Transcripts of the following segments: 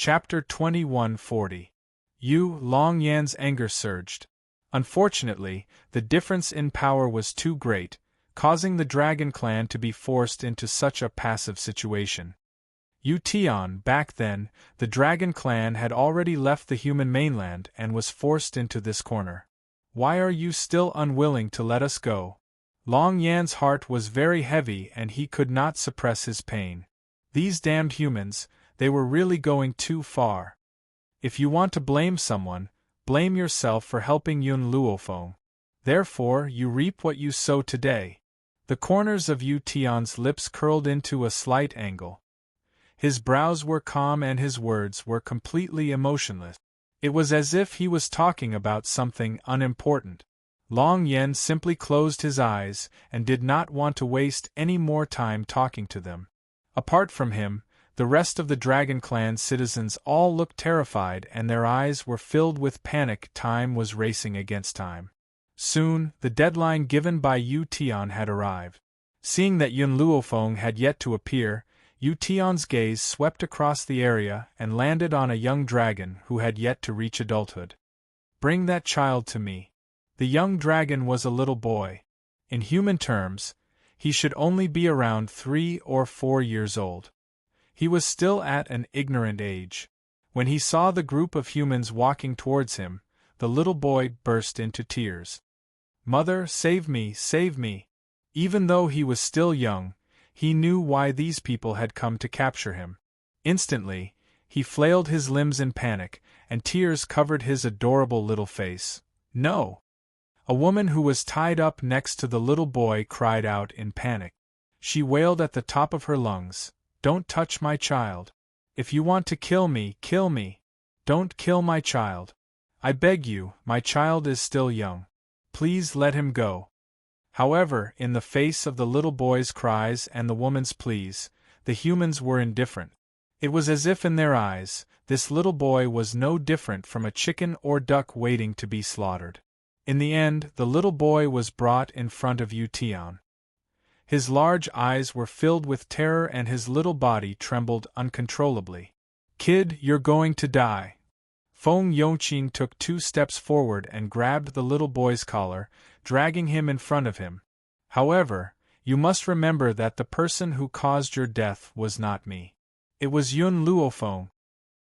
Chapter 2140. Long Yan's anger surged. Unfortunately, the difference in power was too great, causing the Dragon Clan to be forced into such a passive situation. Back then, the Dragon Clan had already left the human mainland and was forced into this corner. Why are you still unwilling to let us go? Long Yan's heart was very heavy and he could not suppress his pain. These damned humans, they were really going too far. If you want to blame someone, blame yourself for helping Yun Luofeng. Therefore, you reap what you sow today. The corners of Tian's lips curled into a slight angle. His brows were calm and his words were completely emotionless. It was as if he was talking about something unimportant. Long Yan simply closed his eyes and did not want to waste any more time talking to them. Apart from him, the rest of the Dragon Clan citizens all looked terrified and their eyes were filled with panic. Time was racing against time. Soon, the deadline given by Tian had arrived. Seeing that Yun Luofeng had yet to appear, Tian's gaze swept across the area and landed on a young dragon who had yet to reach adulthood. Bring that child to me. The young dragon was a little boy. In human terms, he should only be around 3 or 4 years old. He was still at an ignorant age. When he saw the group of humans walking towards him, the little boy burst into tears. "Mother, save me, save me!" Even though he was still young, he knew why these people had come to capture him. Instantly, he flailed his limbs in panic, and tears covered his adorable little face. "No!" A woman who was tied up next to the little boy cried out in panic. She wailed at the top of her lungs, "Don't touch my child. If you want to kill me, kill me. Don't kill my child. I beg you, my child is still young. Please let him go." However, in the face of the little boy's cries and the woman's pleas, the humans were indifferent. It was as if in their eyes, this little boy was no different from a chicken or duck waiting to be slaughtered. In the end, the little boy was brought in front of Tian. His large eyes were filled with terror and his little body trembled uncontrollably. "Kid, you're going to die." Feng Yongqing took 2 steps forward and grabbed the little boy's collar, dragging him in front of him. "However, you must remember that the person who caused your death was not me. It was Yun Luofeng."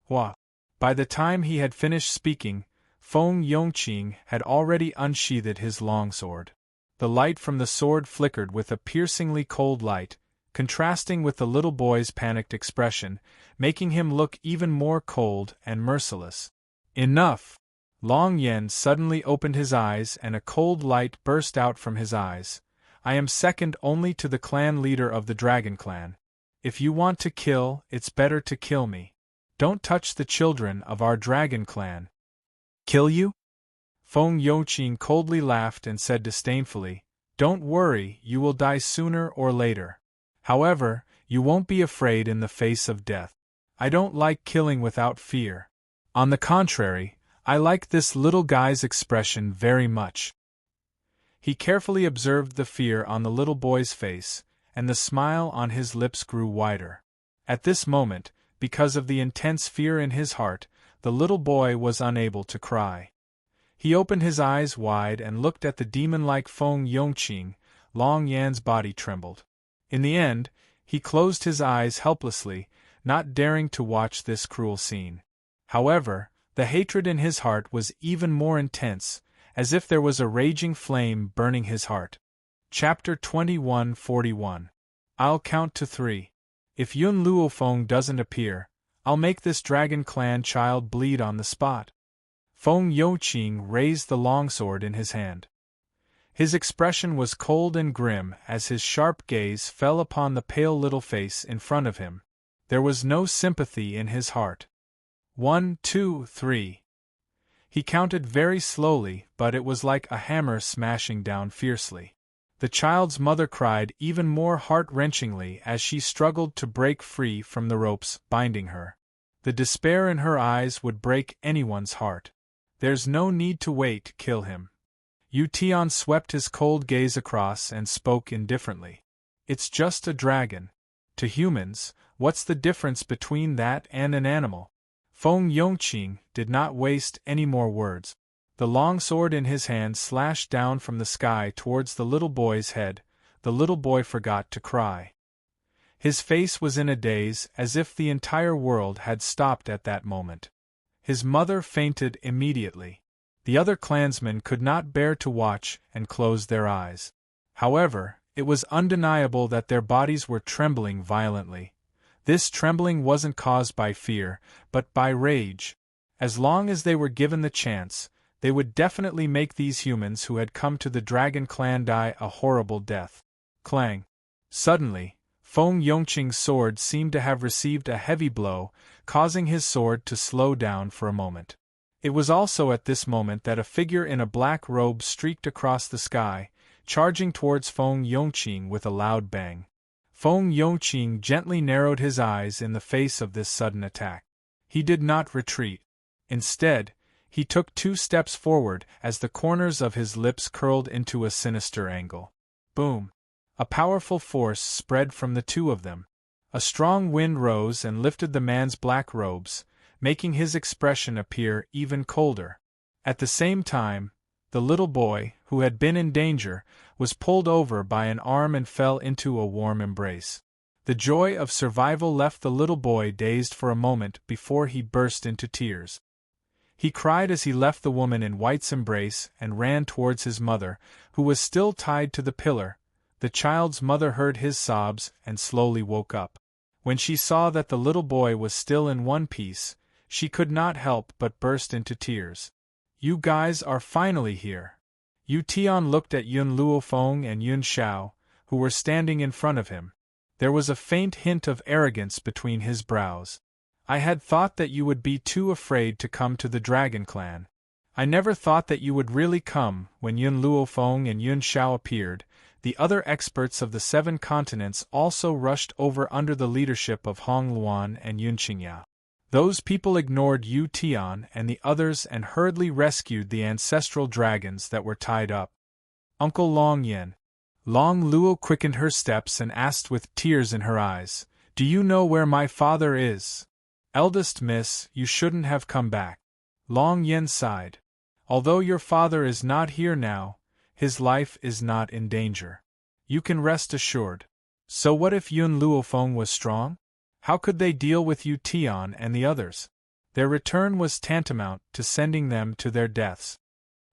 Hua. By the time he had finished speaking, Feng Yongqing had already unsheathed his longsword. The light from the sword flickered with a piercingly cold light, contrasting with the little boy's panicked expression, making him look even more cold and merciless. "Enough!" Long Yan suddenly opened his eyes and a cold light burst out from his eyes. "I am second only to the clan leader of the Dragon Clan. If you want to kill, it's better to kill me. Don't touch the children of our Dragon Clan." "Kill you?" Feng Yongqing coldly laughed and said disdainfully, "Don't worry, you will die sooner or later. However, you won't be afraid in the face of death. I don't like killing without fear. On the contrary, I like this little guy's expression very much." He carefully observed the fear on the little boy's face, and the smile on his lips grew wider. At this moment, because of the intense fear in his heart, the little boy was unable to cry. He opened his eyes wide and looked at the demon-like Feng Yongqing. Long Yan's body trembled. In the end, he closed his eyes helplessly, not daring to watch this cruel scene. However, the hatred in his heart was even more intense, as if there was a raging flame burning his heart. Chapter 2141. I'll count to 3. If Yun Luofeng doesn't appear, I'll make this Dragon Clan child bleed on the spot. Feng Yongqing raised the longsword in his hand. His expression was cold and grim as his sharp gaze fell upon the pale little face in front of him. There was no sympathy in his heart. 1, 2, 3. He counted very slowly, but it was like a hammer smashing down fiercely. The child's mother cried even more heart-wrenchingly as she struggled to break free from the ropes binding her. The despair in her eyes would break anyone's heart. "There's no need to wait, kill him." Tian swept his cold gaze across and spoke indifferently. "It's just a dragon. To humans, what's the difference between that and an animal?" Feng Yongqing did not waste any more words. The long sword in his hand slashed down from the sky towards the little boy's head. The little boy forgot to cry. His face was in a daze, as if the entire world had stopped at that moment. His mother fainted immediately. The other clansmen could not bear to watch and closed their eyes. However, it was undeniable that their bodies were trembling violently. This trembling wasn't caused by fear, but by rage. As long as they were given the chance, they would definitely make these humans who had come to the Dragon Clan die a horrible death. Clang! Suddenly, Feng Yongqing's sword seemed to have received a heavy blow, causing his sword to slow down for a moment. It was also at this moment that a figure in a black robe streaked across the sky, charging towards Feng Yongqing with a loud bang. Feng Yongqing gently narrowed his eyes in the face of this sudden attack. He did not retreat. Instead, he took 2 steps forward as the corners of his lips curled into a sinister angle. Boom! A powerful force spread from the two of them. A strong wind rose and lifted the man's black robes, making his expression appear even colder. At the same time, the little boy, who had been in danger, was pulled over by an arm and fell into a warm embrace. The joy of survival left the little boy dazed for a moment before he burst into tears. He cried as he left the woman in white's embrace and ran towards his mother, who was still tied to the pillar. The child's mother heard his sobs and slowly woke up. When she saw that the little boy was still in one piece, she could not help but burst into tears. "You guys are finally here." Yu Tian looked at Yun Luofeng and Yun Xiao, who were standing in front of him. There was a faint hint of arrogance between his brows. "I had thought that you would be too afraid to come to the Dragon Clan. I never thought that you would really come." When Yun Luofeng and Yun Xiao appeared, the other experts of the 7 continents also rushed over under the leadership of Hong Luan and Yun Qingya. Those people ignored Yu Tian and the others and hurriedly rescued the ancestral dragons that were tied up. "Uncle Long Yen." Long Luo quickened her steps and asked with tears in her eyes, "Do you know where my father is?" "Eldest miss, you shouldn't have come back." Long Yen sighed. "Although your father is not here now, his life is not in danger. You can rest assured." So what if Yun Luofeng was strong? How could they deal with Yu Tian and the others? Their return was tantamount to sending them to their deaths.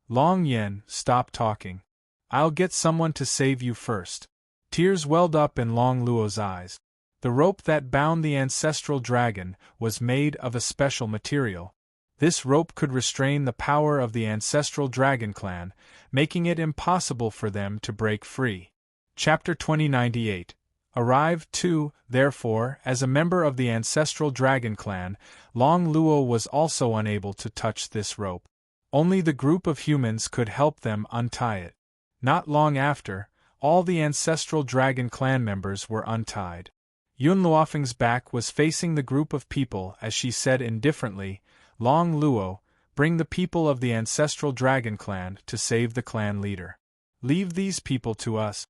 "Long Yen, stop talking. I'll get someone to save you first." Tears welled up in Long Luo's eyes. The rope that bound the ancestral dragon was made of a special material. This rope could restrain the power of the ancestral dragon clan, making it impossible for them to break free. Chapter 2098. Arrived 2. Therefore, as a member of the ancestral dragon clan, Long Luo was also unable to touch this rope. Only the group of humans could help them untie it. Not long after, all the ancestral dragon clan members were untied. Yun Luofeng's back was facing the group of people as she said indifferently, "Long Luo, bring the people of the ancestral dragon clan to save the clan leader. Leave these people to us."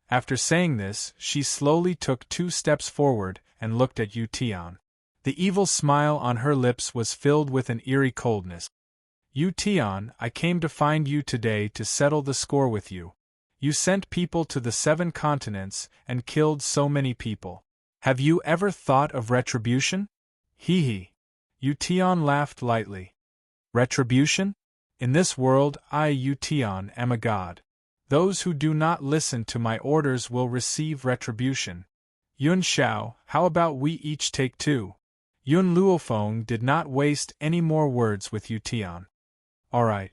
After saying this, she slowly took 2 steps forward and looked at Yu Tian. The evil smile on her lips was filled with an eerie coldness. "Yu Tian, I came to find you today to settle the score with you. You sent people to the 7 continents and killed so many people. Have you ever thought of retribution?" "Hee hee." Yu Tian laughed lightly. "Retribution? In this world I, Yu Tian, am a god. Those who do not listen to my orders will receive retribution. Yun Xiao, how about we each take 2? Yun Luofeng did not waste any more words with Yu Tian. "All right."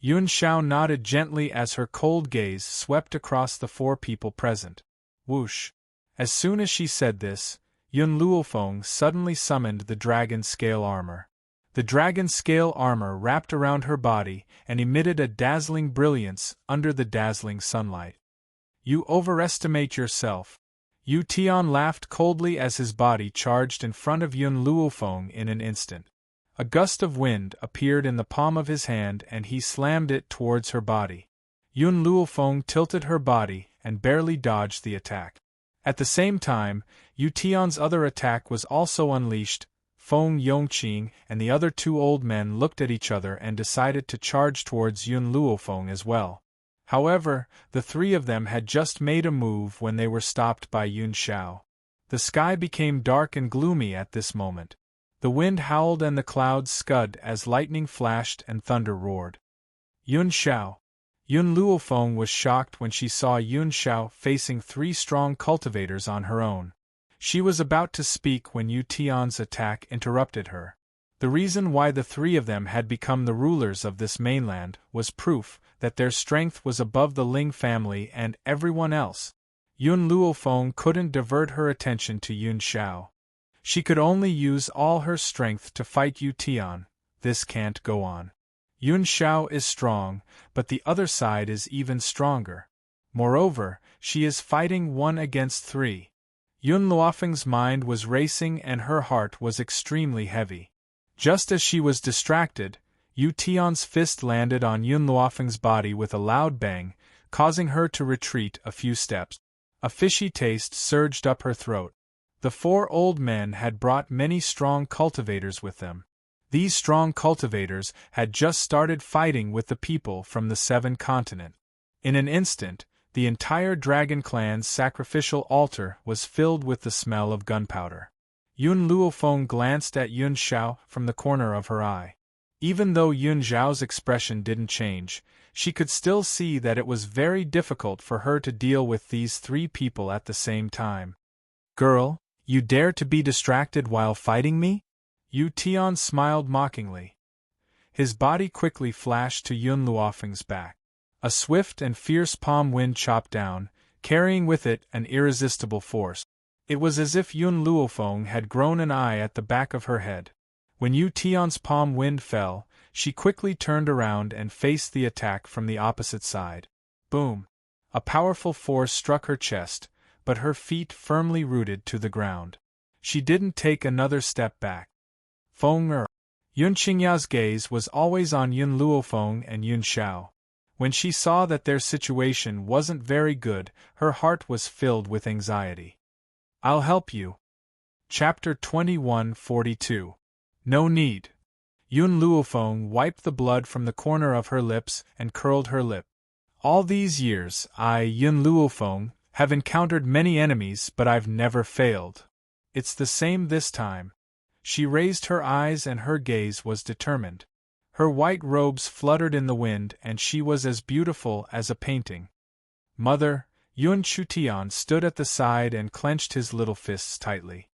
Yun Xiao nodded gently as her cold gaze swept across the 4 people present. Whoosh! As soon as she said this, Yun Luofeng suddenly summoned the dragon scale armor. The dragon scale armor wrapped around her body and emitted a dazzling brilliance under the dazzling sunlight. "You overestimate yourself." Yu Tian laughed coldly as his body charged in front of Yun Luofeng in an instant. A gust of wind appeared in the palm of his hand and he slammed it towards her body. Yun Luofeng tilted her body and barely dodged the attack. At the same time, Yu Tian's other attack was also unleashed, Feng Yongqing and the other two old men looked at each other and decided to charge towards Yun Luofeng as well. However, the three of them had just made a move when they were stopped by Yun Xiao. The sky became dark and gloomy at this moment. The wind howled and the clouds scud as lightning flashed and thunder roared. Yun Xiao. Yun Luofeng was shocked when she saw Yun Xiao facing three strong cultivators on her own. She was about to speak when Yu Tian's attack interrupted her. The reason why the three of them had become the rulers of this mainland was proof that their strength was above the Ling family and everyone else. Yun Luofeng couldn't divert her attention to Yun Xiao. She could only use all her strength to fight Yu Tian. This can't go on. Yun Xiao is strong, but the other side is even stronger. Moreover, she is fighting 1 against 3. Yun Luofeng's mind was racing and her heart was extremely heavy. Just as she was distracted, Yu Tian's fist landed on Yun Luofeng's body with a loud bang, causing her to retreat a few steps. A fishy taste surged up her throat. The 4 old men had brought many strong cultivators with them. These strong cultivators had just started fighting with the people from the 7 continents. In an instant, the entire dragon clan's sacrificial altar was filled with the smell of gunpowder. Yun Luofeng glanced at Yun Xiao from the corner of her eye. Even though Yun Xiao's expression didn't change, she could still see that it was very difficult for her to deal with these 3 people at the same time. "Girl, you dare to be distracted while fighting me?" Yu Tian smiled mockingly. His body quickly flashed to Yun Luofeng's back. A swift and fierce palm wind chopped down, carrying with it an irresistible force. It was as if Yun Luofeng had grown an eye at the back of her head. When Yu Tian's palm wind fell, she quickly turned around and faced the attack from the opposite side. Boom! A powerful force struck her chest, but her feet firmly rooted to the ground. She didn't take another step back. Feng Er. Yun Qingya's gaze was always on Yun Luofeng and Yun Xiao. When she saw that their situation wasn't very good, her heart was filled with anxiety. "I'll help you." Chapter 2142. No need. Yun Luofeng wiped the blood from the corner of her lips and curled her lip. "All these years, Yun Luofeng, have encountered many enemies, but I've never failed. It's the same this time." She raised her eyes and her gaze was determined. Her white robes fluttered in the wind and she was as beautiful as a painting. "Mother," Yun Chutian stood at the side and clenched his little fists tightly.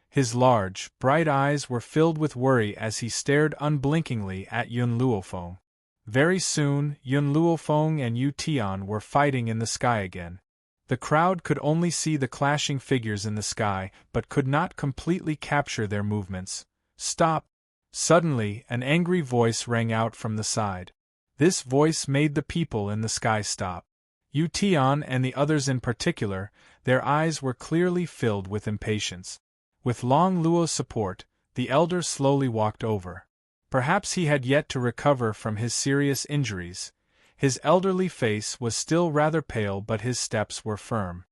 His large, bright eyes were filled with worry as he stared unblinkingly at Yun Luofeng. Very soon, Yun Luofeng and Yu Tian were fighting in the sky again. The crowd could only see the clashing figures in the sky, but could not completely capture their movements. "Stop!" Suddenly, an angry voice rang out from the side. This voice made the people in the sky stop. Yu Tian and the others in particular, their eyes were clearly filled with impatience. With Long Luo's support, the elder slowly walked over. Perhaps he had yet to recover from his serious injuries. His elderly face was still rather pale, but his steps were firm.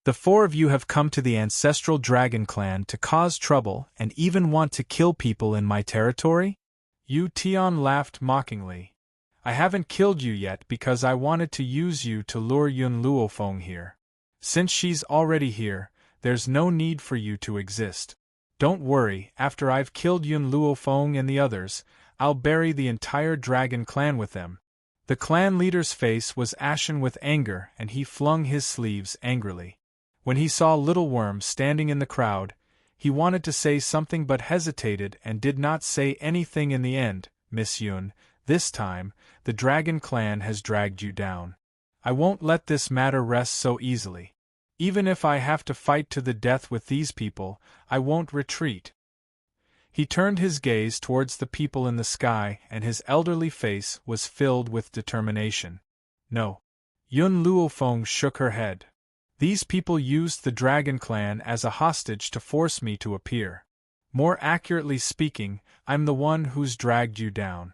"The 4 of you have come to the ancestral dragon clan to cause trouble and even want to kill people in my territory?" Yu Tian laughed mockingly. "I haven't killed you yet because I wanted to use you to lure Yun Luofeng here. Since she's already here, there's no need for you to exist. Don't worry, after I've killed Yun Luofeng and the others, I'll bury the entire dragon clan with them." The clan leader's face was ashen with anger and he flung his sleeves angrily. When he saw Little Worm standing in the crowd, he wanted to say something but hesitated and did not say anything in the end. "Miss Yun, this time, the dragon clan has dragged you down. I won't let this matter rest so easily. Even if I have to fight to the death with these people, I won't retreat." He turned his gaze towards the people in the sky and his elderly face was filled with determination. "No." Yun Luofeng shook her head. "These people used the dragon clan as a hostage to force me to appear. More accurately speaking, I'm the one who's dragged you down.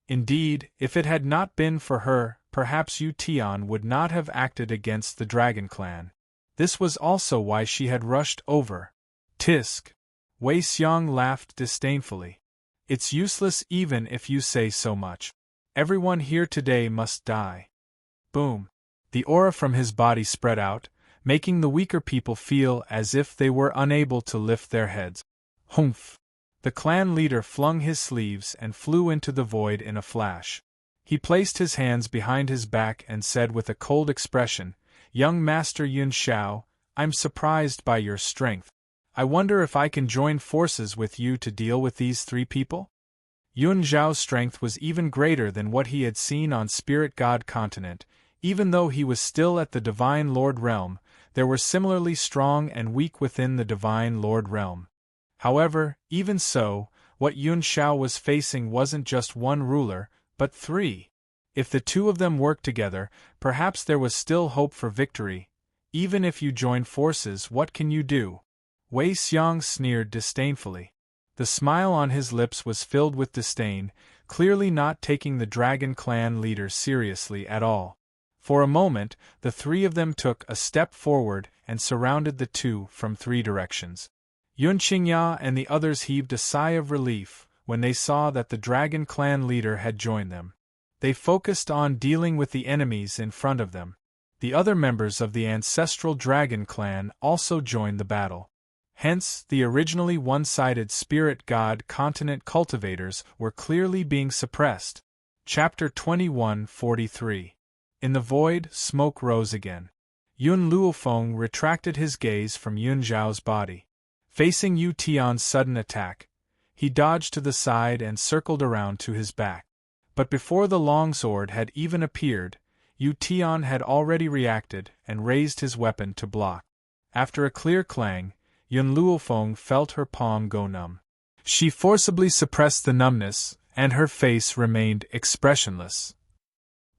Indeed, if it had not been for her, perhaps Yu Tian would not have acted against the dragon clan. This was also why she had rushed over. Tisk! Wei Xiong laughed disdainfully. It's useless even if you say so much. Everyone here today must die. Boom. The aura from his body spread out, making the weaker people feel as if they were unable to lift their heads. Humph! The clan leader flung his sleeves and flew into the void in a flash. He placed his hands behind his back and said with a cold expression, "Young Master Yun Xiao, I'm surprised by your strength. I wonder if I can join forces with you to deal with these three people?" Yun Xiao's strength was even greater than what he had seen on Spirit God Continent. Even though he was still at the Divine Lord Realm, there were similarly strong and weak within the Divine Lord Realm. However, even so, what Yun Xiao was facing wasn't just one ruler, but three. If the two of them worked together, perhaps there was still hope for victory. Even if you join forces, what can you do? Wei Xiong sneered disdainfully. The smile on his lips was filled with disdain, clearly not taking the Dragon Clan leader seriously at all. For a moment, the three of them took a step forward and surrounded the two from three directions. Yun Qingya and the others heaved a sigh of relief when they saw that the Dragon Clan leader had joined them. They focused on dealing with the enemies in front of them. The other members of the ancestral Dragon Clan also joined the battle. Hence, the originally one-sided Spirit God Continent cultivators were clearly being suppressed. Chapter 21:43. In the void, smoke rose again. Yun Luofeng retracted his gaze from Yun Zhao's body. Facing Yu Tian's sudden attack, he dodged to the side and circled around to his back. But before the longsword had even appeared, Yu Tian had already reacted and raised his weapon to block. After a clear clang, Yun Luofeng felt her palm go numb. She forcibly suppressed the numbness, and her face remained expressionless.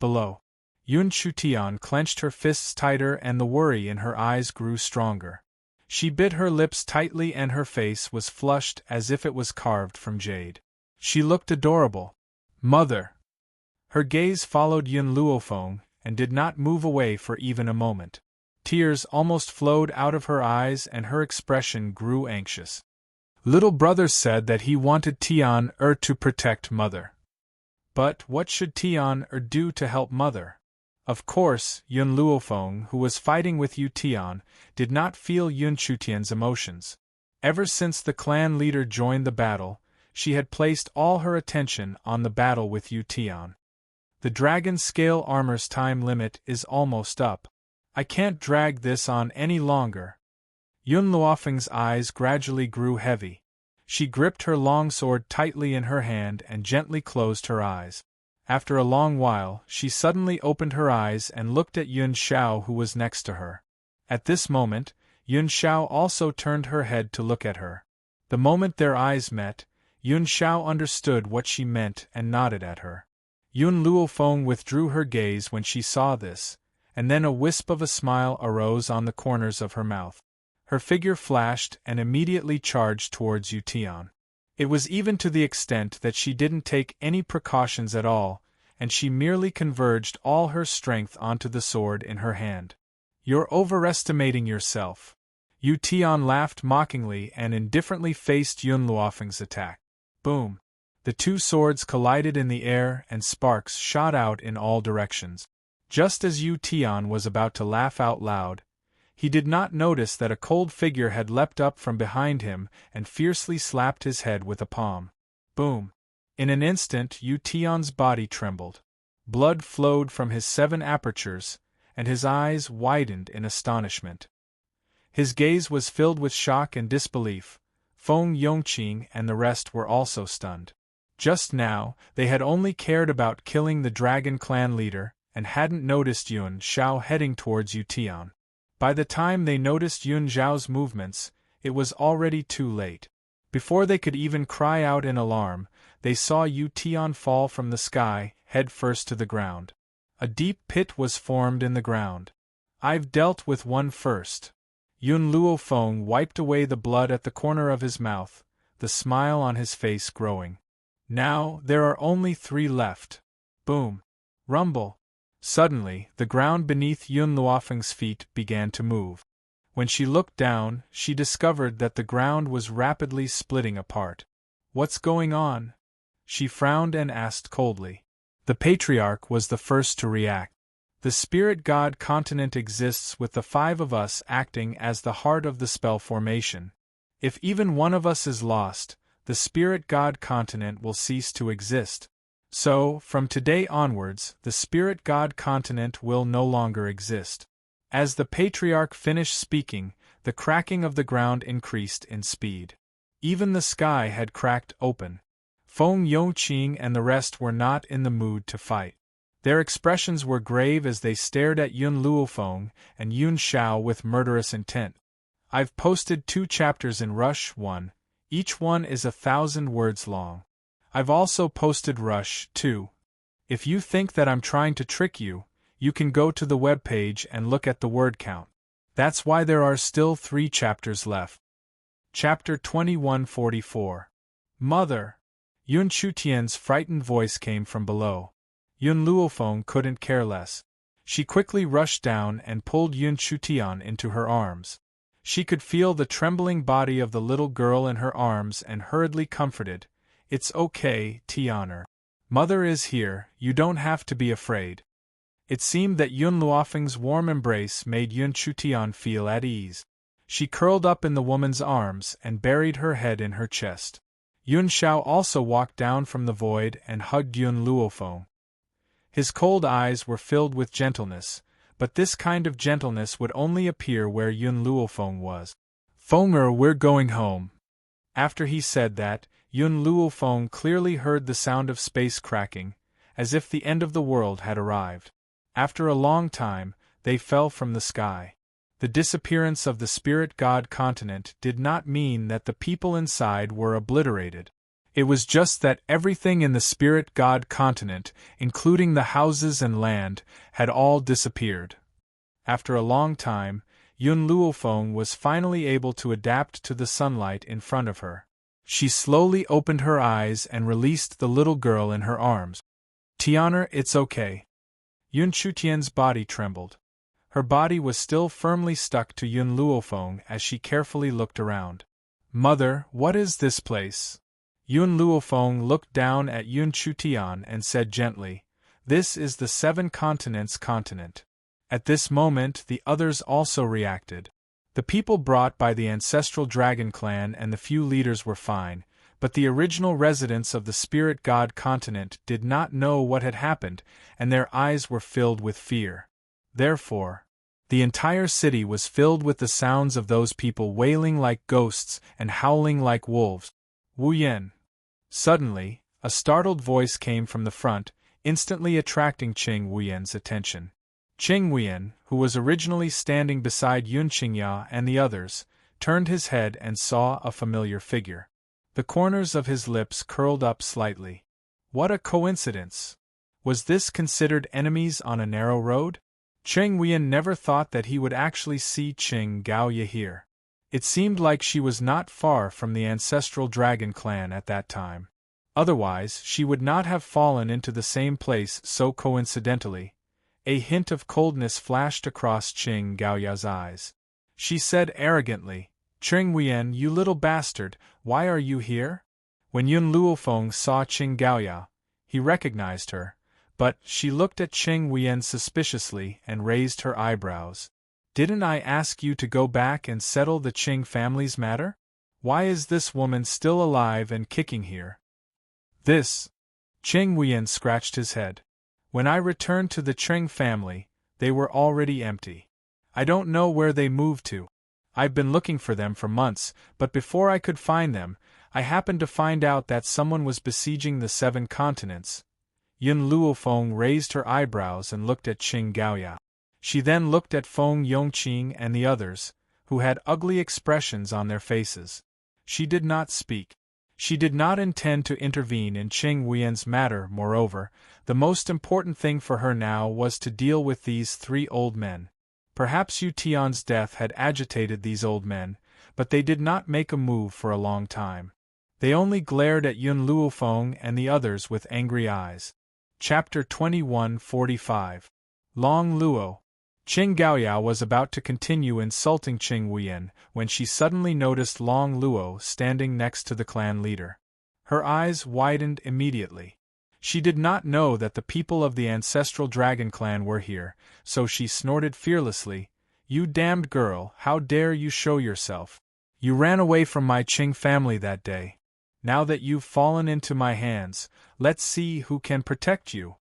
Below, Yun Chutian clenched her fists tighter and the worry in her eyes grew stronger. She bit her lips tightly and her face was flushed as if it was carved from jade. She looked adorable. "Mother!" Her gaze followed Yun Luofeng and did not move away for even a moment. Tears almost flowed out of her eyes and her expression grew anxious. Little brother said that he wanted Tian to protect Mother. But what should Tian do to help Mother? Of course, Yun Luofeng, who was fighting with Yu Tian, did not feel Yun Chutian's emotions. Ever since the clan leader joined the battle, she had placed all her attention on the battle with Yu Tian. The dragon scale armor's time limit is almost up. I can't drag this on any longer. Yun Luofeng's eyes gradually grew heavy. She gripped her longsword tightly in her hand and gently closed her eyes. After a long while, she suddenly opened her eyes and looked at Yun Xiao who was next to her. At this moment, Yun Xiao also turned her head to look at her. The moment their eyes met, Yun Xiao understood what she meant and nodded at her. Yun Luofeng withdrew her gaze when she saw this, and then a wisp of a smile arose on the corners of her mouth. Her figure flashed and immediately charged towards Yu Tian. It was even to the extent that she didn't take any precautions at all, and she merely converged all her strength onto the sword in her hand. "You're overestimating yourself." Yu Tian laughed mockingly and indifferently faced Yun Luofeng's attack. Boom! The two swords collided in the air and sparks shot out in all directions. Just as Yu Tian was about to laugh out loud, he did not notice that a cold figure had leapt up from behind him and fiercely slapped his head with a palm. Boom! In an instant Yu Tian's body trembled. Blood flowed from his 7 apertures, and his eyes widened in astonishment. His gaze was filled with shock and disbelief. Feng Yongqing and the rest were also stunned. Just now, they had only cared about killing the Dragon Clan leader, and hadn't noticed Yun Xiao heading towards Yu Tian. By the time they noticed Yun Xiao's movements, it was already too late. Before they could even cry out in alarm, they saw Yu Tian fall from the sky, head first to the ground. A deep pit was formed in the ground. "I've dealt with one first." Yun Luofeng wiped away the blood at the corner of his mouth, the smile on his face growing. "Now, there are only 3 left." Boom! Rumble! Suddenly, the ground beneath Yun Luofeng's feet began to move. When she looked down, she discovered that the ground was rapidly splitting apart. "What's going on?" she frowned and asked coldly. The patriarch was the first to react. "The spirit god continent exists with the 5 of us acting as the heart of the spell formation. If even one of us is lost, the spirit god continent will cease to exist. So, from today onwards, the spirit god continent will no longer exist." As the patriarch finished speaking, the cracking of the ground increased in speed. Even the sky had cracked open. Feng Yongqing and the rest were not in the mood to fight. Their expressions were grave as they stared at Yun Luofeng and Yun Xiao with murderous intent. "I've posted 2 chapters in Rush 1, each one is 1,000 words long. I've also posted Rush 2. If you think that I'm trying to trick you, you can go to the webpage and look at the word count. That's why there are still 3 chapters left." Chapter 2144. Mother! Yun Chutian's frightened voice came from below. Yun Luofeng couldn't care less. She quickly rushed down and pulled Yun Chutian into her arms. She could feel the trembling body of the little girl in her arms and hurriedly comforted. "It's okay, Tianer. Mother is here, you don't have to be afraid." It seemed that Yun Luofeng's warm embrace made Yun Chutian feel at ease. She curled up in the woman's arms and buried her head in her chest. Yun Xiao also walked down from the void and hugged Yun Luofeng. His cold eyes were filled with gentleness, but this kind of gentleness would only appear where Yun Luofeng was. "Fenger, we're going home." After he said that, Yun Luofeng clearly heard the sound of space cracking, as if the end of the world had arrived. After a long time, they fell from the sky. The disappearance of the spirit god continent did not mean that the people inside were obliterated. It was just that everything in the spirit god continent, including the houses and land, had all disappeared. After a long time, Yun Luofeng was finally able to adapt to the sunlight in front of her. She slowly opened her eyes and released the little girl in her arms. "Tianer, it's okay." Yun Chutian's body trembled. Her body was still firmly stuck to Yun Luofeng as she carefully looked around. "Mother, what is this place?" Yun Luofeng looked down at Yun Chutian and said gently, "This is the 7 continents continent." At this moment the others also reacted. The people brought by the ancestral dragon clan and the few leaders were fine, but the original residents of the spirit god continent did not know what had happened, and their eyes were filled with fear. Therefore, the entire city was filled with the sounds of those people wailing like ghosts and howling like wolves. "Wu Yan!" Suddenly, a startled voice came from the front, instantly attracting Qing Wuyan's attention. Qing Wuyan, who was originally standing beside Yun Qingya and the others, turned his head and saw a familiar figure. The corners of his lips curled up slightly. What a coincidence! Was this considered enemies on a narrow road? Qing Wuyan never thought that he would actually see Qing Gaoya here. It seemed like she was not far from the ancestral dragon clan at that time. Otherwise, she would not have fallen into the same place so coincidentally. A hint of coldness flashed across Qing Gaoya's eyes. She said arrogantly, "Qing Wuyan, you little bastard, why are you here?" When Yun Luofeng saw Qing Gaoya, he recognized her, but she looked at Qing Wuyan suspiciously and raised her eyebrows. "Didn't I ask you to go back and settle the Qing family's matter? Why is this woman still alive and kicking here?" "This." Qing Wuyan scratched his head. "When I returned to the Qing family, they were already empty. I don't know where they moved to. I've been looking for them for months, but before I could find them, I happened to find out that someone was besieging the 7 continents." Yun Luofeng raised her eyebrows and looked at Qing Gaoya. She then looked at Feng Yongqing and the others, who had ugly expressions on their faces. She did not speak. She did not intend to intervene in Qing Wuyan's matter. Moreover, the most important thing for her now was to deal with these 3 old men. Perhaps Yu Tian's death had agitated these old men, but they did not make a move for a long time. They only glared at Yun Luofeng and the others with angry eyes. Chapter 2145. Long Luo. Qing Gaoyao was about to continue insulting Qing Huiyan when she suddenly noticed Long Luo standing next to the clan leader. Her eyes widened immediately. She did not know that the people of the ancestral dragon clan were here, so she snorted fearlessly, "You damned girl, how dare you show yourself? You ran away from my Qing family that day. Now that you've fallen into my hands, let's see who can protect you."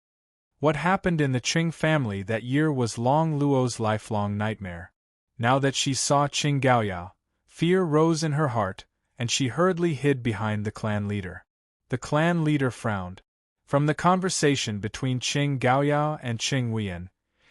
What happened in the Qing family that year was Long Luo's lifelong nightmare. Now that she saw Qing Gaoyao, fear rose in her heart, and she hurriedly hid behind the clan leader. The clan leader frowned. From the conversation between Qing Gaoyao and Qing Huiyan,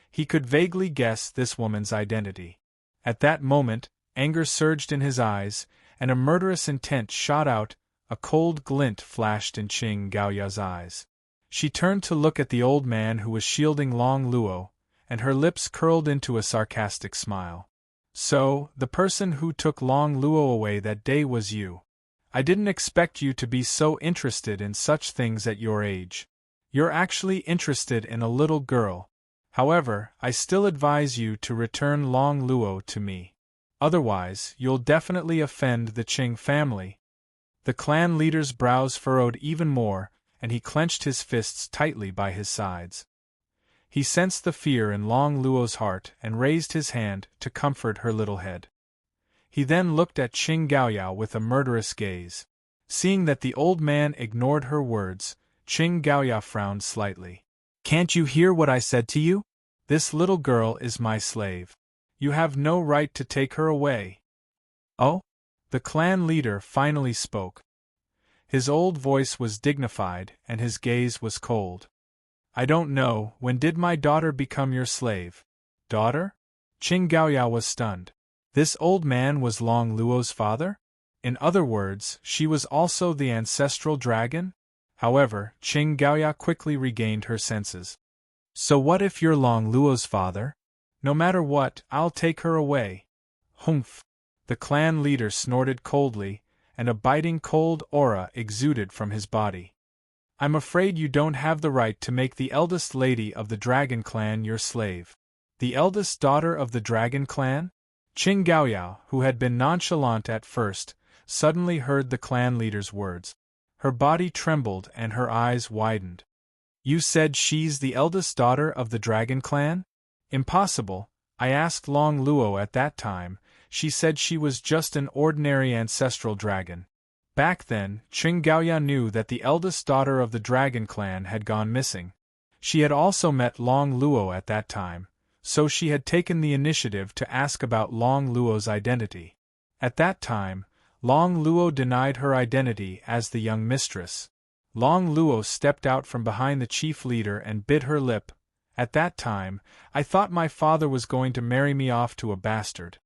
he could vaguely guess this woman's identity. At that moment, anger surged in his eyes, and a murderous intent shot out. A cold glint flashed in Qing Gaoyao's eyes. She turned to look at the old man who was shielding Long Luo, and her lips curled into a sarcastic smile. "So, the person who took Long Luo away that day was you. I didn't expect you to be so interested in such things at your age. You're actually interested in a little girl. However, I still advise you to return Long Luo to me. Otherwise, you'll definitely offend the Qing family." The clan leader's brows furrowed even more, and he clenched his fists tightly by his sides. He sensed the fear in Long Luo's heart and raised his hand to comfort her little head. He then looked at Qing Gaoyao with a murderous gaze. Seeing that the old man ignored her words, Qing Gaoyao frowned slightly. "Can't you hear what I said to you? This little girl is my slave. You have no right to take her away." "Oh?" The clan leader finally spoke. His old voice was dignified and his gaze was cold. "I don't know, when did my daughter become your slave?" "Daughter?" Qing Gaoyao was stunned. This old man was Long Luo's father? In other words, she was also the ancestral dragon? However, Qing Gaoyao quickly regained her senses. "So what if you're Long Luo's father? No matter what, I'll take her away." "Humph!" The clan leader snorted coldly, and a biting cold aura exuded from his body. "I'm afraid you don't have the right to make the eldest lady of the dragon clan your slave." "The eldest daughter of the dragon clan?" Qing Gaoyao, who had been nonchalant at first, suddenly heard the clan leader's words. Her body trembled and her eyes widened. "You said she's the eldest daughter of the dragon clan?" "Impossible. I asked Long Luo at that time. She said she was just an ordinary ancestral dragon." Back then, Qing Gaoyao knew that the eldest daughter of the dragon clan had gone missing. She had also met Long Luo at that time, so she had taken the initiative to ask about Long Luo's identity. At that time, Long Luo denied her identity as the young mistress. Long Luo stepped out from behind the chief leader and bit her lip. "At that time, I thought my father was going to marry me off to a bastard.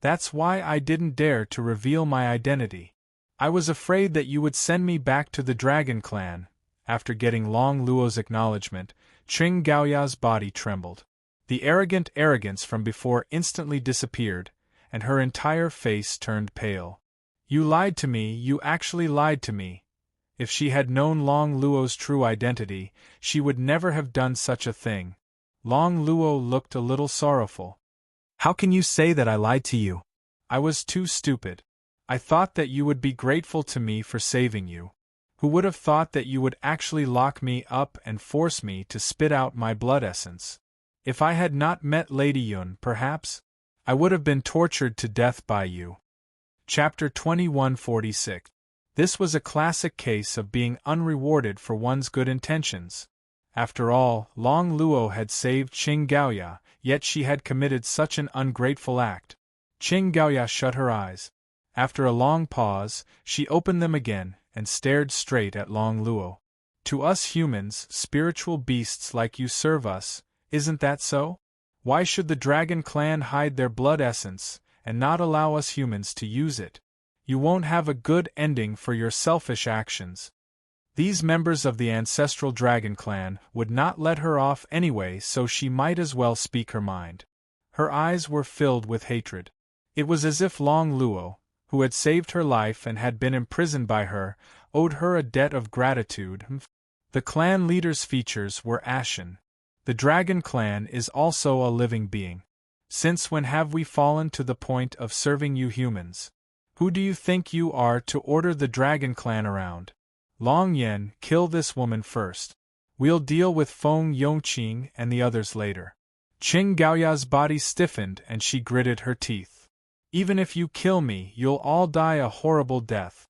That's why I didn't dare to reveal my identity. I was afraid that you would send me back to the dragon clan." After getting Long Luo's acknowledgement, Qing Gaoyao's body trembled. The arrogant arrogance from before instantly disappeared, and her entire face turned pale. "You lied to me, you actually lied to me. If she had known Long Luo's true identity, she would never have done such a thing." Long Luo looked a little sorrowful. "How can you say that I lied to you?" "I was too stupid. I thought that you would be grateful to me for saving you. Who would have thought that you would actually lock me up and force me to spit out my blood essence? If I had not met Lady Yun, perhaps, I would have been tortured to death by you." Chapter 2146. This was a classic case of being unrewarded for one's good intentions. After all, Long Luo had saved Qing Gaoyao, yet she had committed such an ungrateful act. Qing Gaoyao shut her eyes. After a long pause, she opened them again and stared straight at Long Luo. "To us humans, spiritual beasts like you serve us, isn't that so? Why should the dragon clan hide their blood essence and not allow us humans to use it? You won't have a good ending for your selfish actions." These members of the ancestral dragon clan would not let her off anyway, so she might as well speak her mind. Her eyes were filled with hatred. It was as if Long Luo, who had saved her life and had been imprisoned by her, owed her a debt of gratitude. The clan leader's features were ashen. The dragon clan is also a living being. Since when have we fallen to the point of serving you humans? Who do you think you are to order the Dragon Clan around? Long Yan, kill this woman first. We'll deal with Feng Yongqing and the others later. Qing Gaoya's body stiffened and she gritted her teeth. Even if you kill me, you'll all die a horrible death.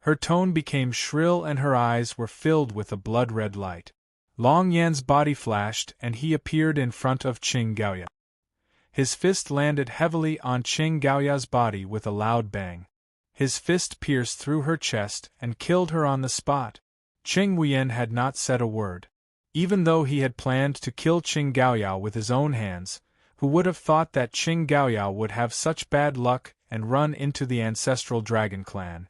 Her tone became shrill and her eyes were filled with a blood-red light. Long Yan's body flashed and he appeared in front of Qing Gaoya. His fist landed heavily on Qing Gaoya's body with a loud bang. His fist pierced through her chest and killed her on the spot. Qing Wuyan had not said a word. Even though he had planned to kill Qing Gaoya with his own hands, who would have thought that Qing Gaoya would have such bad luck and run into the ancestral Dragon Clan?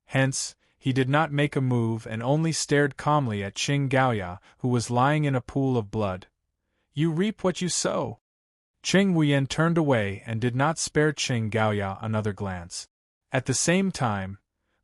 Hence, he did not make a move and only stared calmly at Qing Gaoya, who was lying in a pool of blood. You reap what you sow. Qing Wuyan turned away and did not spare Qing Gaoya another glance. At the same time,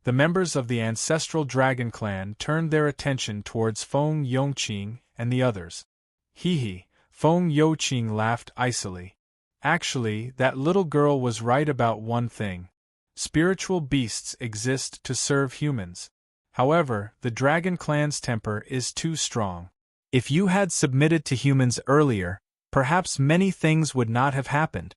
the members of the ancestral Dragon Clan turned their attention towards Feng Yongqing and the others. Hee. Feng Yongqing laughed icily. Actually, that little girl was right about one thing. Spiritual beasts exist to serve humans. However, the Dragon Clan's temper is too strong. If you had submitted to humans earlier, perhaps many things would not have happened.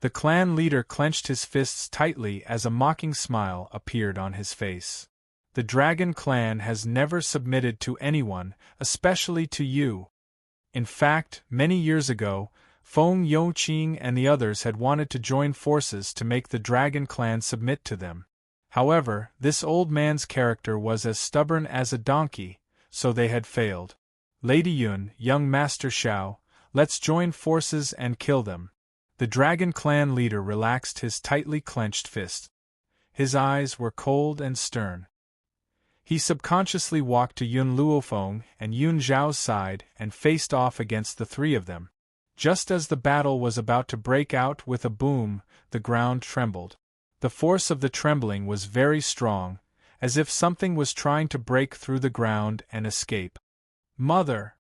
The clan leader clenched his fists tightly as a mocking smile appeared on his face. The Dragon Clan has never submitted to anyone, especially to you. In fact, many years ago, Feng Yongqing and the others had wanted to join forces to make the Dragon Clan submit to them. However, this old man's character was as stubborn as a donkey, so they had failed. Lady Yun, young Master Xiao, let's join forces and kill them. The Dragon Clan leader relaxed his tightly clenched fist. His eyes were cold and stern. He subconsciously walked to Yun Luofeng and Yun Zhao's side and faced off against the three of them. Just as the battle was about to break out with a boom, the ground trembled. The force of the trembling was very strong, as if something was trying to break through the ground and escape. Mother!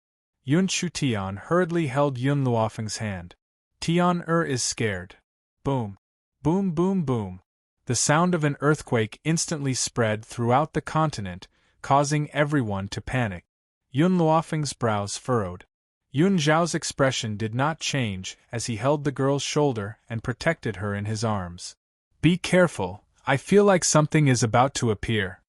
Yun Chutian hurriedly held Yun Luofeng's hand. Tian is scared. Boom. Boom boom boom. The sound of an earthquake instantly spread throughout the continent, causing everyone to panic. Yun Luofeng's brows furrowed. Yun Zhao's expression did not change as he held the girl's shoulder and protected her in his arms. Be careful, I feel like something is about to appear.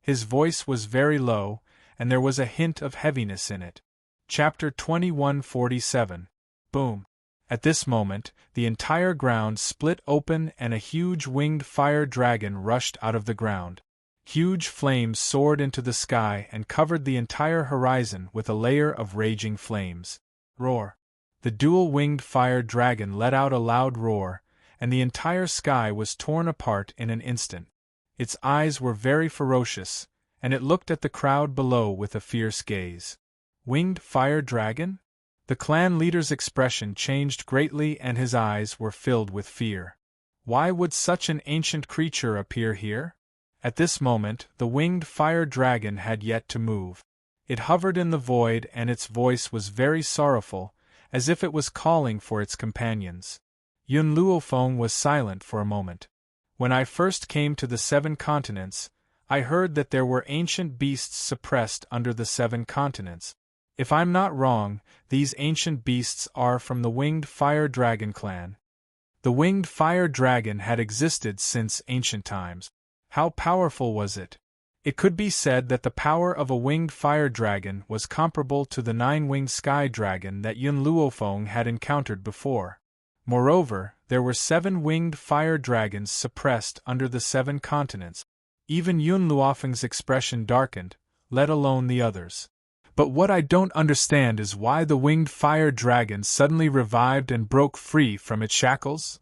His voice was very low, and there was a hint of heaviness in it. Chapter 2147. Boom. At this moment, the entire ground split open and a huge winged fire dragon rushed out of the ground. Huge flames soared into the sky and covered the entire horizon with a layer of raging flames. Roar! The dual-winged fire dragon let out a loud roar, and the entire sky was torn apart in an instant. Its eyes were very ferocious, and it looked at the crowd below with a fierce gaze. Winged fire dragon? The clan leader's expression changed greatly and his eyes were filled with fear. Why would such an ancient creature appear here? At this moment, the winged fire dragon had yet to move. It hovered in the void and its voice was very sorrowful, as if it was calling for its companions. Yun Luofeng was silent for a moment. When I first came to the 7 continents, I heard that there were ancient beasts suppressed under the 7 continents. If I'm not wrong, these ancient beasts are from the Winged Fire Dragon clan. The Winged Fire Dragon had existed since ancient times. How powerful was it? It could be said that the power of a Winged Fire Dragon was comparable to the 9-winged Sky Dragon that Yun Luofeng had encountered before. Moreover, there were 7 winged fire dragons suppressed under the 7 continents. Even Yun Luofeng's expression darkened, let alone the others. But what I don't understand is why the winged fire dragon suddenly revived and broke free from its shackles?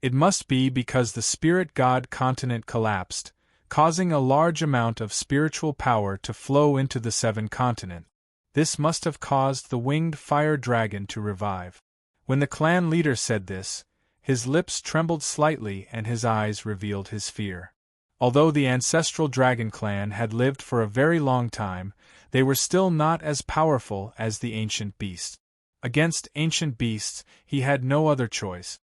It must be because the spirit god continent collapsed, causing a large amount of spiritual power to flow into the 7 continents. This must have caused the winged fire dragon to revive. When the clan leader said this, his lips trembled slightly and his eyes revealed his fear. Although the ancestral dragon clan had lived for a very long time, they were still not as powerful as the ancient beasts. Against ancient beasts, he had no other choice.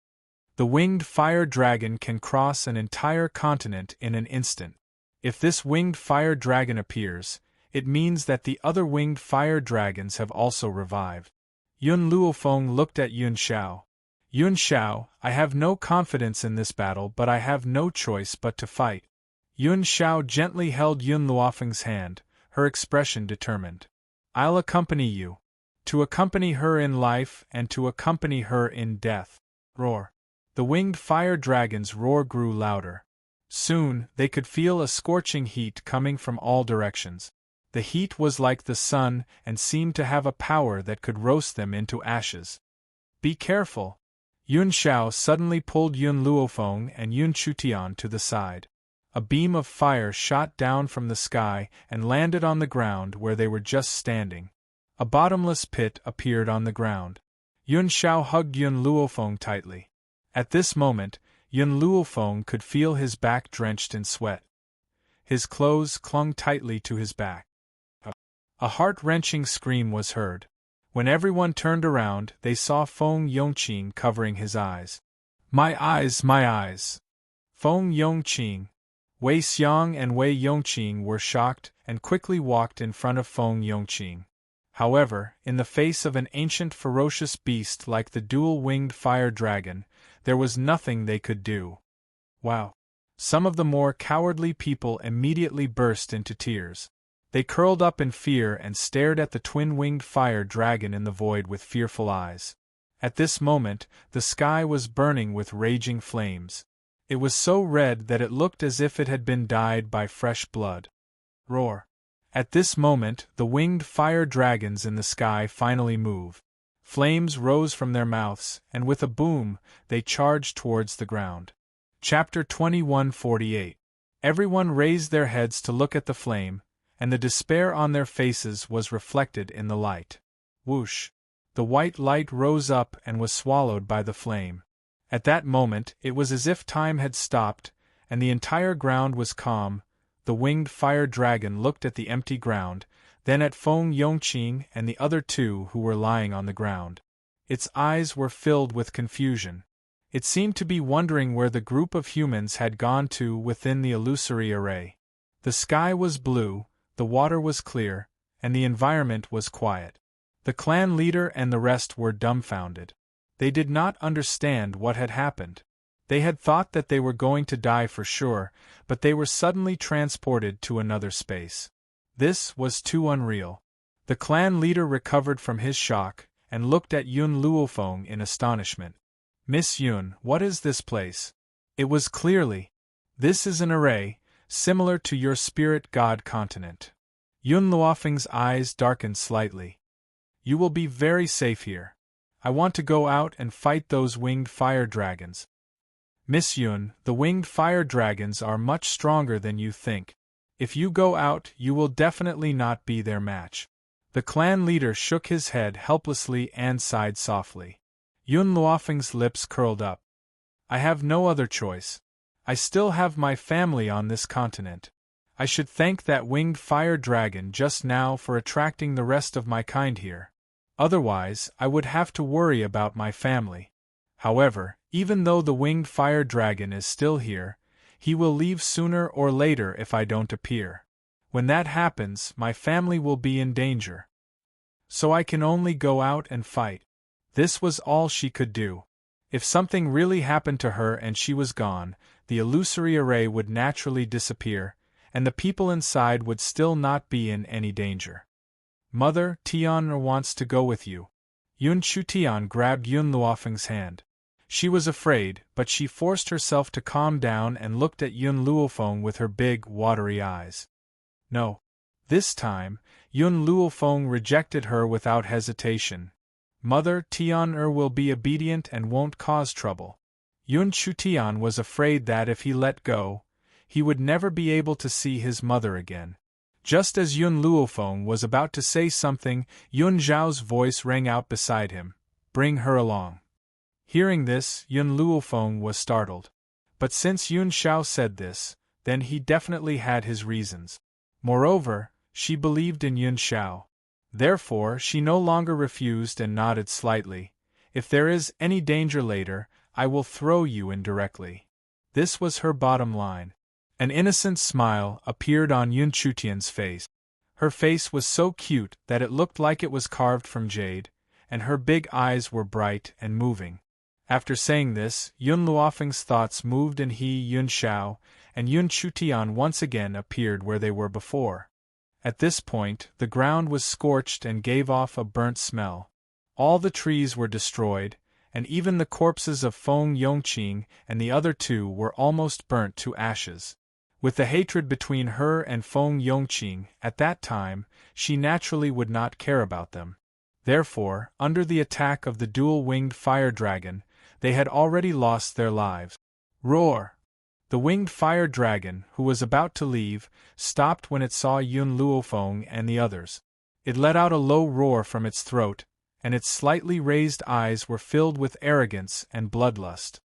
The winged fire dragon can cross an entire continent in an instant. If this winged fire dragon appears, it means that the other winged fire dragons have also revived. Yun Luofeng looked at Yun Xiao. Yun Xiao, I have no confidence in this battle, but I have no choice but to fight. Yun Xiao gently held Yun Luofeng's hand, her expression determined. I'll accompany you. To accompany her in life and to accompany her in death. Roar. The winged fire dragon's roar grew louder. Soon, they could feel a scorching heat coming from all directions. The heat was like the sun and seemed to have a power that could roast them into ashes. Be careful! Yun Xiao suddenly pulled Yun Luofeng and Yun Chutian to the side. A beam of fire shot down from the sky and landed on the ground where they were just standing. A bottomless pit appeared on the ground. Yun Xiao hugged Yun Luofeng tightly. At this moment, Yun Luofeng could feel his back drenched in sweat. His clothes clung tightly to his back. A heart-wrenching scream was heard. When everyone turned around, they saw Feng Yongqing covering his eyes. My eyes, my eyes! Feng Yongqing, Wei Xiang and Wei Yongqing were shocked and quickly walked in front of Feng Yongqing. However, in the face of an ancient ferocious beast like the dual-winged fire dragon, there was nothing they could do. Wow! Some of the more cowardly people immediately burst into tears. They curled up in fear and stared at the twin-winged fire dragon in the void with fearful eyes. At this moment, the sky was burning with raging flames. It was so red that it looked as if it had been dyed by fresh blood. Roar! At this moment, the winged fire dragons in the sky finally moved. Flames rose from their mouths, and with a boom, they charged towards the ground. Chapter 2148. Everyone raised their heads to look at the flame, and the despair on their faces was reflected in the light. Whoosh! The white light rose up and was swallowed by the flame. At that moment, it was as if time had stopped, and the entire ground was calm. The winged fire dragon looked at the empty ground, then at Feng Yongqing and the other two who were lying on the ground. Its eyes were filled with confusion. It seemed to be wondering where the group of humans had gone to within the illusory array. The sky was blue, the water was clear, and the environment was quiet. The clan leader and the rest were dumbfounded. They did not understand what had happened. They had thought that they were going to die for sure, but they were suddenly transported to another space. This was too unreal. The clan leader recovered from his shock, and looked at Yun Luofeng in astonishment. Miss Yun, what is this place? It was clearly. This is an array, similar to your spirit god continent. Yun Luofeng's eyes darkened slightly. You will be very safe here. I want to go out and fight those winged fire dragons. Miss Yun, the winged fire dragons are much stronger than you think. If you go out, you will definitely not be their match. The clan leader shook his head helplessly and sighed softly. Yun Luofeng's lips curled up. I have no other choice. I still have my family on this continent. I should thank that winged fire dragon just now for attracting the rest of my kind here. Otherwise, I would have to worry about my family. However, even though the winged fire dragon is still here, he will leave sooner or later if I don't appear. When that happens, my family will be in danger. So I can only go out and fight. This was all she could do. If something really happened to her and she was gone, the illusory array would naturally disappear, and the people inside would still not be in any danger. Mother, Tian wants to go with you. Yun Chutian grabbed Yun Luofeng's hand. She was afraid, but she forced herself to calm down and looked at Yun Luofeng with her big, watery eyes. No. This time, Yun Luofeng rejected her without hesitation. Mother, Tian will be obedient and won't cause trouble. Yun Chutian was afraid that if he let go, he would never be able to see his mother again. Just as Yun Luofeng was about to say something, Yun Zhao's voice rang out beside him. Bring her along. Hearing this, Yun Luofeng was startled. But since Yun Zhao said this, then he definitely had his reasons. Moreover, she believed in Yun Zhao. Therefore, she no longer refused and nodded slightly. If there is any danger later, I will throw you in directly. This was her bottom line. An innocent smile appeared on Yun Chutian's face. Her face was so cute that it looked like it was carved from jade, and her big eyes were bright and moving. After saying this, Yun Luofeng's thoughts moved and he, Yun Shao, and Yun Chutian once again appeared where they were before. At this point, the ground was scorched and gave off a burnt smell. All the trees were destroyed, and even the corpses of Feng Yongqing and the other two were almost burnt to ashes. With the hatred between her and Feng Yongqing at that time, she naturally would not care about them. Therefore, under the attack of the dual-winged fire dragon, they had already lost their lives. Roar! The winged fire dragon, who was about to leave, stopped when it saw Yun Luofeng and the others. It let out a low roar from its throat, and its slightly raised eyes were filled with arrogance and bloodlust.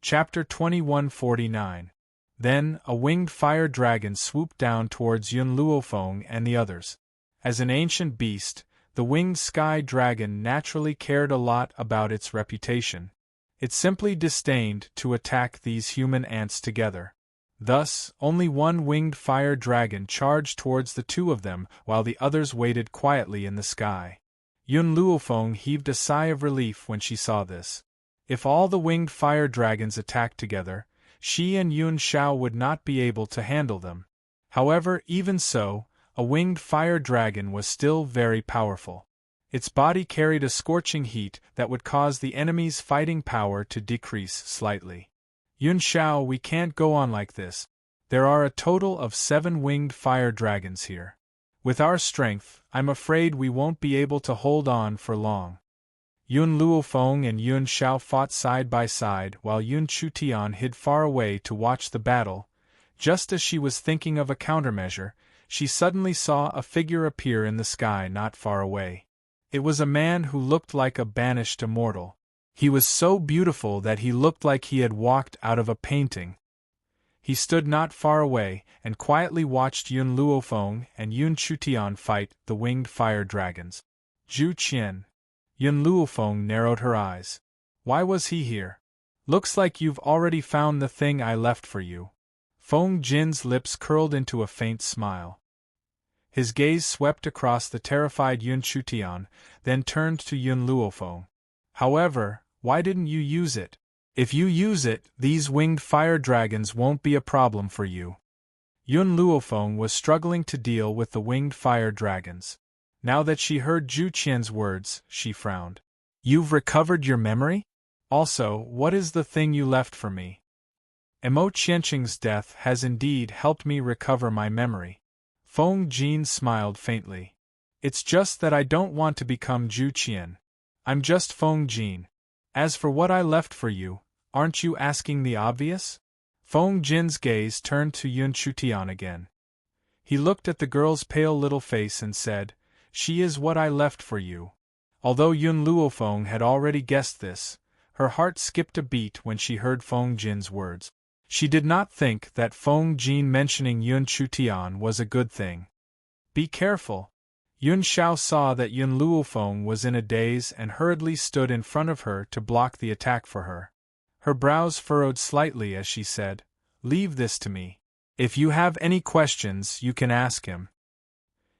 Chapter 2149. Then, a winged fire dragon swooped down towards Yun Luofeng and the others. As an ancient beast, the winged sky dragon naturally cared a lot about its reputation. It simply disdained to attack these human ants together. Thus, only one winged fire dragon charged towards the two of them while the others waited quietly in the sky. Yun Luofeng heaved a sigh of relief when she saw this. If all the winged fire dragons attacked together, she and Yun Shao would not be able to handle them. However, even so, a winged fire dragon was still very powerful. Its body carried a scorching heat that would cause the enemy's fighting power to decrease slightly. Yun Shao, we can't go on like this. There are a total of 7 winged fire dragons here. With our strength, I'm afraid we won't be able to hold on for long. Yun Luofeng and Yun Shao fought side by side while Yun Chutian hid far away to watch the battle. Just as she was thinking of a countermeasure, she suddenly saw a figure appear in the sky not far away. It was a man who looked like a banished immortal. He was so beautiful that he looked like he had walked out of a painting. He stood not far away and quietly watched Yun Luofeng and Yun Chutian fight the winged fire dragons. Zhu Qian. Yun Luofeng narrowed her eyes. Why was he here? Looks like you've already found the thing I left for you. Feng Jin's lips curled into a faint smile. His gaze swept across the terrified Yun Chutian, then turned to Yun Luofeng. However, why didn't you use it? If you use it, these winged fire dragons won't be a problem for you. Yun Luofeng was struggling to deal with the winged fire dragons. Now that she heard Zhu Qian's words, she frowned. You've recovered your memory? Also, what is the thing you left for me? Mo Qianqing's death has indeed helped me recover my memory. Feng Jin smiled faintly. It's just that I don't want to become Zhu Qian. I'm just Feng Jin. As for what I left for you, aren't you asking the obvious? Feng Jin's gaze turned to Yun Chutian again. He looked at the girl's pale little face and said, She is what I left for you. Although Yun Luofeng had already guessed this, her heart skipped a beat when she heard Feng Jin's words. She did not think that Feng Jin mentioning Yun Chutian was a good thing. Be careful. Yun Shao saw that Yun Luofeng was in a daze and hurriedly stood in front of her to block the attack for her. Her brows furrowed slightly as she said, Leave this to me. If you have any questions, you can ask him.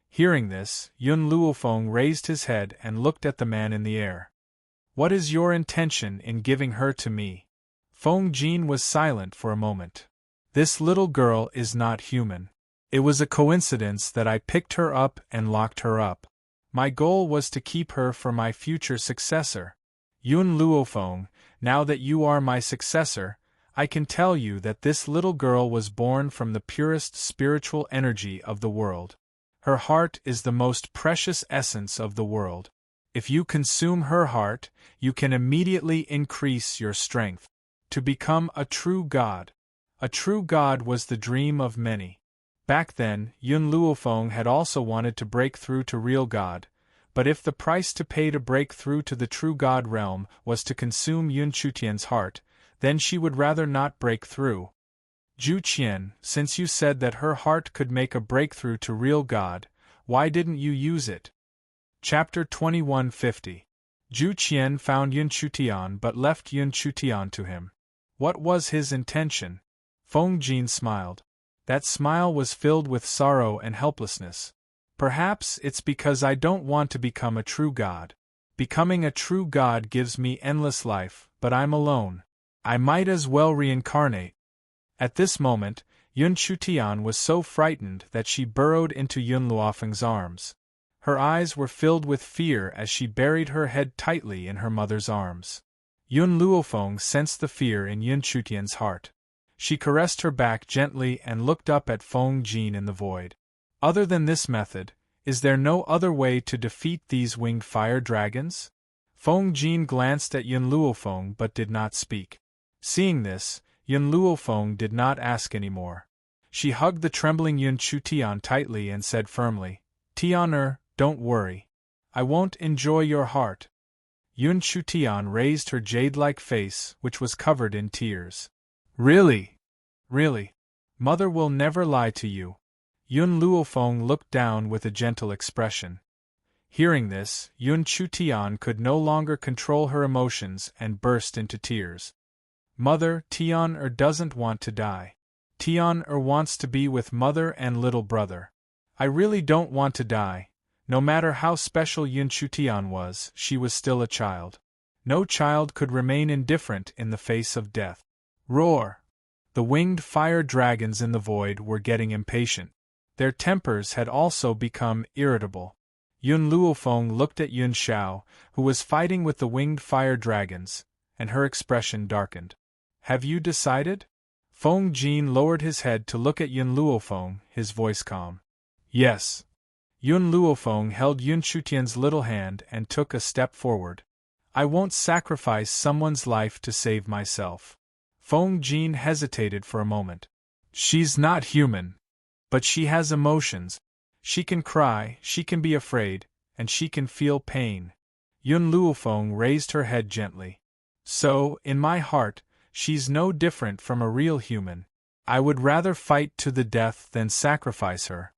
Hearing this, Yun Luofeng raised his head and looked at the man in the air. What is your intention in giving her to me? Feng Jin was silent for a moment. This little girl is not human. It was a coincidence that I picked her up and locked her up. My goal was to keep her for my future successor. Yun Luofeng, now that you are my successor, I can tell you that this little girl was born from the purest spiritual energy of the world. Her heart is the most precious essence of the world. If you consume her heart, you can immediately increase your strength. To become a true god. A true god was the dream of many. Back then, Yun Luofeng had also wanted to break through to real god, but if the price to pay to break through to the true god realm was to consume Yun Chutian's heart, then she would rather not break through. Zhu Qian, since you said that her heart could make a breakthrough to real god, why didn't you use it? Chapter 2150. Zhu Qian found Yun Chutian but left Yun Chutian to him. What was his intention? Feng Jin smiled. That smile was filled with sorrow and helplessness. Perhaps it's because I don't want to become a true god. Becoming a true god gives me endless life, but I'm alone. I might as well reincarnate. At this moment, Yun Chutian was so frightened that she burrowed into Yun Luofeng's arms. Her eyes were filled with fear as she buried her head tightly in her mother's arms. Yun Luofeng sensed the fear in Yun Chutian's heart. She caressed her back gently and looked up at Feng Jin in the void. Other than this method, is there no other way to defeat these winged fire dragons? Feng Jin glanced at Yun Luofeng but did not speak. Seeing this, Yun Luofeng did not ask any more. She hugged the trembling Yun Chutian tightly and said firmly, "Tian, don't worry. I won't enjoy your heart." Yun Chutian raised her jade-like face, which was covered in tears. "Really? Really? Mother will never lie to you." Yun Luofeng looked down with a gentle expression. Hearing this, Yun Chutian could no longer control her emotions and burst into tears. "Mother, Tian doesn't want to die. Tian wants to be with mother and little brother. I really don't want to die." No matter how special Yun Chutian was, she was still a child. No child could remain indifferent in the face of death. Roar! The winged fire dragons in the void were getting impatient. Their tempers had also become irritable. Yun Luofeng looked at Yun Xiao, who was fighting with the winged fire dragons, and her expression darkened. "Have you decided?" Feng Jin lowered his head to look at Yun Luofeng, his voice calm. "Yes." Yun Luofeng held Yun Chutian's little hand and took a step forward. "I won't sacrifice someone's life to save myself." Feng Jin hesitated for a moment. "She's not human. But she has emotions. She can cry, she can be afraid, and she can feel pain." Yun Luofeng raised her head gently. "So, in my heart, she's no different from a real human. I would rather fight to the death than sacrifice her."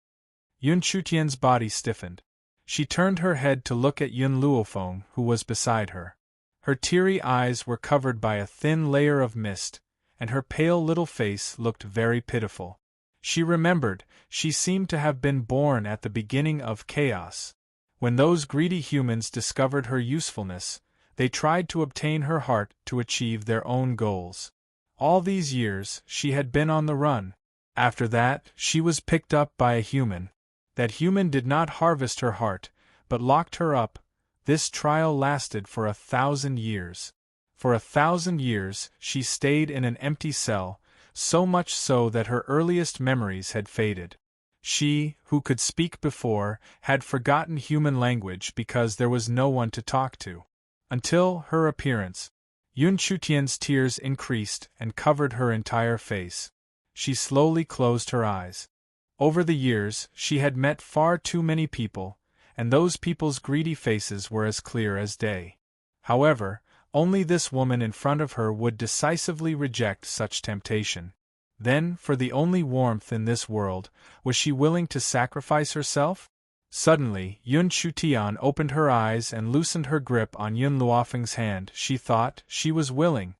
Yun Chutian's body stiffened. She turned her head to look at Yun Luofeng, who was beside her. Her teary eyes were covered by a thin layer of mist, and her pale little face looked very pitiful. She remembered, she seemed to have been born at the beginning of chaos. When those greedy humans discovered her usefulness, they tried to obtain her heart to achieve their own goals. All these years, she had been on the run. After that, she was picked up by a human. That human did not harvest her heart, but locked her up. This trial lasted for 1,000 years. For 1,000 years, she stayed in an empty cell, so much so that her earliest memories had faded. She, who could speak before, had forgotten human language because there was no one to talk to. Until her appearance. Yun Chutian's tears increased and covered her entire face. She slowly closed her eyes. Over the years, she had met far too many people, and those people's greedy faces were as clear as day. However, only this woman in front of her would decisively reject such temptation. Then, for the only warmth in this world, was she willing to sacrifice herself? Suddenly, Yun Chutian opened her eyes and loosened her grip on Yun Luofeng's hand. She thought she was willing.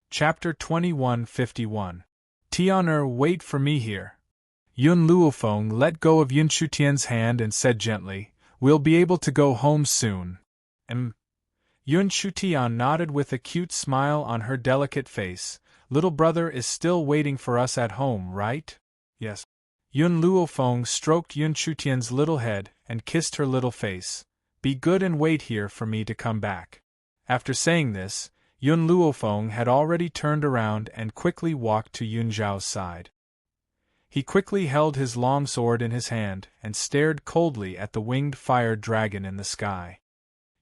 Chapter 2151. "Tian, wait for me here." Yun Luofeng let go of Yun Chutian's hand and said gently, "We'll be able to go home soon." Yun Chutian nodded with a cute smile on her delicate face. "Little brother is still waiting for us at home, right?" "Yes." Yun Luofeng stroked Yun Chutian's little head and kissed her little face. "Be good and wait here for me to come back." After saying this, Yun Luofeng had already turned around and quickly walked to Yun Zhao's side. He quickly held his long sword in his hand and stared coldly at the winged fire dragon in the sky.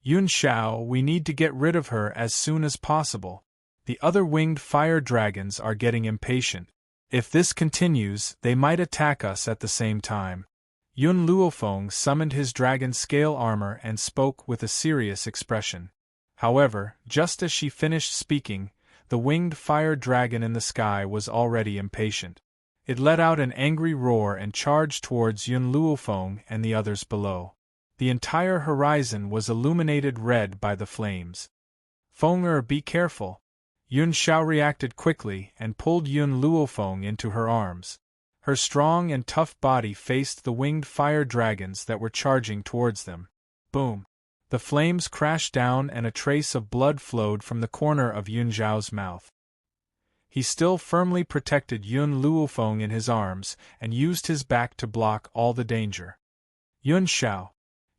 "Yun Xiao, we need to get rid of her as soon as possible. The other winged fire dragons are getting impatient. If this continues, they might attack us at the same time." Yun Luofeng summoned his dragon scale armor and spoke with a serious expression. However, just as she finished speaking, the winged fire dragon in the sky was already impatient. It let out an angry roar and charged towards Yun Luofeng and the others below. The entire horizon was illuminated red by the flames. Feng be careful. Yun Xiao reacted quickly and pulled Yun Luofeng into her arms. Her strong and tough body faced the winged fire dragons that were charging towards them. Boom! The flames crashed down and a trace of blood flowed from the corner of Yun Xiao's mouth. He still firmly protected Yun Luofeng in his arms and used his back to block all the danger.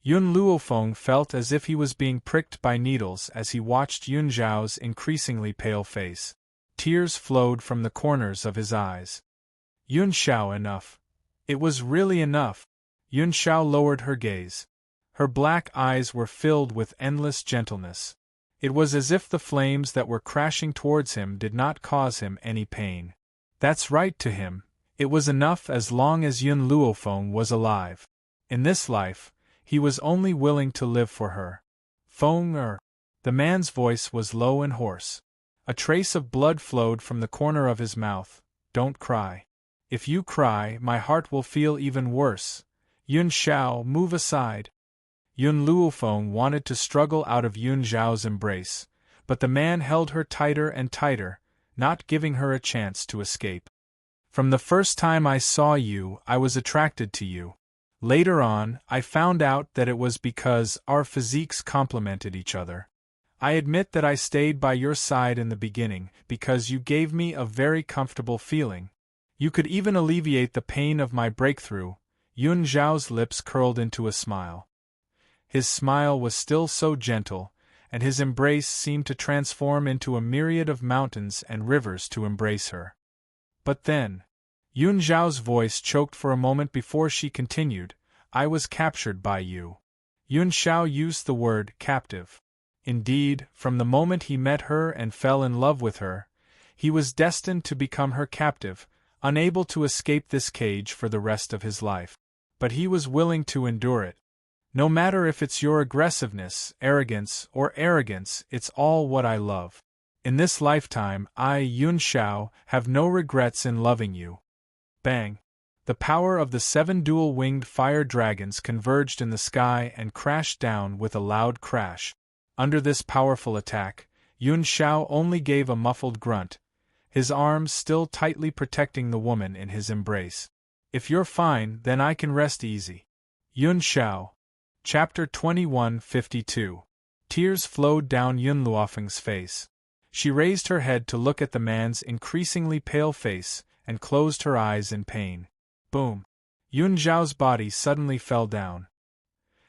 Yun Luofeng felt as if he was being pricked by needles as he watched Yun Xiao's increasingly pale face. Tears flowed from the corners of his eyes. Yun Xiao, enough. It was really enough. Yun Xiao lowered her gaze. Her black eyes were filled with endless gentleness. It was as if the flames that were crashing towards him did not cause him any pain. That's right to him. It was enough as long as Yun Luofeng was alive. In this life, he was only willing to live for her. Feng. The man's voice was low and hoarse. A trace of blood flowed from the corner of his mouth. Don't cry. If you cry, my heart will feel even worse. Yun Xiao, move aside. Yun Luofeng wanted to struggle out of Yun Xiao's embrace, but the man held her tighter and tighter, not giving her a chance to escape. From the first time I saw you, I was attracted to you. Later on, I found out that it was because our physiques complemented each other. I admit that I stayed by your side in the beginning because you gave me a very comfortable feeling. You could even alleviate the pain of my breakthrough. Yun Xiao's lips curled into a smile. His smile was still so gentle, and his embrace seemed to transform into a myriad of mountains and rivers to embrace her. But then, Yun Xiao's voice choked for a moment before she continued, I was captured by you. Yun Xiao used the word captive. Indeed, from the moment he met her and fell in love with her, he was destined to become her captive, unable to escape this cage for the rest of his life. But he was willing to endure it. No matter if it's your aggressiveness, arrogance, it's all what I love. In this lifetime, I, Yun Xiao, have no regrets in loving you. Bang! The power of the 7 dual-winged fire dragons converged in the sky and crashed down with a loud crash. Under this powerful attack, Yun Xiao only gave a muffled grunt, his arms still tightly protecting the woman in his embrace. If you're fine, then I can rest easy. Yun Xiao. Chapter 2152. Tears flowed down Yun Luofeng's face. She raised her head to look at the man's increasingly pale face, and closed her eyes in pain. Boom! Yun Xiao's body suddenly fell down.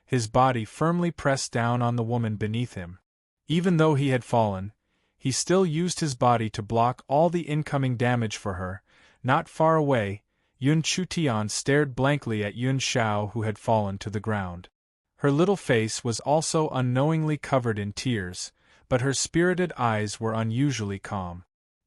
His body firmly pressed down on the woman beneath him. Even though he had fallen, he still used his body to block all the incoming damage for her. Not far away, Yun Chutian stared blankly at Yun Xiao, who had fallen to the ground. Her little face was also unknowingly covered in tears, but her spirited eyes were unusually calm.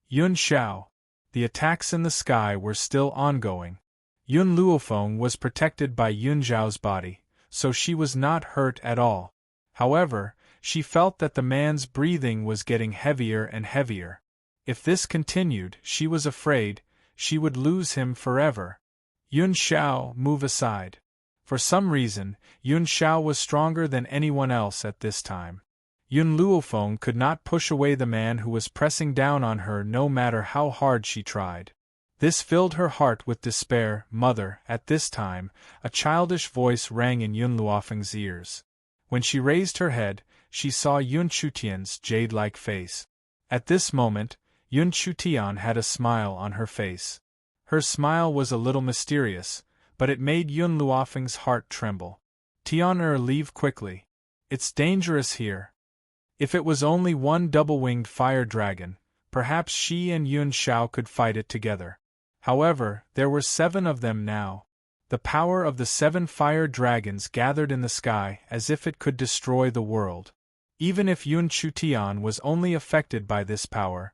Yun Xiao. The attacks in the sky were still ongoing. Yun Luofeng was protected by Yun Xiao's body, so she was not hurt at all. However, she felt that the man's breathing was getting heavier and heavier. If this continued, she was afraid she would lose him forever. Yun Xiao, move aside. For some reason, Yun Xiao was stronger than anyone else at this time. Yun Luofeng could not push away the man who was pressing down on her no matter how hard she tried. This filled her heart with despair. Mother, at this time, a childish voice rang in Yun Luofeng's ears. When she raised her head, she saw Yun Chutian's jade-like face. At this moment, Yun Chutian had a smile on her face. Her smile was a little mysterious, but it made Yun Luofeng's heart tremble. Tian leave quickly. It's dangerous here. If it was only one double-winged fire dragon, perhaps she and Yun Xiao could fight it together. However, there were 7 of them now. The power of the 7 fire dragons gathered in the sky as if it could destroy the world. Even if Yun Chutian was only affected by this power,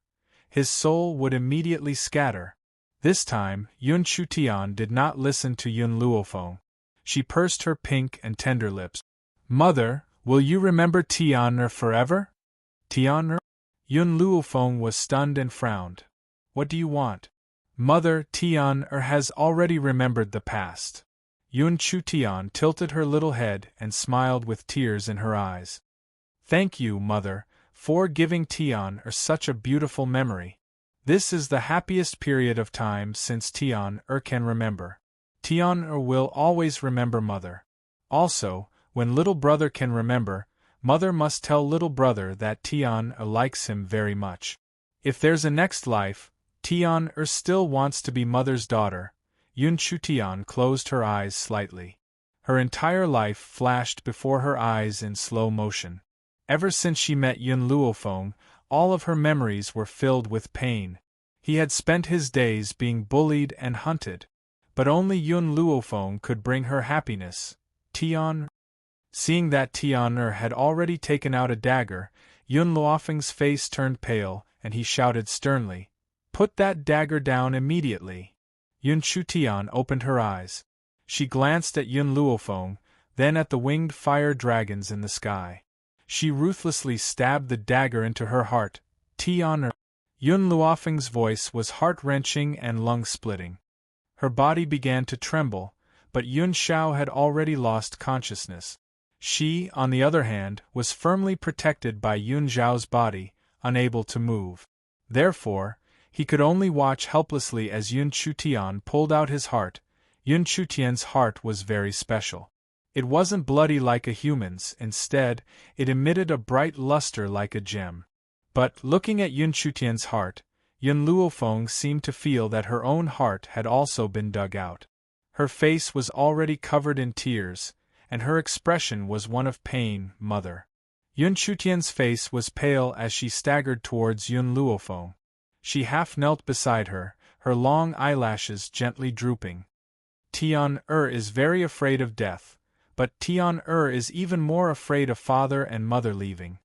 his soul would immediately scatter. This time, Yun Chutian did not listen to Yun Luofeng. She pursed her pink and tender lips. Mother, will you remember Tian forever? Tian? Yun Luofeng was stunned and frowned. What do you want? Mother, Tian has already remembered the past. Yun Chutian tilted her little head and smiled with tears in her eyes. Thank you, mother, for giving Tian such a beautiful memory. This is the happiest period of time since Tian can remember. Tian will always remember mother. Also, when little brother can remember, mother must tell little brother that Tian likes him very much. If there's a next life, Tian still wants to be mother's daughter. Yun Chutian closed her eyes slightly. Her entire life flashed before her eyes in slow motion. Ever since she met Yun Luofeng, all of her memories were filled with pain. He had spent his days being bullied and hunted. But only Yun Luofeng could bring her happiness. Tian. Seeing that Tian had already taken out a dagger, Yun Luofeng's face turned pale, and he shouted sternly, "Put that dagger down immediately." Yun Chutian opened her eyes. She glanced at Yun Luofeng, then at the winged fire dragons in the sky. She ruthlessly stabbed the dagger into her heart. Tian. Yun Luofeng's voice was heart-wrenching and lung-splitting. Her body began to tremble, but Yun Xiao had already lost consciousness. She, on the other hand, was firmly protected by Yun Zhao's body, unable to move. Therefore, he could only watch helplessly as Yun Chutian pulled out his heart. Yun Chutian's heart was very special. It wasn't bloody like a human's, instead, it emitted a bright luster like a gem. But, looking at Yun Chutian's heart, Yun Luofeng seemed to feel that her own heart had also been dug out. Her face was already covered in tears, and her expression was one of pain. Mother. Yun Chutian's face was pale as she staggered towards Yun Luofeng. She half knelt beside her, her long eyelashes gently drooping. Tian is very afraid of death, but Tian is even more afraid of father and mother leaving.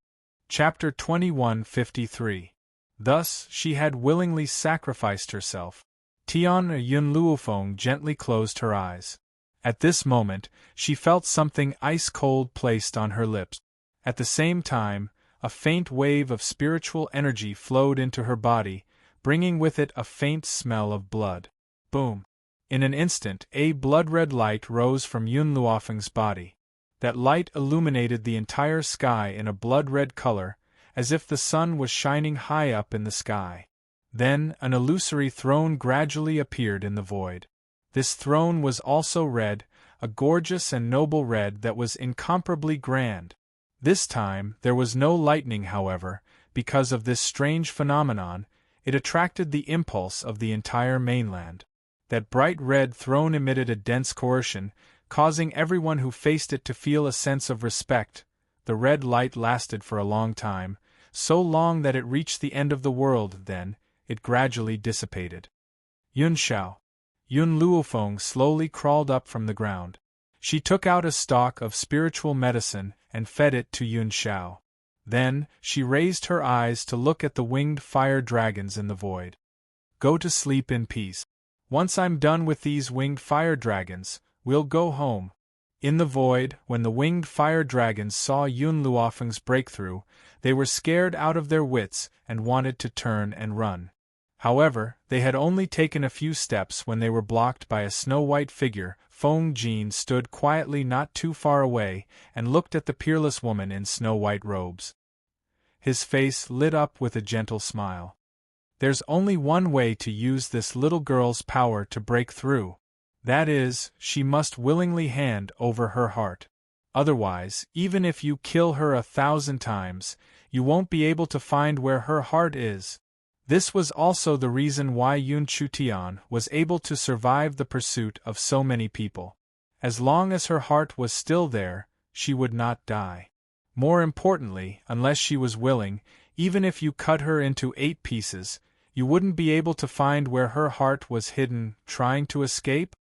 Chapter 2153. Thus, she had willingly sacrificed herself. Tian Yun Luofeng gently closed her eyes. At this moment, she felt something ice-cold placed on her lips. At the same time, a faint wave of spiritual energy flowed into her body, bringing with it a faint smell of blood. Boom! In an instant, a blood-red light rose from Yun Luofeng's body. That light illuminated the entire sky in a blood-red color, as if the sun was shining high up in the sky. Then, an illusory throne gradually appeared in the void. This throne was also red, a gorgeous and noble red that was incomparably grand. This time, there was no lightning, however. Because of this strange phenomenon, it attracted the impulse of the entire mainland. That bright red throne emitted a dense coercion, causing everyone who faced it to feel a sense of respect. The red light lasted for a long time, so long that it reached the end of the world. Then, it gradually dissipated. Yun Xiao. Yun Luofeng slowly crawled up from the ground. She took out a stalk of spiritual medicine and fed it to Yun Xiao. Then, she raised her eyes to look at the winged fire dragons in the void. Go to sleep in peace. Once I'm done with these winged fire dragons, we'll go home. In the void, when the winged fire dragons saw Yun Luofeng's breakthrough, they were scared out of their wits and wanted to turn and run. However, they had only taken a few steps when they were blocked by a snow-white figure. Feng Jin stood quietly not too far away and looked at the peerless woman in snow-white robes. His face lit up with a gentle smile. There's only one way to use this little girl's power to break through. That is, she must willingly hand over her heart. Otherwise, even if you kill her 1,000 times, you won't be able to find where her heart is. This was also the reason why Yun Chutian was able to survive the pursuit of so many people. As long as her heart was still there, she would not die. More importantly, unless she was willing, even if you cut her into 8 pieces, you wouldn't be able to find where her heart was hidden. Trying to escape?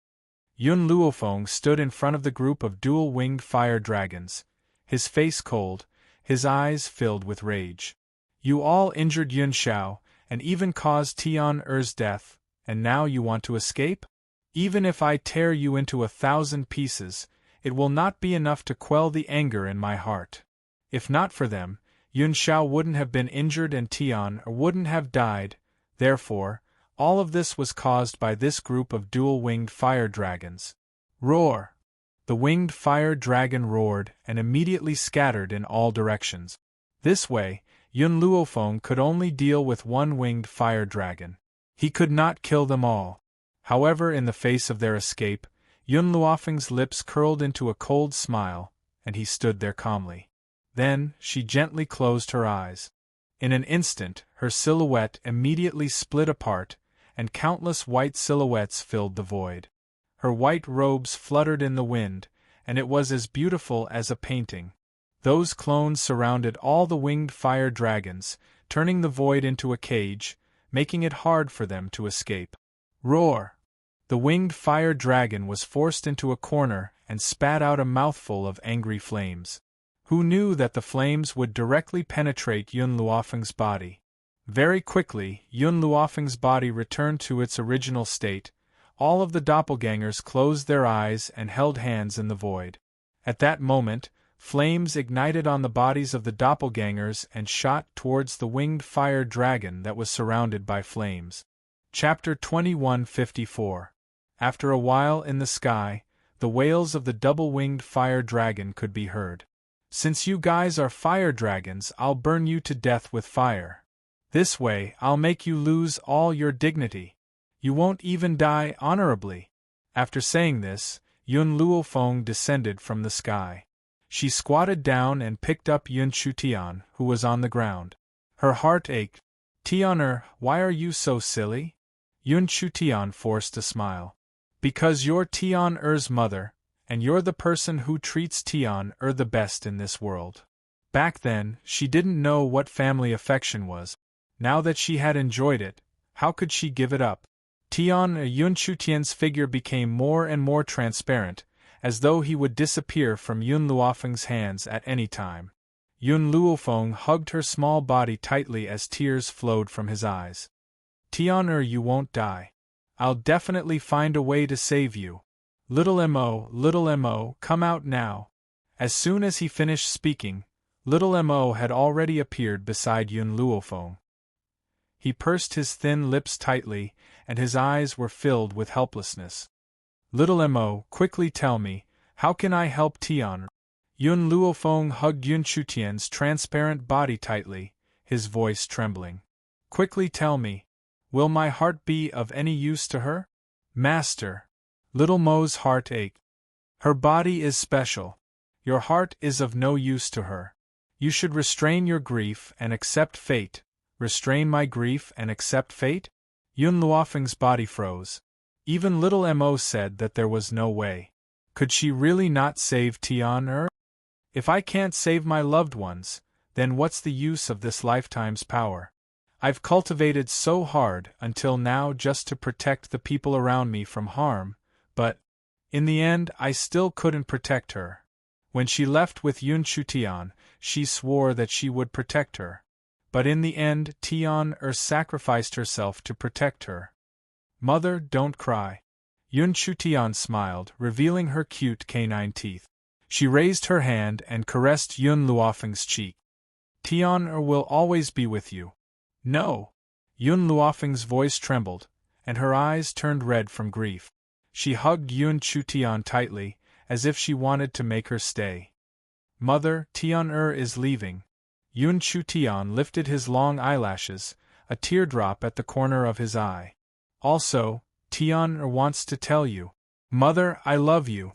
Yun Luofeng stood in front of the group of dual-winged fire dragons, his face cold, his eyes filled with rage. You all injured Yun Xiao, and even caused Tian death, and now you want to escape? Even if I tear you into 1,000 pieces, it will not be enough to quell the anger in my heart. If not for them, Yun Xiao wouldn't have been injured and Tian wouldn't have died. Therefore, all of this was caused by this group of dual-winged fire dragons. Roar! The winged fire dragon roared and immediately scattered in all directions. This way, Yun Luofeng could only deal with one winged fire dragon. He could not kill them all. However, in the face of their escape, Yun Luofeng's lips curled into a cold smile, and he stood there calmly. Then, she gently closed her eyes. In an instant, her silhouette immediately split apart, and countless white silhouettes filled the void. Her white robes fluttered in the wind, and it was as beautiful as a painting. Those clones surrounded all the winged fire dragons, turning the void into a cage, making it hard for them to escape. Roar! The winged fire dragon was forced into a corner and spat out a mouthful of angry flames. Who knew that the flames would directly penetrate Yun Luofeng's body? Very quickly, Yun Luofeng's body returned to its original state. All of the doppelgangers closed their eyes and held hands in the void. At that moment, flames ignited on the bodies of the doppelgangers and shot towards the winged fire dragon that was surrounded by flames. Chapter 2154. After a while in the sky, the wails of the double-winged fire dragon could be heard. Since you guys are fire dragons, I'll burn you to death with fire. This way, I'll make you lose all your dignity. You won't even die honorably. After saying this, Yun Luofeng descended from the sky. She squatted down and picked up Yun Chutian, who was on the ground. Her heart ached. Tian, why are you so silly? Yun Chutian forced a smile. Because you're Tian-er's mother, and you're the person who treats Tian-er the best in this world. Back then, she didn't know what family affection was. Now that she had enjoyed it, how could she give it up? Yun Chutian's figure became more and more transparent, as though he would disappear from Yun Luofeng's hands at any time. Yun Luofeng hugged her small body tightly as tears flowed from his eyes. Tian, you won't die. I'll definitely find a way to save you. Little Mo, come out now. As soon as he finished speaking, Little Mo had already appeared beside Yun Luofeng. He pursed his thin lips tightly, and his eyes were filled with helplessness. Little Mo, quickly tell me, how can I help Tian? Yun Luofeng hugged Yun Chutian's transparent body tightly, his voice trembling. Quickly tell me, will my heart be of any use to her? Master. Little Mo's heart ached. Her body is special. Your heart is of no use to her. You should restrain your grief and accept fate. Restrain my grief and accept fate? Yun Luofeng's body froze. Even Little Mo said that there was no way. Could she really not save Tian? If I can't save my loved ones, then what's the use of this lifetime's power? I've cultivated so hard until now just to protect the people around me from harm, but, in the end, I still couldn't protect her. When she left with Yun Chutian, she swore that she would protect her. But in the end, Tian sacrificed herself to protect her. Mother, don't cry. Yun Chutian smiled, revealing her cute canine teeth. She raised her hand and caressed Yun Luofeng's cheek. Tian will always be with you. No! Yun Luofeng's voice trembled, and her eyes turned red from grief. She hugged Yun Chutian tightly, as if she wanted to make her stay. Mother, Tian is leaving. Yun Chutian lifted his long eyelashes, a teardrop at the corner of his eye. Also, Tian wants to tell you. Mother, I love you.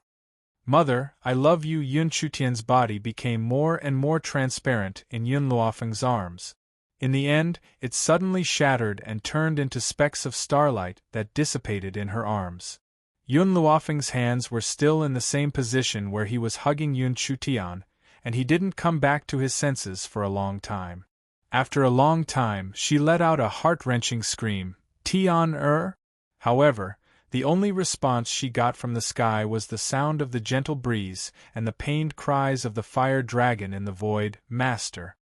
Mother, I love you. Yun Chutian's body became more and more transparent in Yun Luofeng's arms. In the end, it suddenly shattered and turned into specks of starlight that dissipated in her arms. Yun Luofeng's hands were still in the same position where he was hugging Yun Chutian, and he didn't come back to his senses for a long time. After a long time, she let out a heart-wrenching scream, Tian? However, the only response she got from the sky was the sound of the gentle breeze and the pained cries of the fire dragon in the void, Master.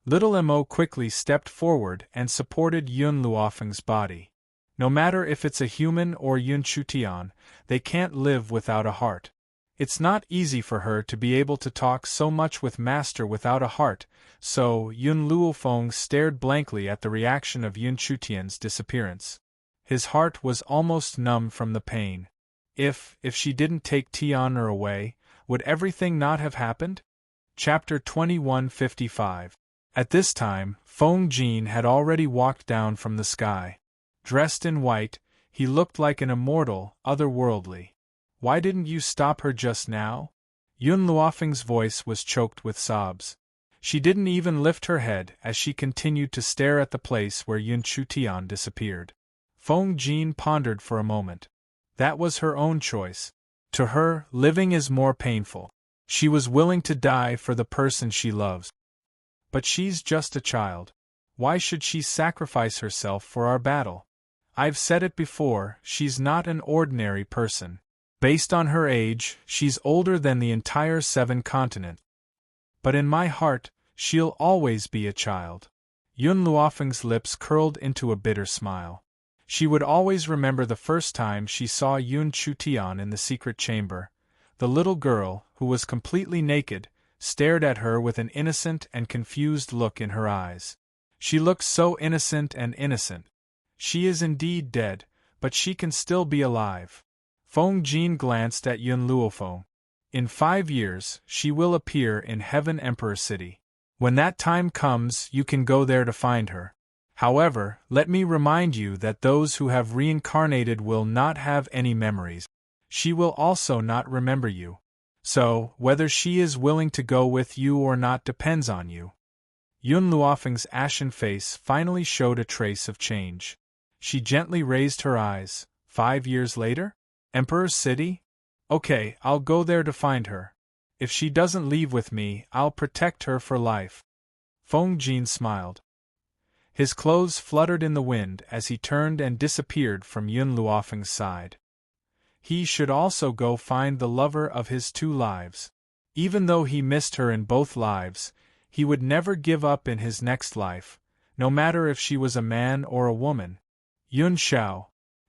Little Mo quickly stepped forward and supported Yun Luofeng's body. No matter if it's a human or Yun Chutian, they can't live without a heart. It's not easy for her to be able to talk so much with Master without a heart, so Yun Luofeng stared blankly at the reaction of Yun Chutian's disappearance. His heart was almost numb from the pain. If she didn't take Tian away, would everything not have happened? Chapter 2155. At this time, Feng Jin had already walked down from the sky. Dressed in white, he looked like an immortal, otherworldly. Why didn't you stop her just now? Yun Luofeng's voice was choked with sobs. She didn't even lift her head as she continued to stare at the place where Yun Chutian disappeared. Feng Jin pondered for a moment. That was her own choice. To her, living is more painful. She was willing to die for the person she loves. But she's just a child. Why should she sacrifice herself for our battle? I've said it before, she's not an ordinary person. Based on her age, she's older than the entire 7 continents. But in my heart, she'll always be a child. Yun Luofeng's lips curled into a bitter smile. She would always remember the first time she saw Yun Chutian in the secret chamber. The little girl, who was completely naked, stared at her with an innocent and confused look in her eyes. She looked so innocent and innocent. She is indeed dead, but she can still be alive. Feng Jin glanced at Yun Luofeng. In 5 years, she will appear in Heaven Emperor City. When that time comes, you can go there to find her. However, let me remind you that those who have reincarnated will not have any memories. She will also not remember you. So, whether she is willing to go with you or not depends on you. Yun Luofeng's ashen face finally showed a trace of change. She gently raised her eyes. 5 years later? Emperor's City? Okay, I'll go there to find her. If she doesn't leave with me, I'll protect her for life. Feng Jin smiled. His clothes fluttered in the wind as he turned and disappeared from Yun Luofeng's side. He should also go find the lover of his 2 lives. Even though he missed her in both lives, he would never give up in his next life, no matter if she was a man or a woman. Yun Xiao.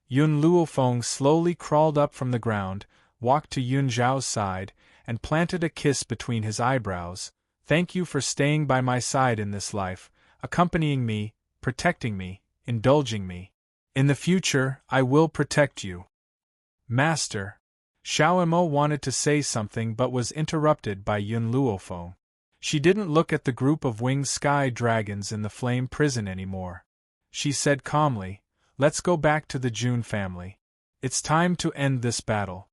Yun Luofeng slowly crawled up from the ground, walked to Yun Xiao's side, and planted a kiss between his eyebrows. Thank you for staying by my side in this life, accompanying me, protecting me, indulging me. In the future, I will protect you. Master. Xiao Mo wanted to say something but was interrupted by Yun Luofeng. She didn't look at the group of winged sky dragons in the flame prison anymore. She said calmly, "Let's go back to the Jun family. It's time to end this battle."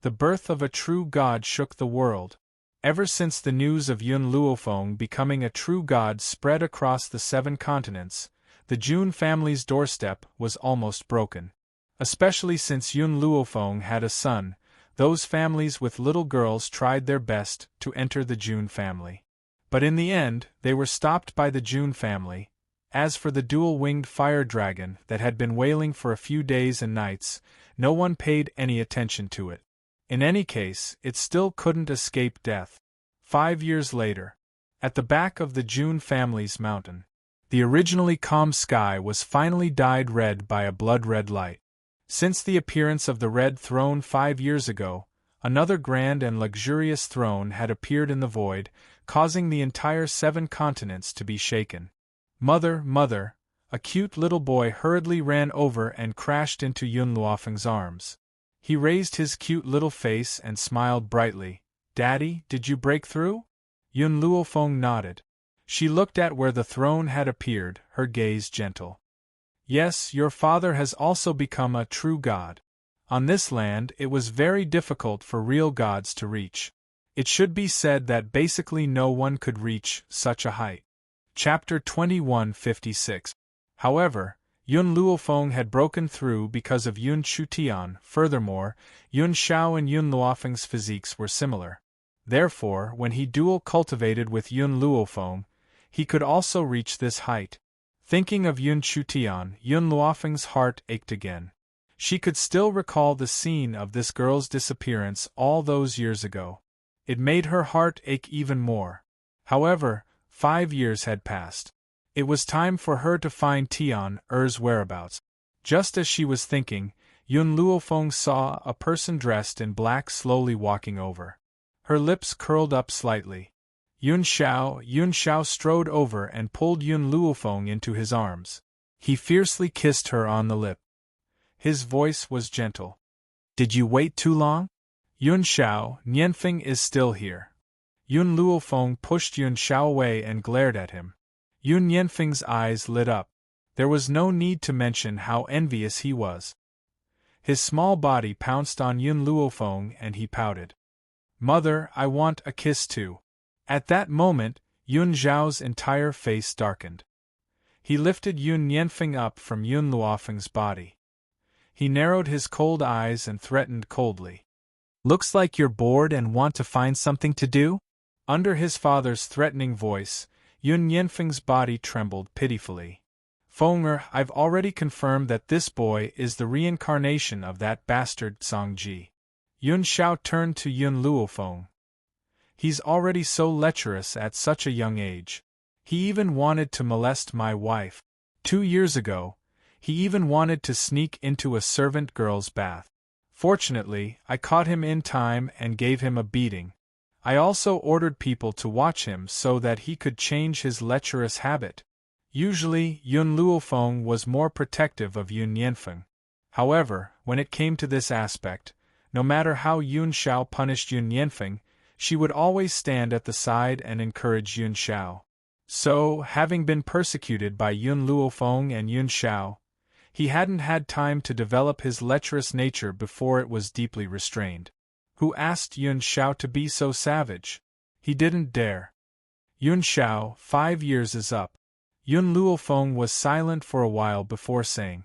The birth of a true god shook the world. Ever since the news of Yun Luofeng becoming a true god spread across the 7 continents, the Jun family's doorstep was almost broken. Especially since Yun Luofeng had a son, those families with little girls tried their best to enter the Jun family. But in the end, they were stopped by the Jun family. As for the dual-winged fire dragon that had been wailing for a few days and nights, no one paid any attention to it. In any case, it still couldn't escape death. 5 years later, at the back of the Jun family's mountain, the originally calm sky was finally dyed red by a blood-red light. Since the appearance of the Red Throne 5 years ago, another grand and luxurious throne had appeared in the void, causing the entire 7 continents to be shaken. "Mother, mother," a cute little boy hurriedly ran over and crashed into Yun Luofeng's arms. He raised his cute little face and smiled brightly. "Daddy, did you break through?" Yun Luofeng nodded. She looked at where the throne had appeared, her gaze gentle. "Yes, your father has also become a true god. On this land it was very difficult for real gods to reach. It should be said that basically no one could reach such a height." Chapter 2156. However, Yun Luofeng had broken through because of Yun Chutian. Furthermore, Yun Xiao and Yun Luofeng's physiques were similar. Therefore, when he dual cultivated with Yun Luofeng, he could also reach this height. Thinking of Yun Chutian, Yun Luofeng's heart ached again. She could still recall the scene of this girl's disappearance all those years ago. It made her heart ache even more. However, 5 years had passed. It was time for her to find Tian Er's whereabouts. Just as she was thinking, Yun Luofeng saw a person dressed in black slowly walking over. Her lips curled up slightly. Yun Xiao strode over and pulled Yun Luofeng into his arms. He fiercely kissed her on the lip. His voice was gentle. "Did you wait too long?" Yun Xiao, Nianfeng is still here. Yun Luofeng pushed Yun Xiao away and glared at him. Yun Nianfeng's eyes lit up. There was no need to mention how envious he was. His small body pounced on Yun Luofeng and he pouted. Mother, I want a kiss too. At that moment, Yun Xiao's entire face darkened. He lifted Yun Nianfeng up from Yun Luofeng's body. He narrowed his cold eyes and threatened coldly. Looks like you're bored and want to find something to do? Under his father's threatening voice, Yun Nianfeng's body trembled pitifully. Fenger, I've already confirmed that this boy is the reincarnation of that bastard Songji. Yun Xiao turned to Yun Luofeng. He's already so lecherous at such a young age. He even wanted to molest my wife. 2 years ago, he even wanted to sneak into a servant girl's bath. Fortunately, I caught him in time and gave him a beating. I also ordered people to watch him so that he could change his lecherous habit. Usually, Yun Luofeng was more protective of Yun Nianfeng. However, when it came to this aspect, no matter how Yun Xiao punished Yun Nianfeng, she would always stand at the side and encourage Yun Xiao. So, having been persecuted by Yun Luofeng and Yun Xiao, he hadn't had time to develop his lecherous nature before it was deeply restrained. Who asked Yun Xiao to be so savage? He didn't dare. Yun Xiao, 5 years is up. Yun Luofeng was silent for a while before saying.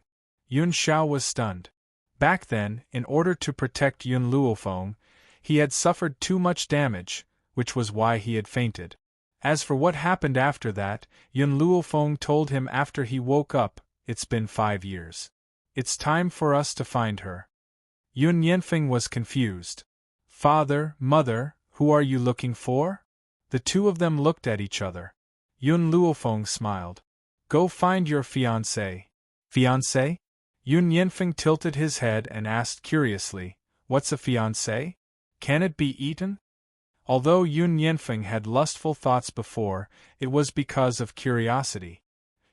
Yun Xiao was stunned. Back then, in order to protect Yun Luofeng, he had suffered too much damage, which was why he had fainted. As for what happened after that, Yun Luofeng told him after he woke up, it's been 5 years. It's time for us to find her. Yun Nianfeng was confused. Father, mother, who are you looking for? The two of them looked at each other. Yun Luofeng smiled. Go find your fiancé. Fiancé? Yun Nianfeng tilted his head and asked curiously, what's a fiancé? Can it be eaten? Although Yun Nianfeng had lustful thoughts before, it was because of curiosity.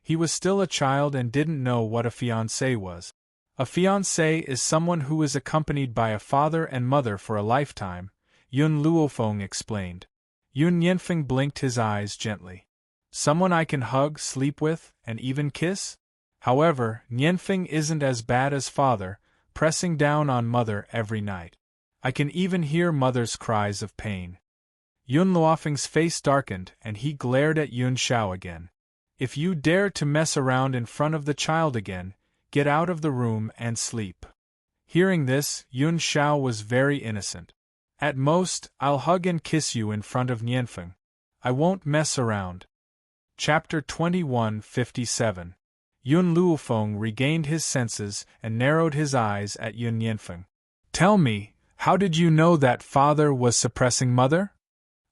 He was still a child and didn't know what a fiancé was. A fiancé is someone who is accompanied by a father and mother for a lifetime, Yun Luofeng explained. Yun Nianfeng blinked his eyes gently. Someone I can hug, sleep with, and even kiss? However, Nianfeng isn't as bad as father, pressing down on mother every night. I can even hear mother's cries of pain. Yun Luofeng's face darkened and he glared at Yun Xiao again. If you dare to mess around in front of the child again, get out of the room and sleep. Hearing this, Yun Xiao was very innocent. At most, I'll hug and kiss you in front of Nianfeng. I won't mess around. Chapter 21:57. Yun Luofeng regained his senses and narrowed his eyes at Yun Nianfeng. Tell me, how did you know that father was suppressing mother?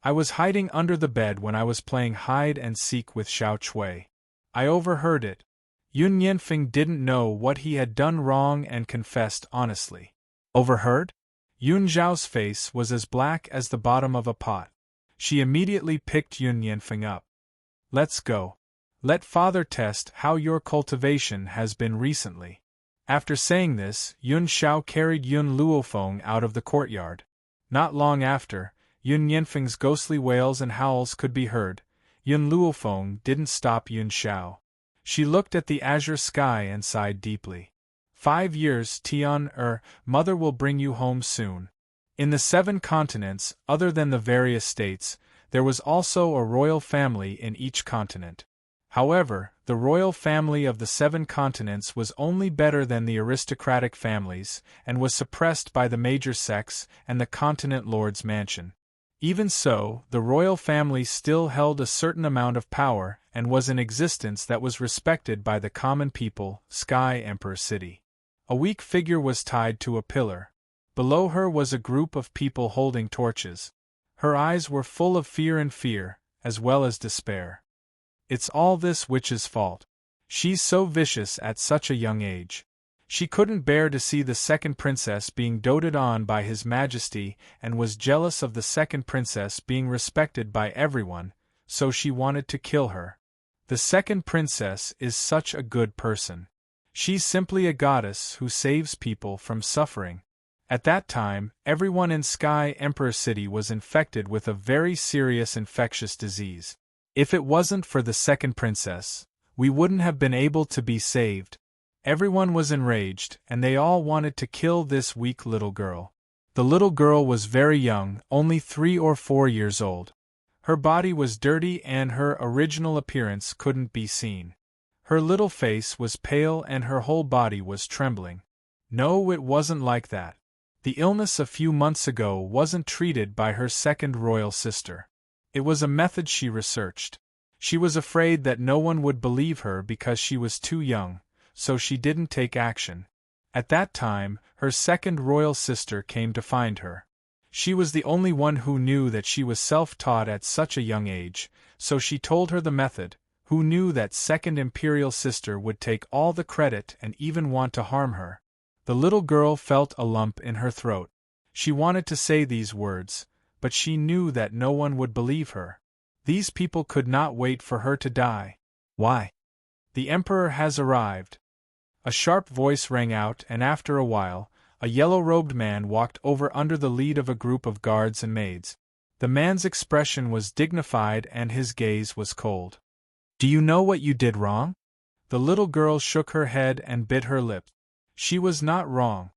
I was hiding under the bed when I was playing hide and seek with Xiao Chui. I overheard it. Yun Nianfeng didn't know what he had done wrong and confessed honestly. Overheard? Yun Zhao's face was as black as the bottom of a pot. She immediately picked Yun Nianfeng up. Let's go. Let father test how your cultivation has been recently. After saying this, Yun Xiao carried Yun Luofeng out of the courtyard. Not long after, Yun Nianfeng's ghostly wails and howls could be heard. Yun Luofeng didn't stop Yun Xiao. She looked at the azure sky and sighed deeply. 5 years, mother will bring you home soon. In the 7 continents, other than the various states, there was also a royal family in each continent. However, the royal family of the 7 continents was only better than the aristocratic families, and was suppressed by the major sects and the continent lord's mansion. Even so, the royal family still held a certain amount of power, and was in existence that was respected by the common people. Sky Emperor City. A weak figure was tied to a pillar. Below her was a group of people holding torches. Her eyes were full of fear, as well as despair. It's all this witch's fault. She's so vicious at such a young age. She couldn't bear to see the second princess being doted on by His Majesty and was jealous of the second princess being respected by everyone, so she wanted to kill her. The second princess is such a good person. She's simply a goddess who saves people from suffering. At that time, everyone in Sky Emperor City was infected with a very serious infectious disease. If it wasn't for the second princess, we wouldn't have been able to be saved. Everyone was enraged, and they all wanted to kill this weak little girl. The little girl was very young, only 3 or 4 years old. Her body was dirty and her original appearance couldn't be seen. Her little face was pale and her whole body was trembling. No, it wasn't like that. The illness a few months ago wasn't treated by her second royal sister. It was a method she researched. She was afraid that no one would believe her because she was too young, so she didn't take action. At that time, her second royal sister came to find her. She was the only one who knew that she was self-taught at such a young age, so she told her the method, who knew that second imperial sister would take all the credit and even want to harm her. The little girl felt a lump in her throat. She wanted to say these words, but she knew that no one would believe her. These people could not wait for her to die. Why? The Emperor has arrived. A sharp voice rang out, and after a while, a yellow-robed man walked over under the lead of a group of guards and maids. The man's expression was dignified and his gaze was cold. "Do you know what you did wrong?" The little girl shook her head and bit her lip. She was not wrong.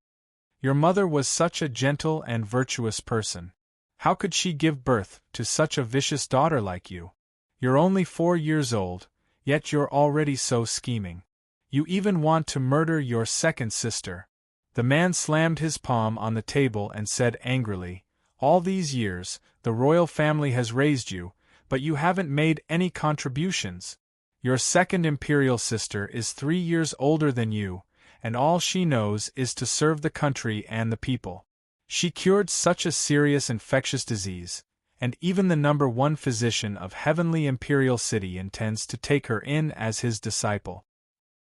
Your mother was such a gentle and virtuous person. How could she give birth to such a vicious daughter like you? You're only 4 years old, yet you're already so scheming. You even want to murder your second sister. The man slammed his palm on the table and said angrily, "All these years, the royal family has raised you, but you haven't made any contributions. Your second imperial sister is 3 years older than you, and all she knows is to serve the country and the people. She cured such a serious infectious disease, and even the #1 physician of Heavenly Imperial City intends to take her in as his disciple.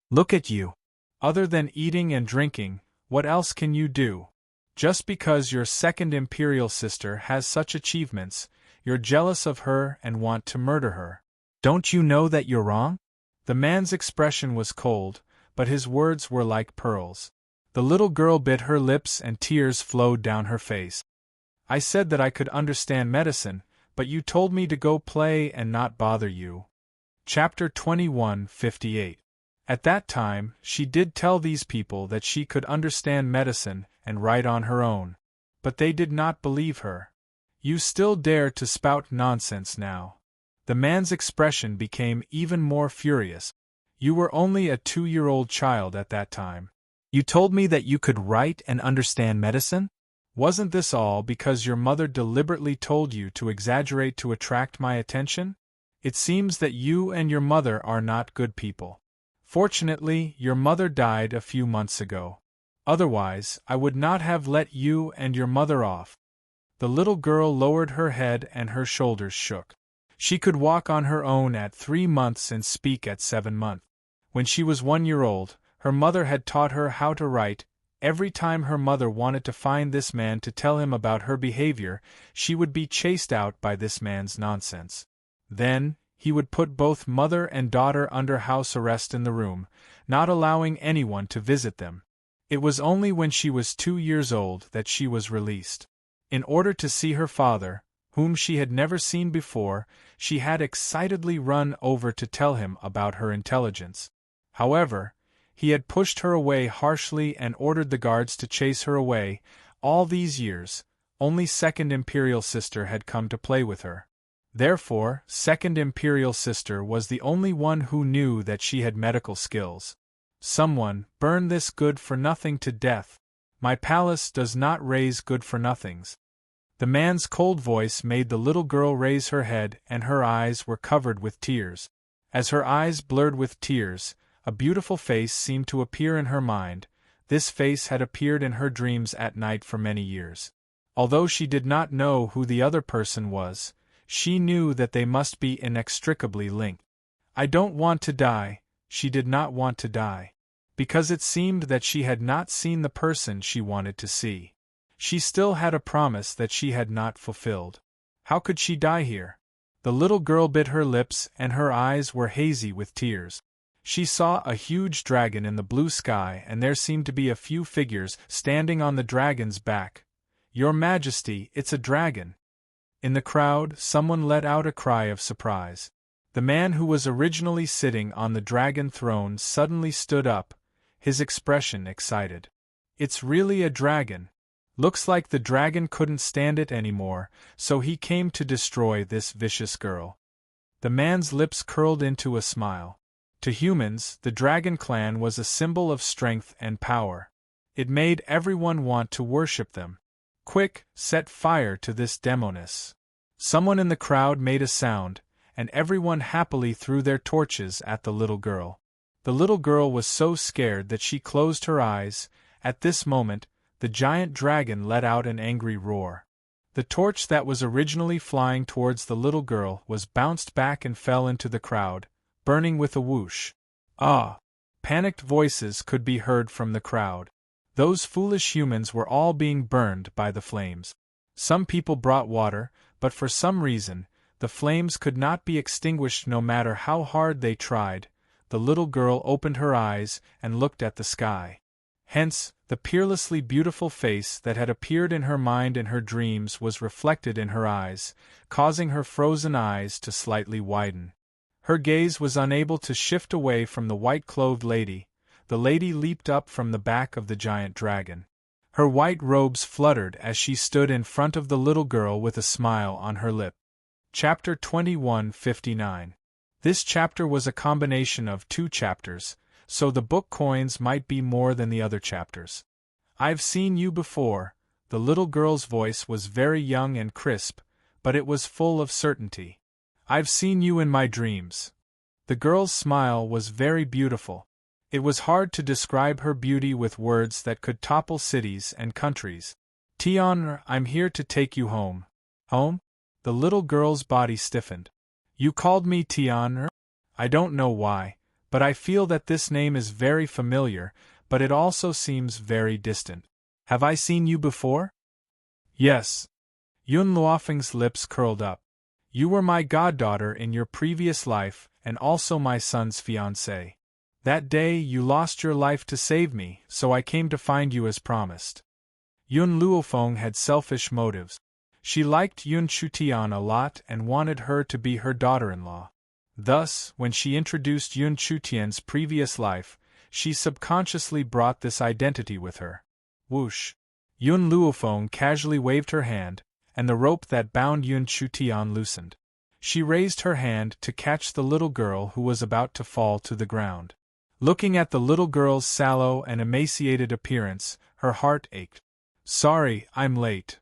Look at you. Other than eating and drinking, what else can you do? Just because your second imperial sister has such achievements, you're jealous of her and want to murder her. Don't you know that you're wrong?" The man's expression was cold, but his words were like pearls. The little girl bit her lips and tears flowed down her face. "I said that I could understand medicine, but you told me to go play and not bother you." Chapter 21:58. At that time, she did tell these people that she could understand medicine and write on her own. But they did not believe her. "You still dare to spout nonsense now." The man's expression became even more furious. "You were only a 2-year-old child at that time. You told me that you could write and understand medicine? Wasn't this all because your mother deliberately told you to exaggerate to attract my attention? It seems that you and your mother are not good people. Fortunately, your mother died a few months ago. Otherwise, I would not have let you and your mother off." The little girl lowered her head and her shoulders shook. She could walk on her own at 3 months and speak at 7 months. When she was 1 year old, her mother had taught her how to write. Every time her mother wanted to find this man to tell him about her behavior, she would be chased out by this man's nonsense. Then, he would put both mother and daughter under house arrest in the room, not allowing anyone to visit them. It was only when she was 2 years old that she was released. In order to see her father, whom she had never seen before, she had excitedly run over to tell him about her intelligence. However, he had pushed her away harshly and ordered the guards to chase her away. All these years, only second imperial sister had come to play with her. Therefore, second imperial sister was the only one who knew that she had medical skills. "Someone, burn this good-for-nothing to death. My palace does not raise good-for-nothings." The man's cold voice made the little girl raise her head and her eyes were covered with tears. As her eyes blurred with tears, a beautiful face seemed to appear in her mind. This face had appeared in her dreams at night for many years. Although she did not know who the other person was, she knew that they must be inextricably linked. "I don't want to die." She did not want to die. Because it seemed that she had not seen the person she wanted to see. She still had a promise that she had not fulfilled. How could she die here? The little girl bit her lips and her eyes were hazy with tears. She saw a huge dragon in the blue sky, and there seemed to be a few figures standing on the dragon's back. "Your Majesty, it's a dragon!" In the crowd, someone let out a cry of surprise. The man who was originally sitting on the dragon throne suddenly stood up, his expression excited. "It's really a dragon. Looks like the dragon couldn't stand it anymore, so he came to destroy this vicious girl." The man's lips curled into a smile. To humans, the Dragon Clan was a symbol of strength and power. It made everyone want to worship them. "Quick, set fire to this demoness." Someone in the crowd made a sound, and everyone happily threw their torches at the little girl. The little girl was so scared that she closed her eyes. At this moment, the giant dragon let out an angry roar. The torch that was originally flying towards the little girl was bounced back and fell into the crowd, burning with a whoosh. "Ah!" Panicked voices could be heard from the crowd. Those foolish humans were all being burned by the flames. Some people brought water, but for some reason, the flames could not be extinguished no matter how hard they tried. The little girl opened her eyes and looked at the sky. Hence, the peerlessly beautiful face that had appeared in her mind in her dreams was reflected in her eyes, causing her frozen eyes to slightly widen. Her gaze was unable to shift away from the white-clothed lady. The lady leaped up from the back of the giant dragon. Her white robes fluttered as she stood in front of the little girl with a smile on her lip. Chapter 21:59. This chapter was a combination of 2 chapters, so the book coins might be more than the other chapters. "I've seen you before." The little girl's voice was very young and crisp, but it was full of certainty. "I've seen you in my dreams." The girl's smile was very beautiful. It was hard to describe her beauty with words that could topple cities and countries. "Tian, I'm here to take you home." "Home?" The little girl's body stiffened. "You called me Tian? I don't know why, but I feel that this name is very familiar, but it also seems very distant. Have I seen you before?" "Yes." Yun Luofeng's lips curled up. "You were my goddaughter in your previous life, and also my son's fiancée. That day you lost your life to save me, so I came to find you as promised." Yun Luofeng had selfish motives. She liked Yun Chutian a lot and wanted her to be her daughter-in-law. Thus, when she introduced Yun Chutian's previous life, she subconsciously brought this identity with her. Whoosh! Yun Luofeng casually waved her hand, and the rope that bound Yun Chutian loosened. She raised her hand to catch the little girl who was about to fall to the ground. Looking at the little girl's sallow and emaciated appearance, her heart ached. "Sorry, I'm late."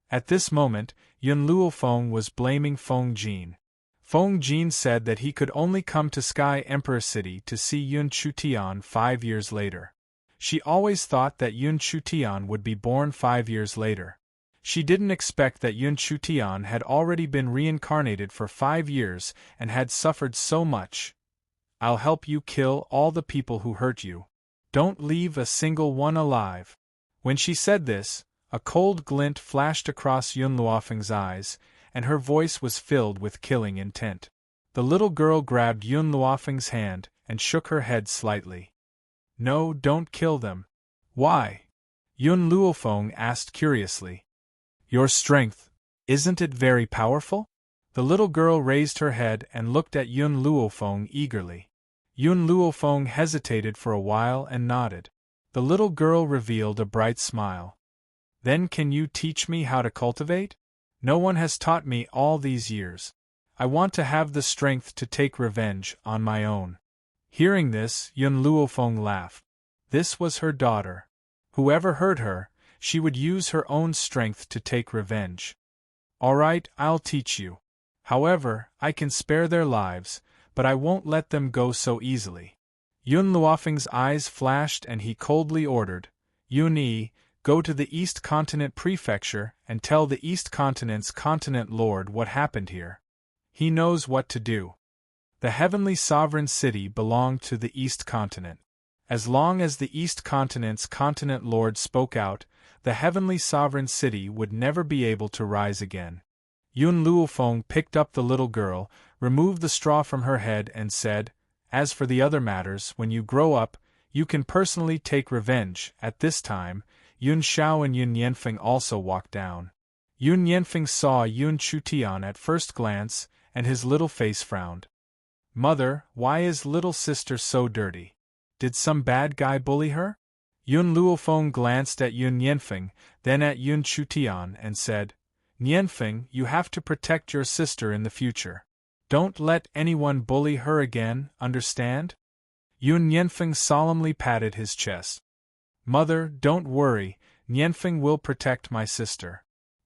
At this moment, Yun Luofeng was blaming Feng Jin. Feng Jin said that he could only come to Sky Emperor City to see Yun Chutian 5 years later. She always thought that Yun Chutian would be born 5 years later. She didn't expect that Yun Chutian had already been reincarnated for 5 years and had suffered so much. "I'll help you kill all the people who hurt you. Don't leave a single one alive." When she said this, a cold glint flashed across Yun Luofeng's eyes, and her voice was filled with killing intent. The little girl grabbed Yun Luofeng's hand and shook her head slightly. "No, don't kill them." "Why?" Yun Luofeng asked curiously. "Your strength, isn't it very powerful?" The little girl raised her head and looked at Yun Luofeng eagerly. Yun Luofeng hesitated for a while and nodded. The little girl revealed a bright smile. "Then can you teach me how to cultivate? No one has taught me all these years. I want to have the strength to take revenge on my own." Hearing this, Yun Luofeng laughed. This was her daughter. Whoever hurt her, she would use her own strength to take revenge. "All right, I'll teach you. However, I can spare their lives, but I won't let them go so easily." Yun Luofeng's eyes flashed and he coldly ordered, "Yun Yi, go to the East Continent Prefecture and tell the East Continent's Continent Lord what happened here. He knows what to do." The Heavenly Sovereign City belonged to the East Continent. As long as the East Continent's Continent Lord spoke out, the Heavenly Sovereign City would never be able to rise again. Yun Luofeng picked up the little girl, removed the straw from her head and said, As for the other matters, when you grow up, you can personally take revenge. At this time, Yun Xiao and Yun Yanfeng also walked down. Yun Yanfeng saw Yun Chutian at first glance, and his little face frowned. Mother, why is little sister so dirty? Did some bad guy bully her? Yun Luofeng glanced at Yun Yanfeng, then at Yun Chutian and said, Yanfeng, you have to protect your sister in the future. Don't let anyone bully her again, understand? Yun Yanfeng solemnly patted his chest. Mother, don't worry, Yanfeng will protect my sister.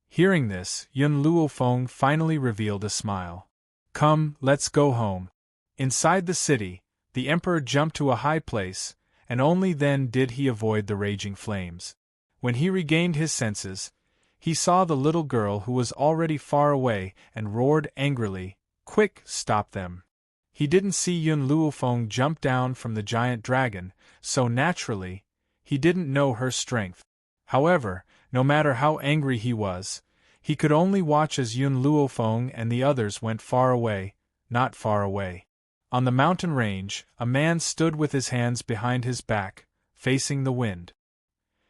Hearing this, Yun Luofeng finally revealed a smile. Come, let's go home. Inside the city, the emperor jumped to a high place, and only then did he avoid the raging flames. When he regained his senses, he saw the little girl who was already far away and roared angrily, Quick, stop them. He didn't see Yun Luofeng jump down from the giant dragon, so naturally, he didn't know her strength. However, no matter how angry he was, he could only watch as Yun Luofeng and the others went far away, not far away. On the mountain range, a man stood with his hands behind his back, facing the wind.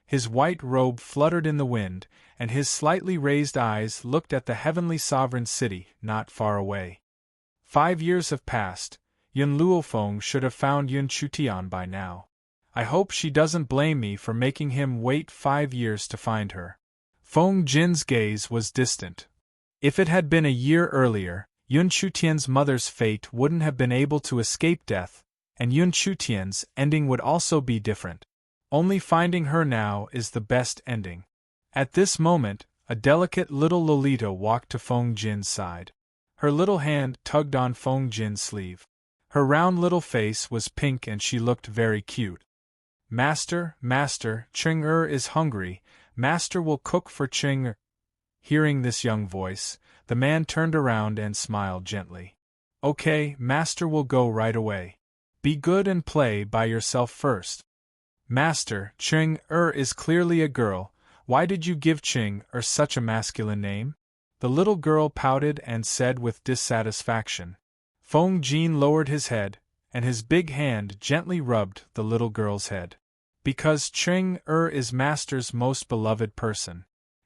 His white robe fluttered in the wind, and his slightly raised eyes looked at the heavenly sovereign city not far away. 5 years have passed. Yun Luofeng should have found Yun Chutian by now. I hope she doesn't blame me for making him wait 5 years to find her. Feng Jin's gaze was distant. If it had been a year earlier, Yun Chutian's mother's fate wouldn't have been able to escape death, and Yun Chutian's ending would also be different. Only finding her now is the best ending. At this moment, a delicate little Lolita walked to Feng Jin's side. Her little hand tugged on Feng Jin's sleeve. Her round little face was pink and she looked very cute. Master, Ching-er is hungry. Master will cook for Ching-er. Hearing this young voice, the man turned around and smiled gently. Okay, Master will go right away. Be good and play by yourself first. Master, Ching-er is clearly a girl. Why did you give Ching-er such a masculine name? The little girl pouted and said with dissatisfaction. Feng Jin lowered his head, and his big hand gently rubbed the little girl's head. Because Ching-er is Master's most beloved person.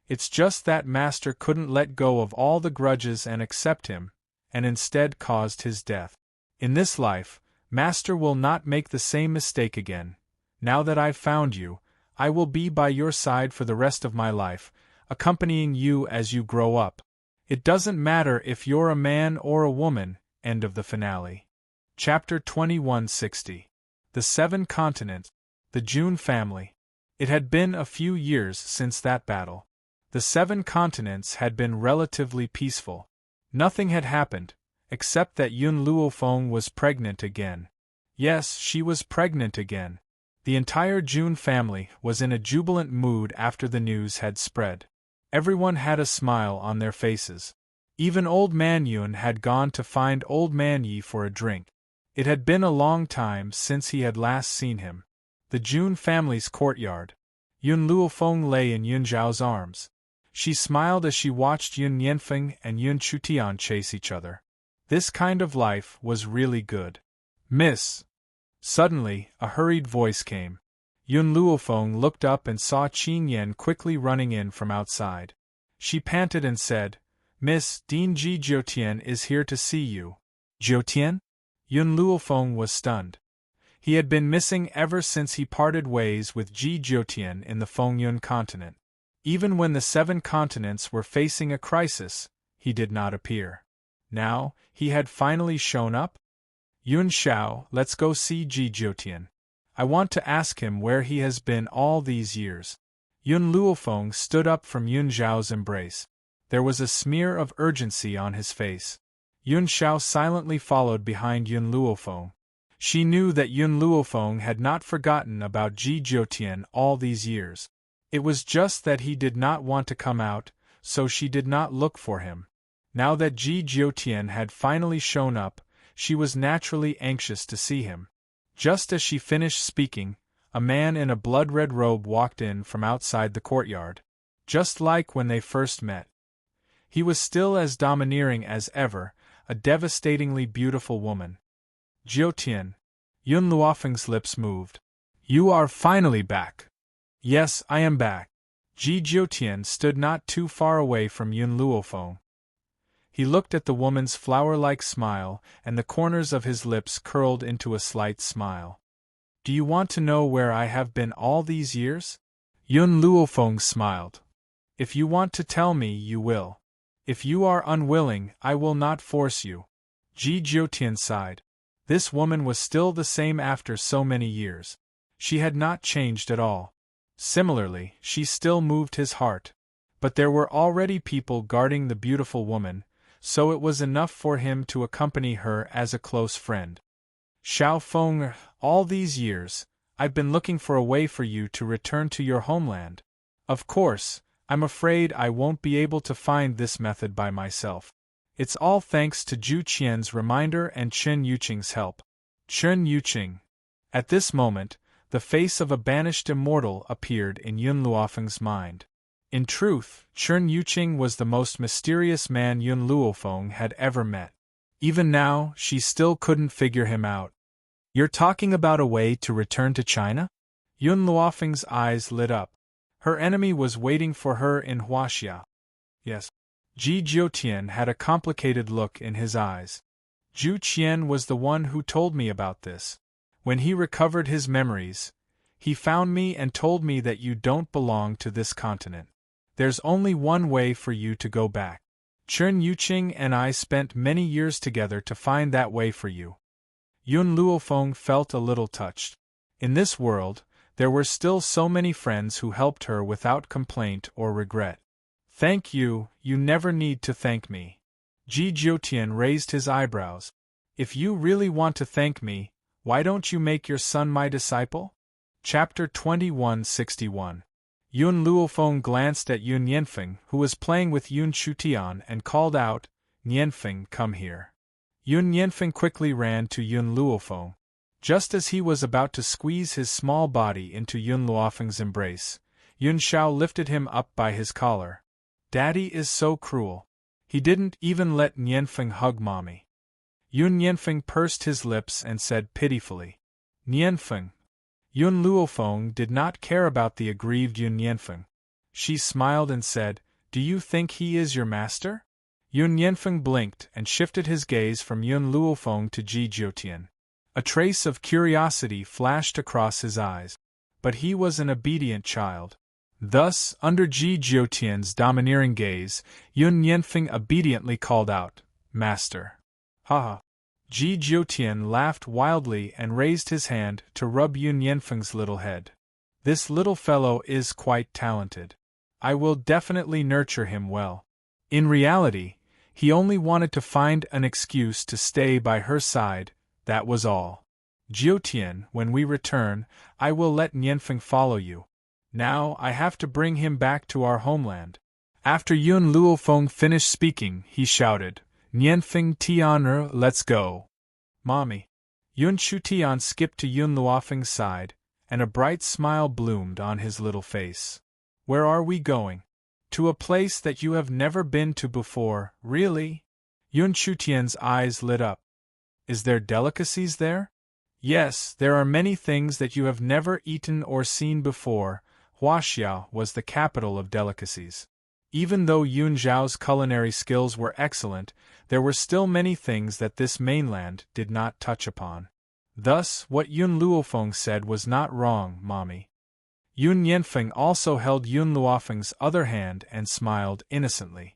It's just that Master couldn't let go of all the grudges and accept him, and instead caused his death. In this life, Master will not make the same mistake again. Now that I've found you, I will be by your side for the rest of my life, accompanying you as you grow up. It doesn't matter if you're a man or a woman. End of the finale. Chapter 2160. The 7 Continents. The Jun family. It had been a few years since that battle. The 7 continents had been relatively peaceful. Nothing had happened, except that Yun Luofeng was pregnant again. Yes, she was pregnant again. The entire Jun family was in a jubilant mood after the news had spread. Everyone had a smile on their faces. Even Old Man Yun had gone to find Old Man Yi for a drink. It had been a long time since he had last seen him. The Jun family's courtyard. Yun Luofeng lay in Yun Zhao's arms. She smiled as she watched Yun Yanfeng and Yun Chutian chase each other. This kind of life was really good. Miss. Suddenly, a hurried voice came. Yun Luofeng looked up and saw Qin Yan quickly running in from outside. She panted and said, Miss, Dean Ji Jiutian is here to see you. Jiutian? Yun Luofeng was stunned. He had been missing ever since he parted ways with Ji Jiutian in the Fengyun continent. Even when the 7 continents were facing a crisis, he did not appear. Now, he had finally shown up? Yun Xiao, let's go see Ji Jiutian. I want to ask him where he has been all these years. Yun Luofeng stood up from Yun Zhao's embrace. There was a smear of urgency on his face. Yun Xiao silently followed behind Yun Luofeng. She knew that Yun Luofeng had not forgotten about Ji Jiutian all these years. It was just that he did not want to come out, so she did not look for him. Now that Ji Jiutian had finally shown up, she was naturally anxious to see him. Just as she finished speaking, a man in a blood-red robe walked in from outside the courtyard. Just like when they first met. He was still as domineering as ever, a devastatingly beautiful woman. Jiutian. Yun Luofeng's lips moved. You are finally back. Yes, I am back. Ji Jiutian stood not too far away from Yun Luofeng. He looked at the woman's flower-like smile, and the corners of his lips curled into a slight smile. Do you want to know where I have been all these years? Yun Luofeng smiled. If you want to tell me, you will. If you are unwilling, I will not force you. Ji Jiutian sighed. This woman was still the same after so many years. She had not changed at all. Similarly, she still moved his heart. But there were already people guarding the beautiful woman, so it was enough for him to accompany her as a close friend. Xiao Feng, all these years, I've been looking for a way for you to return to your homeland. Of course, I'm afraid I won't be able to find this method by myself. It's all thanks to Zhu Qian's reminder and Chen Yuqing's help. Chen Yuqing. At this moment, the face of a banished immortal appeared in Yun Luofeng's mind. In truth, Chen Yuqing was the most mysterious man Yun Luofeng had ever met. Even now, she still couldn't figure him out. You're talking about a way to return to China? Yun Luofeng's eyes lit up. Her enemy was waiting for her in Huaxia. Yes. Ji Jiutian had a complicated look in his eyes. Zhu Qian was the one who told me about this. When he recovered his memories, he found me and told me that you don't belong to this continent. There's only one way for you to go back. Chen Yuqing and I spent many years together to find that way for you. Yun Luofeng felt a little touched. In this world, there were still so many friends who helped her without complaint or regret. Thank you, you never need to thank me. Ji Jiutian raised his eyebrows. If you really want to thank me, why don't you make your son my disciple? Chapter 2161. Yun Luofeng glanced at Yun Yanfeng, who was playing with Yun Shutian, and called out, Yanfeng, come here. Yun Yanfeng quickly ran to Yun Luofeng. Just as he was about to squeeze his small body into Yun Luofeng's embrace, Yun Shao lifted him up by his collar. Daddy is so cruel. He didn't even let Yanfeng hug Mommy. Yun Yanfeng pursed his lips and said pitifully, Yanfeng. Yun Luofeng did not care about the aggrieved Yun Yanfeng. She smiled and said, Do you think he is your master? Yun Yanfeng blinked and shifted his gaze from Yun Luofeng to Ji Jiutian. A trace of curiosity flashed across his eyes. But he was an obedient child. Thus, under Ji Jiutian's domineering gaze, Yun Yanfeng obediently called out, Master. Ha! Ji Jiutian laughed wildly and raised his hand to rub Yun Yanfeng's little head. This little fellow is quite talented. I will definitely nurture him well. In reality, he only wanted to find an excuse to stay by her side, that was all. Jiutian, when we return, I will let Yanfeng follow you. Now I have to bring him back to our homeland. After Yun Luofeng finished speaking, he shouted, Yanfeng Tianer, let's go. Mommy. Yun Shutian skipped to Yun Luofeng's side, and a bright smile bloomed on his little face. Where are we going? To a place that you have never been to before, really? Yun Shutian's eyes lit up. Is there delicacies there? Yes, there are many things that you have never eaten or seen before. Huaxia was the capital of delicacies. Even though Yun Zhao's culinary skills were excellent, there were still many things that this mainland did not touch upon. Thus, what Yun Luofeng said was not wrong, Mommy. Yun Yanfeng also held Yun Luofeng's other hand and smiled innocently.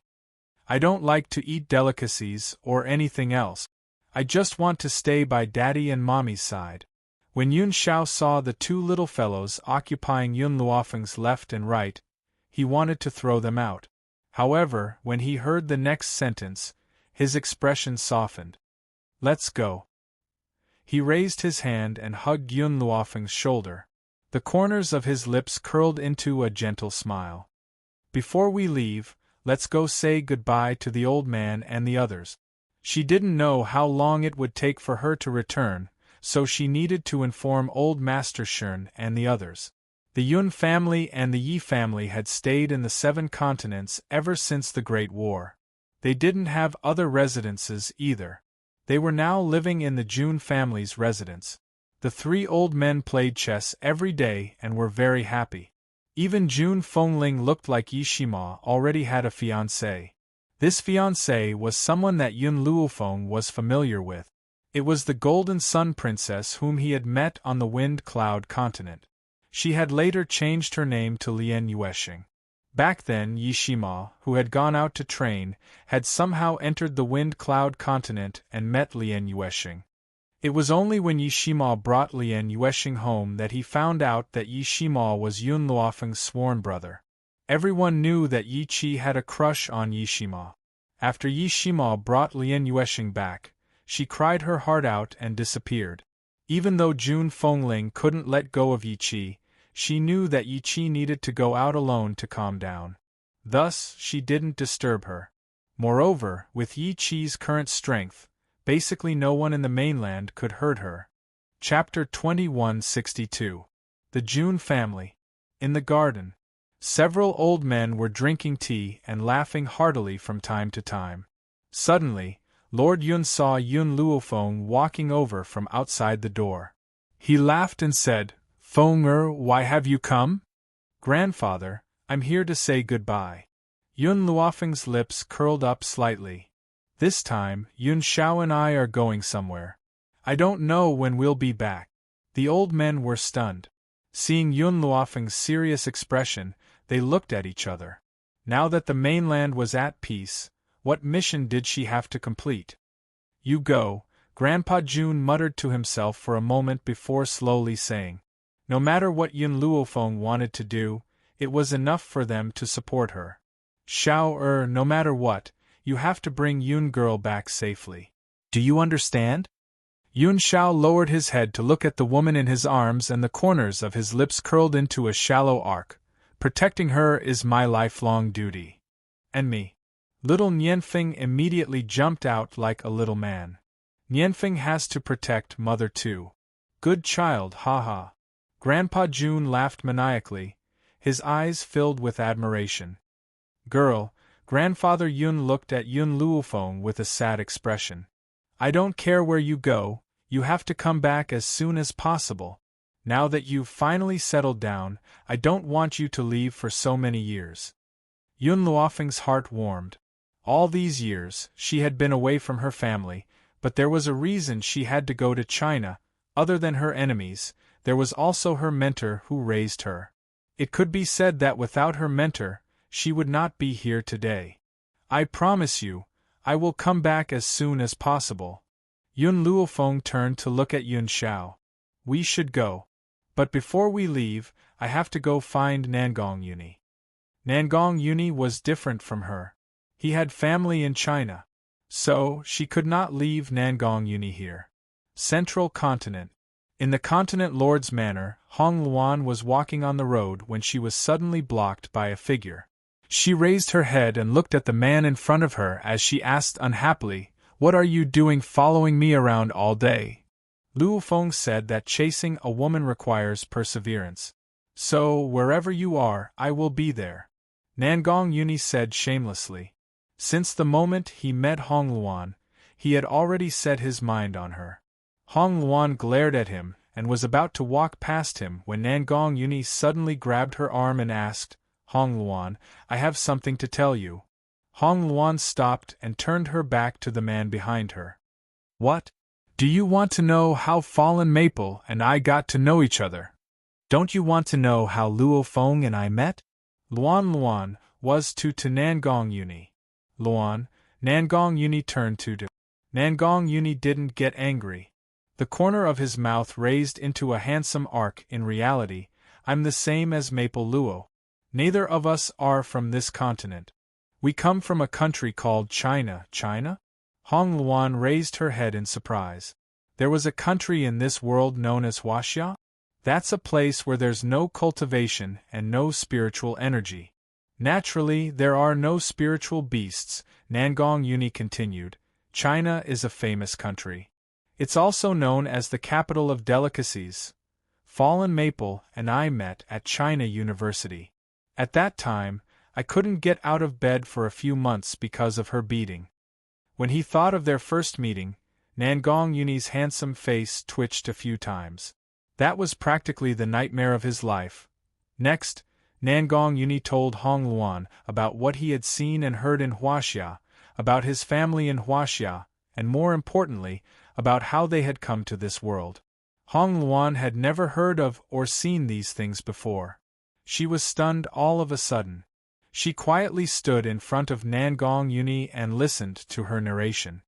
I don't like to eat delicacies or anything else. I just want to stay by Daddy and Mommy's side. When Yun Shao saw the two little fellows occupying Yun Luofeng's left and right, he wanted to throw them out. However, when he heard the next sentence, his expression softened. Let's go. He raised his hand and hugged Yun Luofeng's shoulder. The corners of his lips curled into a gentle smile. Before we leave, let's go say goodbye to the old man and the others. She didn't know how long it would take for her to return, so she needed to inform old Master Shern and the others. The Yun family and the Yi family had stayed in the 7 continents ever since the Great War. They didn't have other residences either. They were now living in the Jun family's residence. The three old men played chess every day and were very happy. Even Jun Fengling looked like Yishima already had a fiancé. This fiancé was someone that Yun Luofeng was familiar with. It was the Golden Sun Princess whom he had met on the Wind Cloud continent. She had later changed her name to Lian Yuesheng. Back then Yishima, who had gone out to train, had somehow entered the Wind Cloud continent and met Lian Yuesheng. It was only when Yishima brought Lian Yuesheng home that he found out that Yishima was Yun Luofeng's sworn brother. Everyone knew that Yi Qi had a crush on Yishima. After Yishima brought Lian Yuesheng back, she cried her heart out and disappeared. Even though Jun Fengling couldn't let go of Yi Qi, she knew that Yi Qi needed to go out alone to calm down. Thus, she didn't disturb her. Moreover, with Yi Qi's current strength, basically no one in the mainland could hurt her. Chapter 2162. The Jun Family. In the garden, several old men were drinking tea and laughing heartily from time to time. Suddenly, Lord Yun saw Yun Luofeng walking over from outside the door. He laughed and said, "Feng why have you come?" "Grandfather, I'm here to say goodbye." Yun Luofeng's lips curled up slightly. "This time, Yun Xiao and I are going somewhere. I don't know when we'll be back." The old men were stunned. Seeing Yun Luofeng's serious expression, they looked at each other. Now that the mainland was at peace, what mission did she have to complete? "You go," Grandpa Jun muttered to himself for a moment before slowly saying. No matter what Yun Luofeng wanted to do, it was enough for them to support her. "Xiao no matter what, you have to bring Yun girl back safely. Do you understand?" Yun Xiao lowered his head to look at the woman in his arms and the corners of his lips curled into a shallow arc. "Protecting her is my lifelong duty." "And me?" Little Nianfeng immediately jumped out like a little man. "Nianfeng has to protect Mother too." "Good child, haha." Grandpa Jun laughed maniacally, his eyes filled with admiration. "Girl," Grandfather Yun looked at Yun Luofeng with a sad expression. "I don't care where you go, you have to come back as soon as possible. Now that you've finally settled down, I don't want you to leave for so many years." Yun Luofeng's heart warmed. All these years, she had been away from her family, but there was a reason she had to go to China. Other than her enemies, there was also her mentor who raised her. It could be said that without her mentor, she would not be here today. "I promise you, I will come back as soon as possible." Yun Luofeng turned to look at Yun Xiao. "We should go. But before we leave, I have to go find Nangong Uni." Nangong Uni was different from her. He had family in China. So, she could not leave Nangong Uni here. Central Continent. In the Continent Lord's Manor, Hong Luan was walking on the road when she was suddenly blocked by a figure. She raised her head and looked at the man in front of her as she asked unhappily, "What are you doing following me around all day?" Luofeng said that chasing a woman requires perseverance. "So, wherever you are, I will be there," Nangong Uni said shamelessly. Since the moment he met Hong Luan, he had already set his mind on her. Hong Luan glared at him and was about to walk past him when Nangong Uni suddenly grabbed her arm and asked, "Hong Luan, I have something to tell you." Hong Luan stopped and turned her back to the man behind her. "What? Do you want to know how Fallen Maple and I got to know each other? Don't you want to know how Luofeng and I met?" Luan was to Nangong Uni. "Luan," Nangong Uni turned to. Nangong Uni didn't get angry. The corner of his mouth raised into a handsome arc. "In reality, I'm the same as Maple Luo. Neither of us are from this continent. We come from a country called China." "China?" Hong Luan raised her head in surprise. "There was a country in this world known as Huaxia? That's a place where there's no cultivation and no spiritual energy. Naturally, there are no spiritual beasts," Nangong Uni continued. "China is a famous country. It's also known as the capital of delicacies. Fallen Maple and I met at China University. At that time, I couldn't get out of bed for a few months because of her beating." When he thought of their first meeting, Nangong Yuni's handsome face twitched a few times. That was practically the nightmare of his life. Next, Nangong Yuni told Hong Luan about what he had seen and heard in Huaxia, about his family in Huaxia, and more importantly, about how they had come to this world. Hong Luan had never heard of or seen these things before. She was stunned all of a sudden. She quietly stood in front of Nangong Yuni and listened to her narration.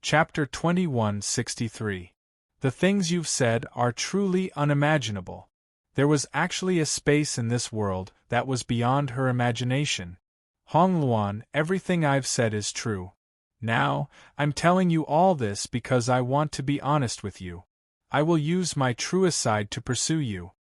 Chapter 2163. The things you've said are truly unimaginable. There was actually a space in this world that was beyond her imagination. Hong Luan, everything I've said is true. Now, I'm telling you all this because I want to be honest with you. I will use my truest side to pursue you.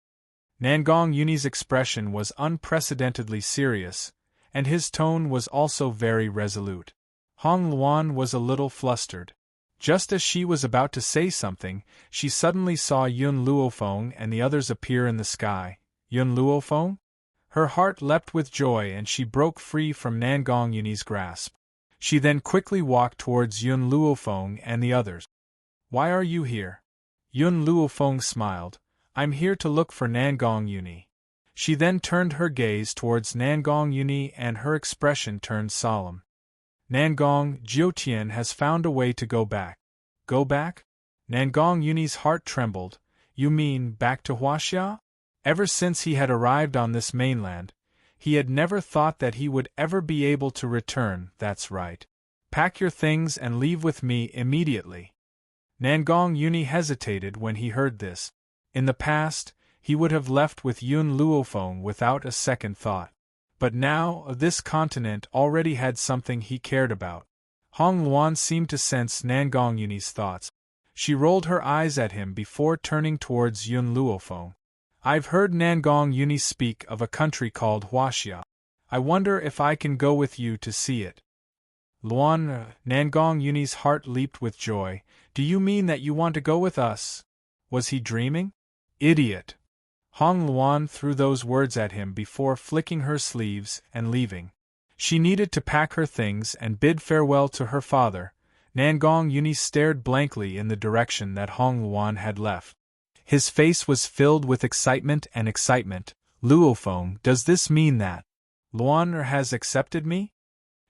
Nangong Yuni's expression was unprecedentedly serious, and his tone was also very resolute. Hong Luan was a little flustered. Just as she was about to say something, she suddenly saw Yun Luofeng and the others appear in the sky. Yun Luofeng? Her heart leapt with joy and she broke free from Nangong Yuni's grasp. She then quickly walked towards Yun Luofeng and the others. Why are you here? Yun Luofeng smiled. I'm here to look for Nangong Yuni. She then turned her gaze towards Nangong Yuni and her expression turned solemn. Nangong, Jiutian has found a way to go back. Go back? Nangong Yuni's heart trembled. You mean back to Huaxia? Ever since he had arrived on this mainland, he had never thought that he would ever be able to return. That's right. Pack your things and leave with me immediately. Nangong Yuni hesitated when he heard this. In the past, he would have left with Yun Luofeng without a second thought. But now, this continent already had something he cared about. Hong Luan seemed to sense Nangong Yuni's thoughts. She rolled her eyes at him before turning towards Yun Luofeng. I've heard Nangong Yuni speak of a country called Huaxia. I wonder if I can go with you to see it. Luan, Nangong Yuni's heart leaped with joy. Do you mean that you want to go with us? Was he dreaming? Idiot! Hong Luan threw those words at him before flicking her sleeves and leaving. She needed to pack her things and bid farewell to her father. Nangong Yuni stared blankly in the direction that Hong Luan had left. His face was filled with excitement and excitement. Luofeng, does this mean that Luan has accepted me?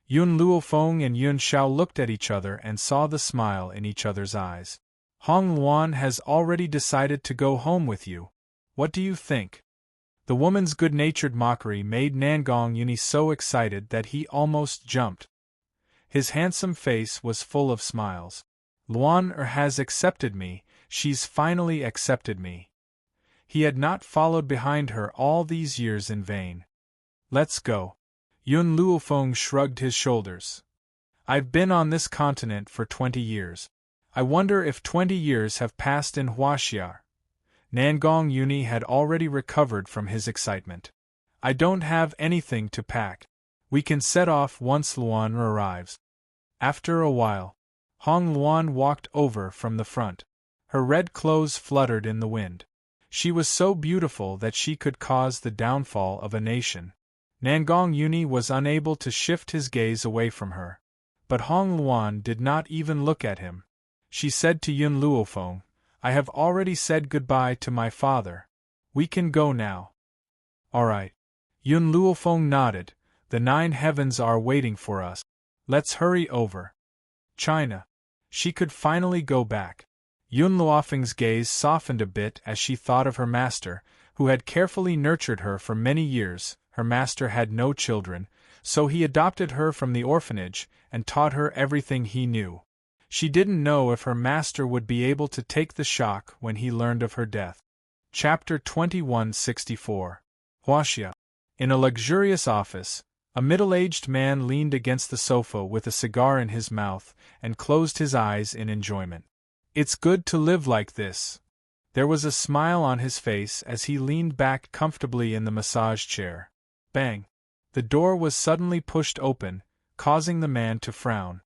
Yun Luofeng and Yun Xiao looked at each other and saw the smile in each other's eyes. Hong Luan has already decided to go home with you. What do you think? The woman's good-natured mockery made Nangong Yuni so excited that he almost jumped. His handsome face was full of smiles. Luan has accepted me, she's finally accepted me. He had not followed behind her all these years in vain. Let's go. Yun Luofeng shrugged his shoulders. I've been on this continent for 20 years. I wonder if 20 years have passed in Huaxia. Nangong Yuni had already recovered from his excitement. I don't have anything to pack. We can set off once Luan arrives. After a while, Hong Luan walked over from the front. Her red clothes fluttered in the wind. She was so beautiful that she could cause the downfall of a nation. Nangong Yuni was unable to shift his gaze away from her. But Hong Luan did not even look at him. She said to Yun Luofeng, I have already said goodbye to my father. We can go now. All right. Yun Luofeng nodded. The 9 heavens are waiting for us. Let's hurry over. China. She could finally go back. Yun Luofeng's gaze softened a bit as she thought of her master, who had carefully nurtured her for many years. Her master had no children, so he adopted her from the orphanage and taught her everything he knew. She didn't know if her master would be able to take the shock when he learned of her death. Chapter 2164. Huaxia. In a luxurious office, a middle-aged man leaned against the sofa with a cigar in his mouth and closed his eyes in enjoyment. It's good to live like this. There was a smile on his face as he leaned back comfortably in the massage chair. Bang! The door was suddenly pushed open, causing the man to frown.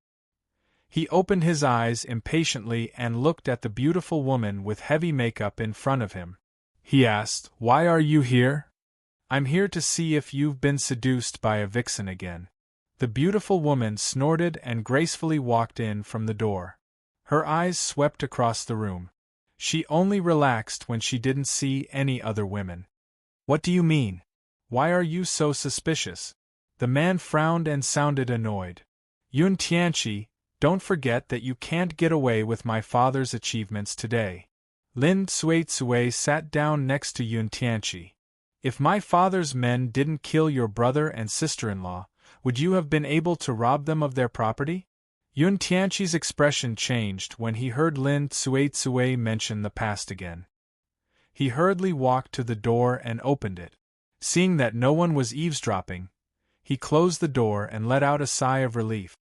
He opened his eyes impatiently and looked at the beautiful woman with heavy makeup in front of him. He asked, Why are you here? I'm here to see if you've been seduced by a vixen again. The beautiful woman snorted and gracefully walked in from the door. Her eyes swept across the room. She only relaxed when she didn't see any other women. What do you mean? Why are you so suspicious? The man frowned and sounded annoyed. Yun Tianqi, don't forget that you can't get away with my father's achievements today. Lin Suitsui sat down next to Yun Tianqi. If my father's men didn't kill your brother and sister-in-law, would you have been able to rob them of their property? Yun Tianqi's expression changed when he heard Lin Suitsui mention the past again. He hurriedly walked to the door and opened it. Seeing that no one was eavesdropping, he closed the door and let out a sigh of relief.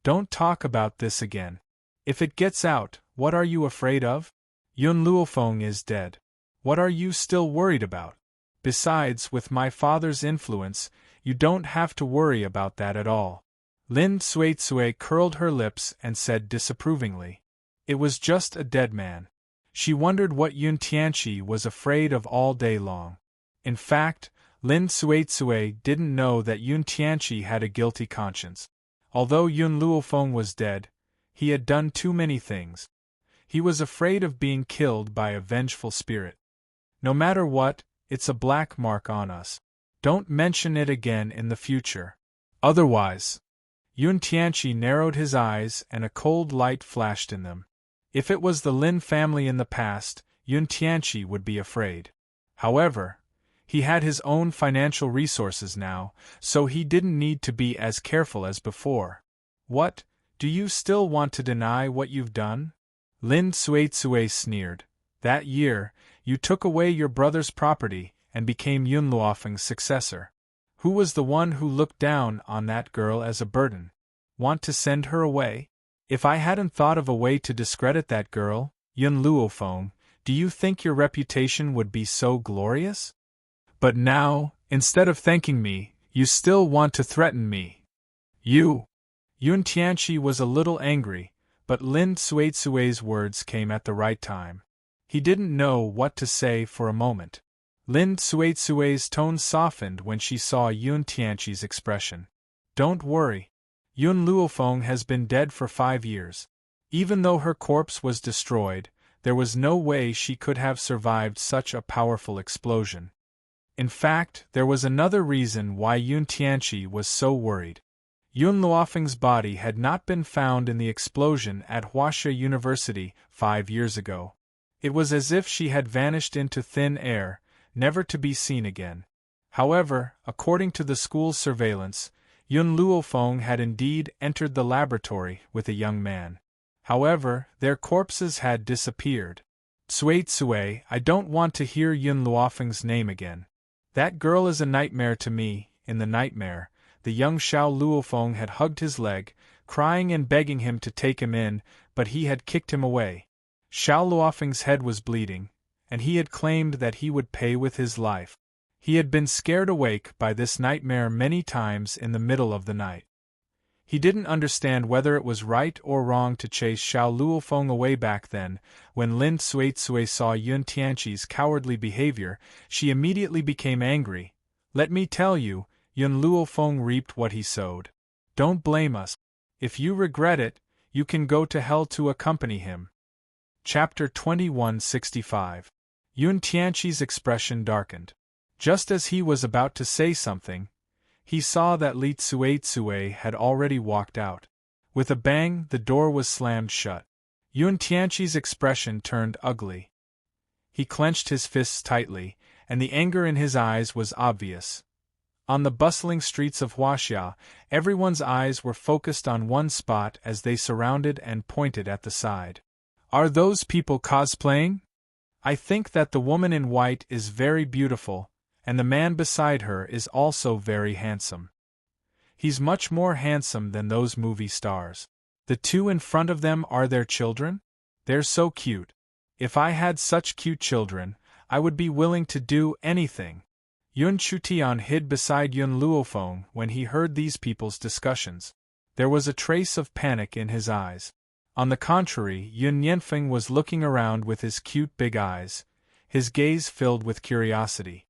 Don't talk about this again. If it gets out, what are you afraid of? Yun Luofeng is dead. What are you still worried about? Besides, with my father's influence, you don't have to worry about that at all. Lin Suitsui curled her lips and said disapprovingly. It was just a dead man. She wondered what Yun Tianqi was afraid of all day long. In fact, Lin Suitsui didn't know that Yun Tianqi had a guilty conscience. Although Yun Luofeng was dead, he had done too many things. He was afraid of being killed by a vengeful spirit. No matter what, it's a black mark on us. Don't mention it again in the future. Otherwise. Yun Tianqi narrowed his eyes and a cold light flashed in them. If it was the Lin family in the past, Yun Tianqi would be afraid. However, he had his own financial resources now, so he didn't need to be as careful as before. What, do you still want to deny what you've done? Lin Suitsui sneered. That year, you took away your brother's property and became Yun Luofeng's successor. Who was the one who looked down on that girl as a burden? Want to send her away? If I hadn't thought of a way to discredit that girl, Yun Luofeng, do you think your reputation would be so glorious? But now, instead of thanking me, you still want to threaten me. You! Yun Tianqi was a little angry, but Lin Suitsui's words came at the right time. He didn't know what to say for a moment. Lin Suitsui's tone softened when she saw Yun Tianqi's expression. Don't worry. Yun Luofeng has been dead for 5 years. Even though her corpse was destroyed, there was no way she could have survived such a powerful explosion. In fact, there was another reason why Yun Tianqi was so worried. Yun Luofeng's body had not been found in the explosion at Huaxia University 5 years ago. It was as if she had vanished into thin air, never to be seen again. However, according to the school's surveillance, Yun Luofeng had indeed entered the laboratory with a young man. However, their corpses had disappeared. Suitsui, I don't want to hear Yun Luofeng's name again. That girl is a nightmare to me. In the nightmare, the young Xiao Luofeng had hugged his leg, crying and begging him to take him in, but he had kicked him away. Xiao Luofeng's head was bleeding, and he had claimed that he would pay with his life. He had been scared awake by this nightmare many times in the middle of the night. He didn't understand whether it was right or wrong to chase Xiao Luofeng away back then. When Lin Suitsui saw Yun Tianqi's cowardly behavior, she immediately became angry. Let me tell you, Yun Luofeng reaped what he sowed. Don't blame us. If you regret it, you can go to hell to accompany him. Chapter 2165. Yun Tianqi's expression darkened. Just as he was about to say something, he saw that Li Suitsui had already walked out. With a bang, the door was slammed shut. Yun Tianqi's expression turned ugly. He clenched his fists tightly, and the anger in his eyes was obvious. On the bustling streets of Huaxia, everyone's eyes were focused on one spot as they surrounded and pointed at the side. Are those people cosplaying? I think that the woman in white is very beautiful, and the man beside her is also very handsome. He's much more handsome than those movie stars. The two in front of them are their children? They're so cute. If I had such cute children, I would be willing to do anything. Yun Chutian hid beside Yun Luofeng when he heard these people's discussions. There was a trace of panic in his eyes. On the contrary, Yun Yanfeng was looking around with his cute big eyes, his gaze filled with curiosity.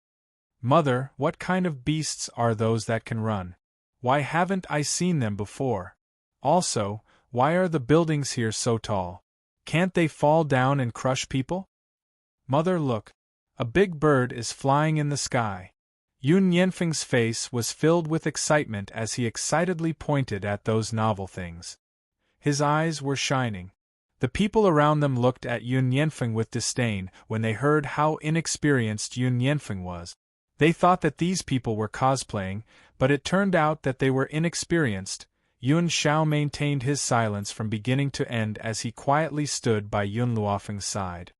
Mother, what kind of beasts are those that can run? Why haven't I seen them before? Also, why are the buildings here so tall? Can't they fall down and crush people? Mother, look. A big bird is flying in the sky. Yun Yanfeng's face was filled with excitement as he excitedly pointed at those novel things. His eyes were shining. The people around them looked at Yun Yanfeng with disdain when they heard how inexperienced Yun Yanfeng was. They thought that these people were cosplaying, but it turned out that they were inexperienced. Yun Xiao maintained his silence from beginning to end as he quietly stood by Yun Luofeng's side.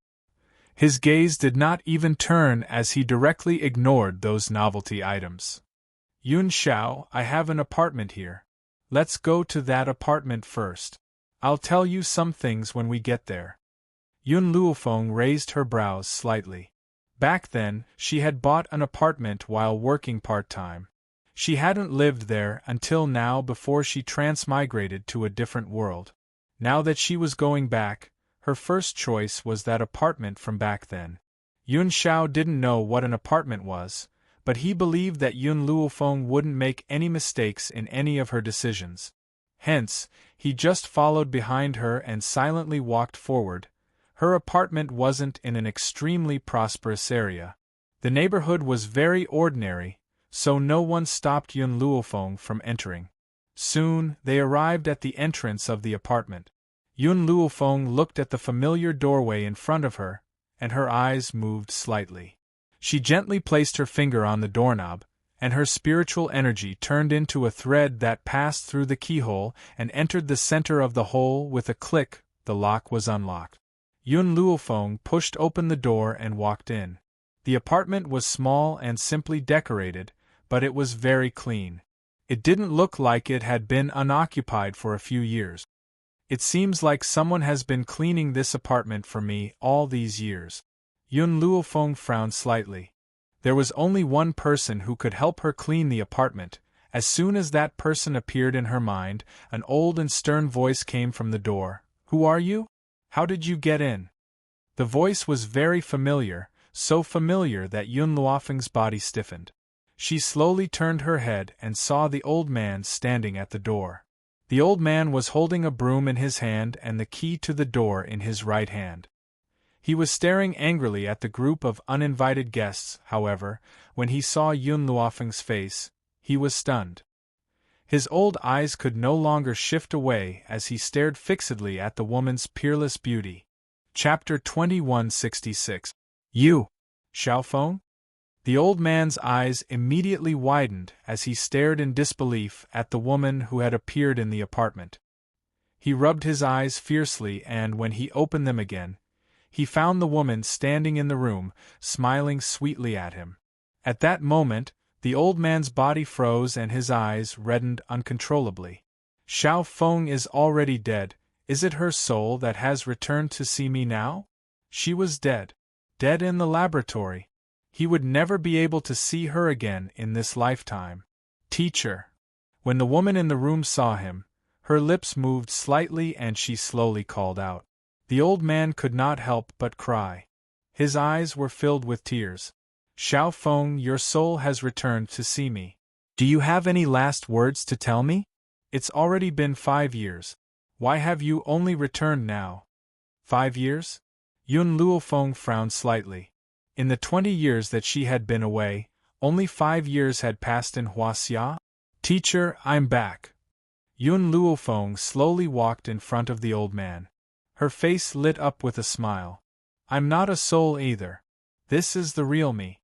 His gaze did not even turn as he directly ignored those novelty items. Yun Xiao, I have an apartment here. Let's go to that apartment first. I'll tell you some things when we get there. Yun Luofeng raised her brows slightly. Back then, she had bought an apartment while working part-time. She hadn't lived there until now before she transmigrated to a different world. Now that she was going back, her first choice was that apartment from back then. Yun Xiao didn't know what an apartment was, but he believed that Yun Luofeng wouldn't make any mistakes in any of her decisions. Hence, he just followed behind her and silently walked forward. Her apartment wasn't in an extremely prosperous area. The neighborhood was very ordinary, so no one stopped Yun Luofeng from entering. Soon, they arrived at the entrance of the apartment. Yun Luofeng looked at the familiar doorway in front of her, and her eyes moved slightly. She gently placed her finger on the doorknob, and her spiritual energy turned into a thread that passed through the keyhole and entered the center of the hole. With a click, the lock was unlocked. Yun Luofeng pushed open the door and walked in. The apartment was small and simply decorated, but it was very clean. It didn't look like it had been unoccupied for a few years. It seems like someone has been cleaning this apartment for me all these years. Yun Luofeng frowned slightly. There was only one person who could help her clean the apartment. As soon as that person appeared in her mind, an old and stern voice came from the door. Who are you? How did you get in? The voice was very familiar, so familiar that Yun Luofeng's body stiffened. She slowly turned her head and saw the old man standing at the door. The old man was holding a broom in his hand and the key to the door in his right hand. He was staring angrily at the group of uninvited guests. However, when he saw Yun Luofeng's face, he was stunned. His old eyes could no longer shift away as he stared fixedly at the woman's peerless beauty. Chapter 2166. You! Xiaofeng? The old man's eyes immediately widened as he stared in disbelief at the woman who had appeared in the apartment. He rubbed his eyes fiercely, and when he opened them again, he found the woman standing in the room, smiling sweetly at him. At that moment, the old man's body froze and his eyes reddened uncontrollably. Xiaofeng is already dead. Is it her soul that has returned to see me now? She was dead. Dead in the laboratory. He would never be able to see her again in this lifetime. Teacher. When the woman in the room saw him, her lips moved slightly and she slowly called out. The old man could not help but cry. His eyes were filled with tears. Xiaofeng, your soul has returned to see me. Do you have any last words to tell me? It's already been 5 years. Why have you only returned now? 5 years? Yun Luofeng frowned slightly. In the 20 years that she had been away, only 5 years had passed in Huaxia. Teacher, I'm back. Yun Luofeng slowly walked in front of the old man. Her face lit up with a smile. I'm not a soul either. This is the real me.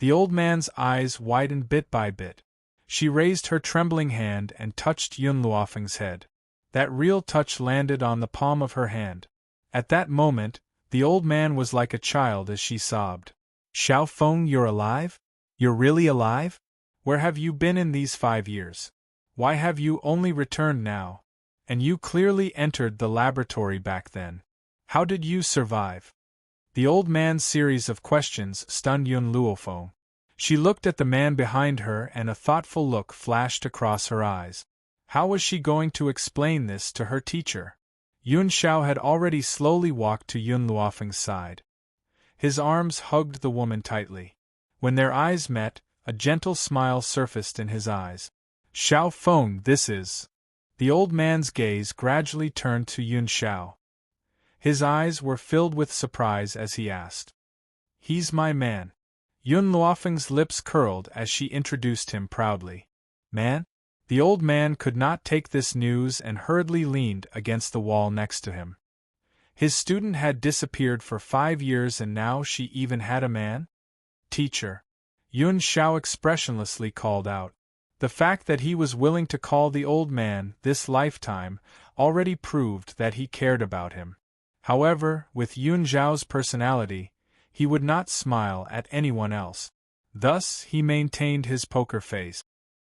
The old man's eyes widened bit by bit. She raised her trembling hand and touched Yun Luofeng's head. That real touch landed on the palm of her hand. At that moment, the old man was like a child as she sobbed. Xiaofeng, you're alive? You're really alive? Where have you been in these 5 years? Why have you only returned now? And you clearly entered the laboratory back then. How did you survive? The old man's series of questions stunned Yun Luofeng. She looked at the man behind her and a thoughtful look flashed across her eyes. How was she going to explain this to her teacher? Yun Xiao had already slowly walked to Yun Luofeng's side. His arms hugged the woman tightly. When their eyes met, a gentle smile surfaced in his eyes. Xiaofeng, this is... The old man's gaze gradually turned to Yun Xiao. His eyes were filled with surprise as he asked. He's my man. Yun Luofeng's lips curled as she introduced him proudly. Man? The old man could not take this news and hurriedly leaned against the wall next to him. His student had disappeared for 5 years and now she even had a man? Teacher. Yun Xiao expressionlessly called out. The fact that he was willing to call the old man this lifetime already proved that he cared about him. However, with Yun Xiao's personality, he would not smile at anyone else. Thus, he maintained his poker face.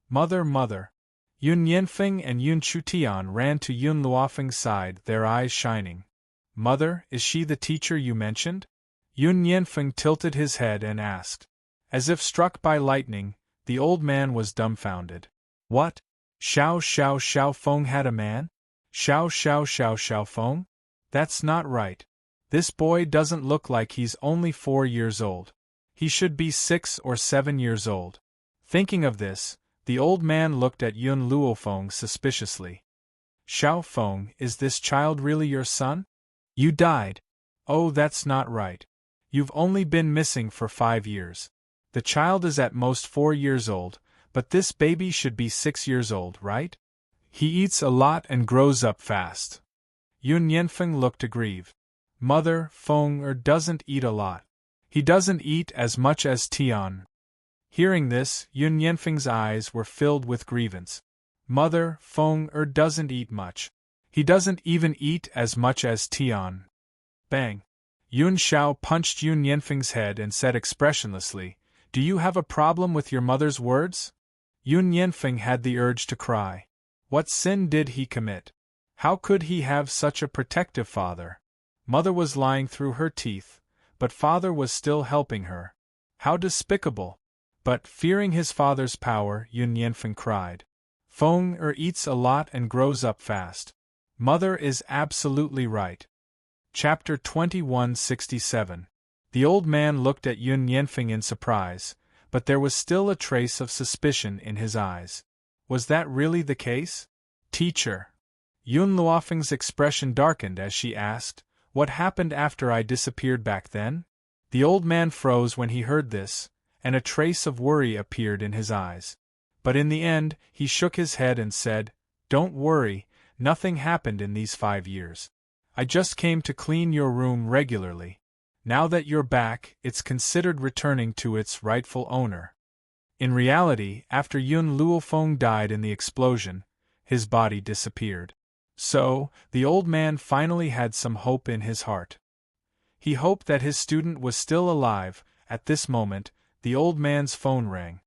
Mother. Yun Yanfeng and Yun Chutian ran to Yun Luofeng's side, their eyes shining. Mother, is she the teacher you mentioned? Yun Yanfeng tilted his head and asked. As if struck by lightning, the old man was dumbfounded. What? Xiao Feng had a man? Xiao Feng? That's not right. This boy doesn't look like he's only 4 years old. He should be 6 or 7 years old. Thinking of this, the old man looked at Yun Luofeng suspiciously. Xiao Feng, is this child really your son? You died. Oh, that's not right. You've only been missing for 5 years. The child is at most 4 years old, but this baby should be 6 years old, right? He eats a lot and grows up fast. Yun Yanfeng looked aggrieved. Mother, Feng doesn't eat a lot. He doesn't eat as much as Tian. Hearing this, Yun Yanfeng's eyes were filled with grievance. Mother, Feng doesn't eat much. He doesn't even eat as much as Tian. Bang! Yun Xiao punched Yun Yanfeng's head and said expressionlessly, Do you have a problem with your mother's words? Yun Yanfeng had the urge to cry. What sin did he commit? How could he have such a protective father? Mother was lying through her teeth, but father was still helping her. How despicable! But, fearing his father's power, Yun Yanfeng cried. Feng eats a lot and grows up fast. Mother is absolutely right. Chapter 2167. The old man looked at Yun Yanfeng in surprise, but there was still a trace of suspicion in his eyes. Was that really the case? Teacher. Yun Luofeng's expression darkened as she asked, What happened after I disappeared back then? The old man froze when he heard this, and a trace of worry appeared in his eyes. But in the end, he shook his head and said, Don't worry, nothing happened in these 5 years. I just came to clean your room regularly. Now that you're back, it's considered returning to its rightful owner. In reality, after Yun Luofeng died in the explosion, his body disappeared. So, the old man finally had some hope in his heart. He hoped that his student was still alive. At this moment, the old man's phone rang.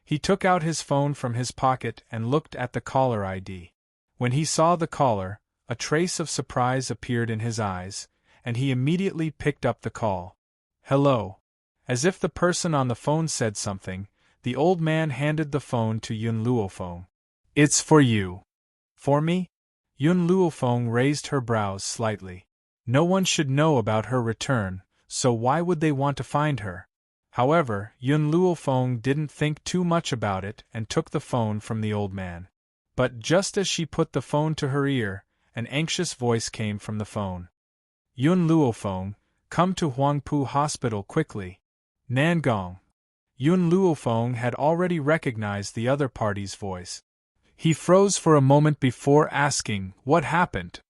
He took out his phone from his pocket and looked at the caller ID. When he saw the caller, a trace of surprise appeared in his eyes, and he immediately picked up the call. Hello. As if the person on the phone said something, the old man handed the phone to Yun Luofeng. It's for you. For me? Yun Luofeng raised her brows slightly. No one should know about her return, so why would they want to find her? However, Yun Luofeng didn't think too much about it and took the phone from the old man. But just as she put the phone to her ear, an anxious voice came from the phone. Yun Luofeng, come to Huangpu Hospital quickly. Nangong. Yun Luofeng had already recognized the other party's voice. He froze for a moment before asking, What happened?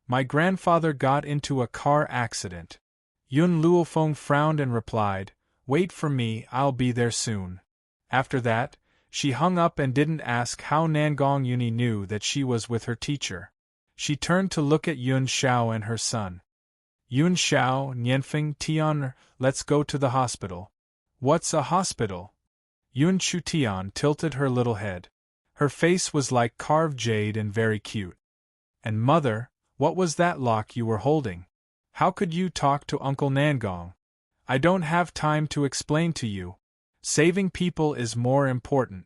My grandfather got into a car accident. Yun Luofeng frowned and replied, Wait for me, I'll be there soon. After that, she hung up and didn't ask how Nangong Yuni knew that she was with her teacher. She turned to look at Yun Xiao and her son. Yun Xiao, Nianfeng, Tian, let's go to the hospital. What's a hospital? Yun Chutian tilted her little head. Her face was like carved jade and very cute. And mother, what was that lock you were holding? How could you talk to Uncle Nangong? I don't have time to explain to you. Saving people is more important.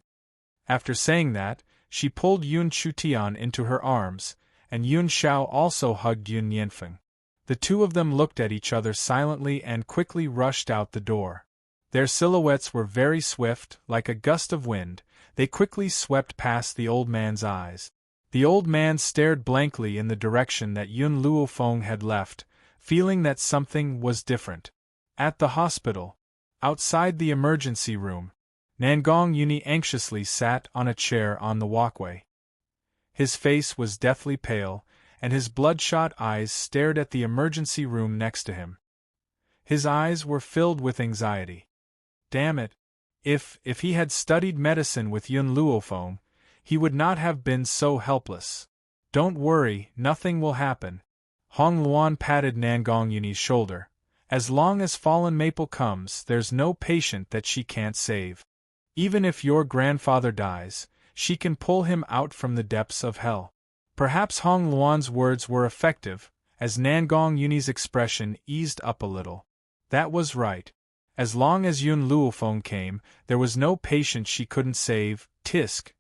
After saying that, she pulled Yun Chutian into her arms, and Yun Xiao also hugged Yun Yanfeng. The two of them looked at each other silently and quickly rushed out the door. Their silhouettes were very swift, like a gust of wind. They quickly swept past the old man's eyes. The old man stared blankly in the direction that Yun Luofeng had left, feeling that something was different. At the hospital, outside the emergency room, Nangong Yuni anxiously sat on a chair on the walkway. His face was deathly pale, and his bloodshot eyes stared at the emergency room next to him. His eyes were filled with anxiety. Damn it! If he had studied medicine with Yun Luofeng, he would not have been so helpless. Don't worry, nothing will happen. Hong Luan patted Nangong Yuni's shoulder. As long as Fallen Maple comes, there's no patient that she can't save. Even if your grandfather dies, she can pull him out from the depths of hell. Perhaps Hong Luan's words were effective, as Nangong Yuni's expression eased up a little. That was right. As long as Yun Luofeng came, there was no patient she couldn't save. Tisk.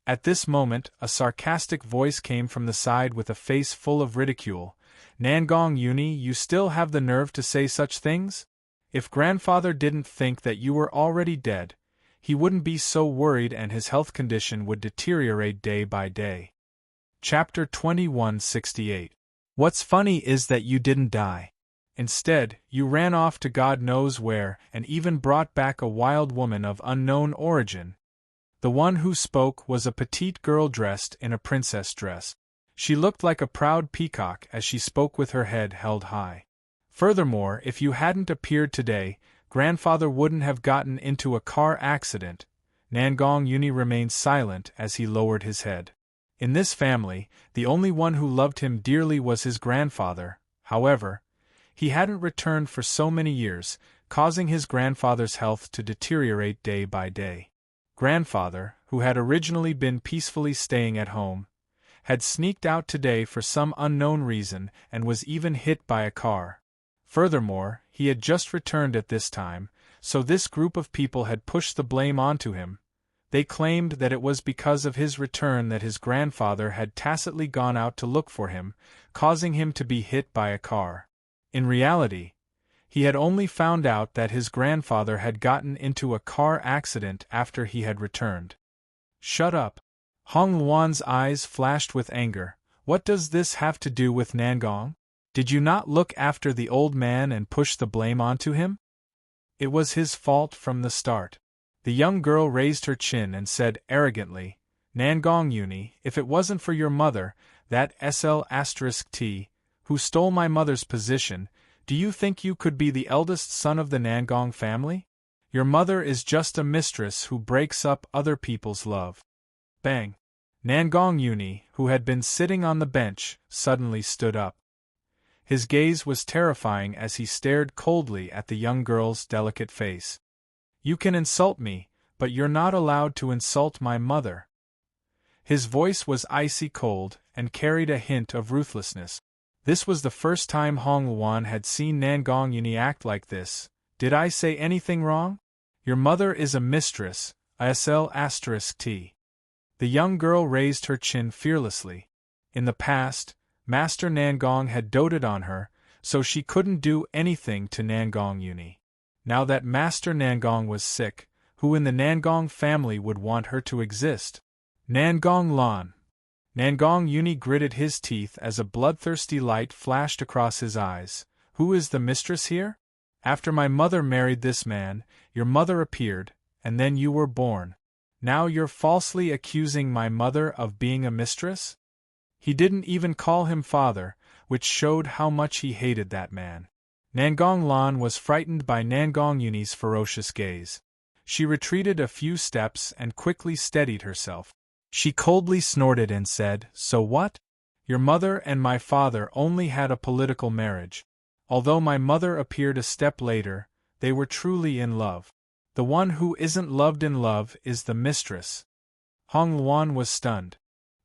At this moment, a sarcastic voice came from the side with a face full of ridicule. Nangong Yuni, you still have the nerve to say such things? If grandfather didn't think that you were already dead, he wouldn't be so worried and his health condition would deteriorate day by day. Chapter 2168. What's funny is that you didn't die. Instead, you ran off to God knows where and even brought back a wild woman of unknown origin. The one who spoke was a petite girl dressed in a princess dress. She looked like a proud peacock as she spoke with her head held high. Furthermore, if you hadn't appeared today, grandfather wouldn't have gotten into a car accident. Nangong Yuni remained silent as he lowered his head. In this family, the only one who loved him dearly was his grandfather. However, he hadn't returned for so many years, causing his grandfather's health to deteriorate day by day. Grandfather, who had originally been peacefully staying at home, had sneaked out today for some unknown reason and was even hit by a car. Furthermore, he had just returned at this time, so this group of people had pushed the blame onto him. They claimed that it was because of his return that his grandfather had tacitly gone out to look for him, causing him to be hit by a car. In reality, he had only found out that his grandfather had gotten into a car accident after he had returned. Shut up! Hong Luan's eyes flashed with anger. What does this have to do with Nangong? Did you not look after the old man and push the blame onto him? It was his fault from the start. The young girl raised her chin and said arrogantly, Nangong Yuni, if it wasn't for your mother, that SL*T, who stole my mother's position, do you think you could be the eldest son of the Nangong family? Your mother is just a mistress who breaks up other people's love. Bang! Nangong Yuni, who had been sitting on the bench, suddenly stood up. His gaze was terrifying as he stared coldly at the young girl's delicate face. You can insult me, but you're not allowed to insult my mother. His voice was icy cold and carried a hint of ruthlessness. This was the first time Hong Luan had seen Nangong Yuni act like this. Did I say anything wrong? Your mother is a mistress, SL*T. The young girl raised her chin fearlessly. In the past, Master Nangong had doted on her, so she couldn't do anything to Nangong Yuni. Now that Master Nangong was sick, who in the Nangong family would want her to exist? Nangong Lan. Nangong Yuni gritted his teeth as a bloodthirsty light flashed across his eyes. Who is the mistress here? After my mother married this man, your mother appeared, and then you were born. Now you're falsely accusing my mother of being a mistress? He didn't even call him father, which showed how much he hated that man. Nangong Lan was frightened by Nangong Yuni's ferocious gaze. She retreated a few steps and quickly steadied herself. She coldly snorted and said, So what? Your mother and my father only had a political marriage. Although my mother appeared a step later, they were truly in love. The one who isn't loved in love is the mistress. Hong Luan was stunned.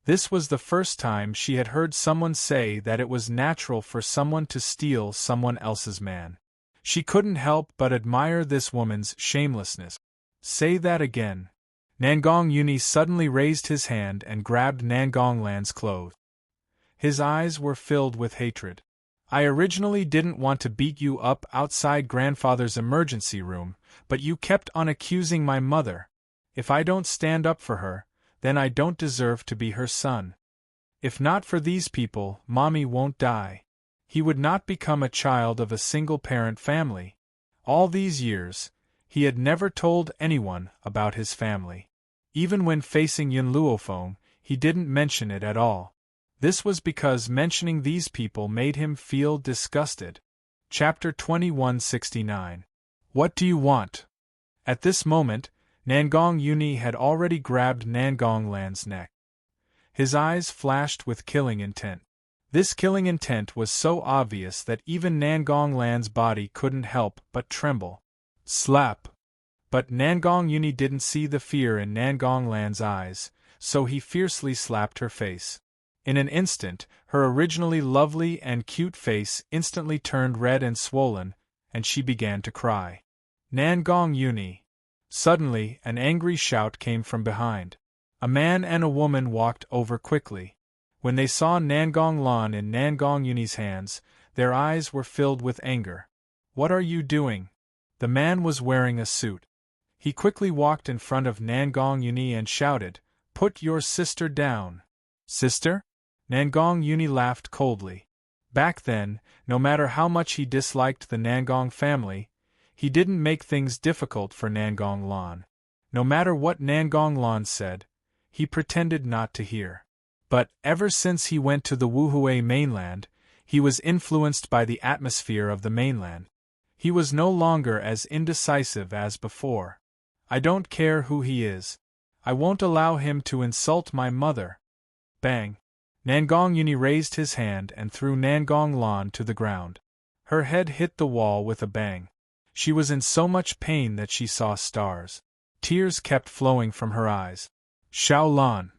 This was the first time she had heard someone say that it was natural for someone to steal someone else's man. She couldn't help but admire this woman's shamelessness. Say that again. Nangong Yuni suddenly raised his hand and grabbed Nangong Lan's clothes. His eyes were filled with hatred. I originally didn't want to beat you up outside grandfather's emergency room, but you kept on accusing my mother. If I don't stand up for her, then I don't deserve to be her son. If not for these people, Mommy won't die. He would not become a child of a single-parent family. All these years, he had never told anyone about his family. Even when facing Yun Luofeng, he didn't mention it at all. This was because mentioning these people made him feel disgusted. Chapter 2169. What do you want? At this moment, Nangong Yuni had already grabbed Nangong Lan's neck. His eyes flashed with killing intent. This killing intent was so obvious that even Nangong Lan's body couldn't help but tremble. Slap! But Nangong Yuni didn't see the fear in Nangong Lan's eyes, so he fiercely slapped her face. In an instant, her originally lovely and cute face instantly turned red and swollen, and she began to cry. Nangong Yuni! Suddenly, an angry shout came from behind. A man and a woman walked over quickly. When they saw Nangong Lan in Nangong Yuni's hands, their eyes were filled with anger. What are you doing? The man was wearing a suit. He quickly walked in front of Nangong Yuni and shouted, "Put your sister down." Sister? Nangong Yuni laughed coldly. Back then, no matter how much he disliked the Nangong family, he didn't make things difficult for Nangong Lan. No matter what Nangong Lan said, he pretended not to hear. But, ever since he went to the Wuhui mainland, he was influenced by the atmosphere of the mainland. He was no longer as indecisive as before. I don't care who he is. I won't allow him to insult my mother. Bang! Nangong Yuni raised his hand and threw Nangong Lan to the ground. Her head hit the wall with a bang. She was in so much pain that she saw stars. Tears kept flowing from her eyes. Xiao Lan!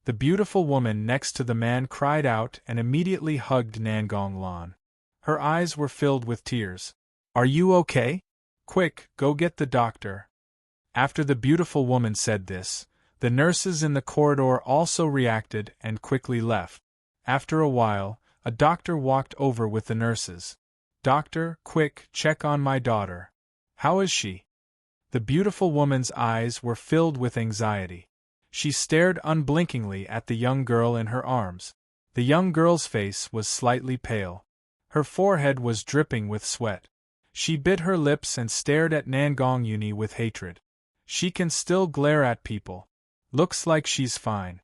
The beautiful woman next to the man cried out and immediately hugged Nangong Lan. Her eyes were filled with tears. Are you okay? Quick, go get the doctor. After the beautiful woman said this, the nurses in the corridor also reacted and quickly left. After a while, a doctor walked over with the nurses. Doctor, quick, check on my daughter. How is she? The beautiful woman's eyes were filled with anxiety. She stared unblinkingly at the young girl in her arms. The young girl's face was slightly pale. Her forehead was dripping with sweat. She bit her lips and stared at Nangong Yuni with hatred. She can still glare at people. Looks like she's fine.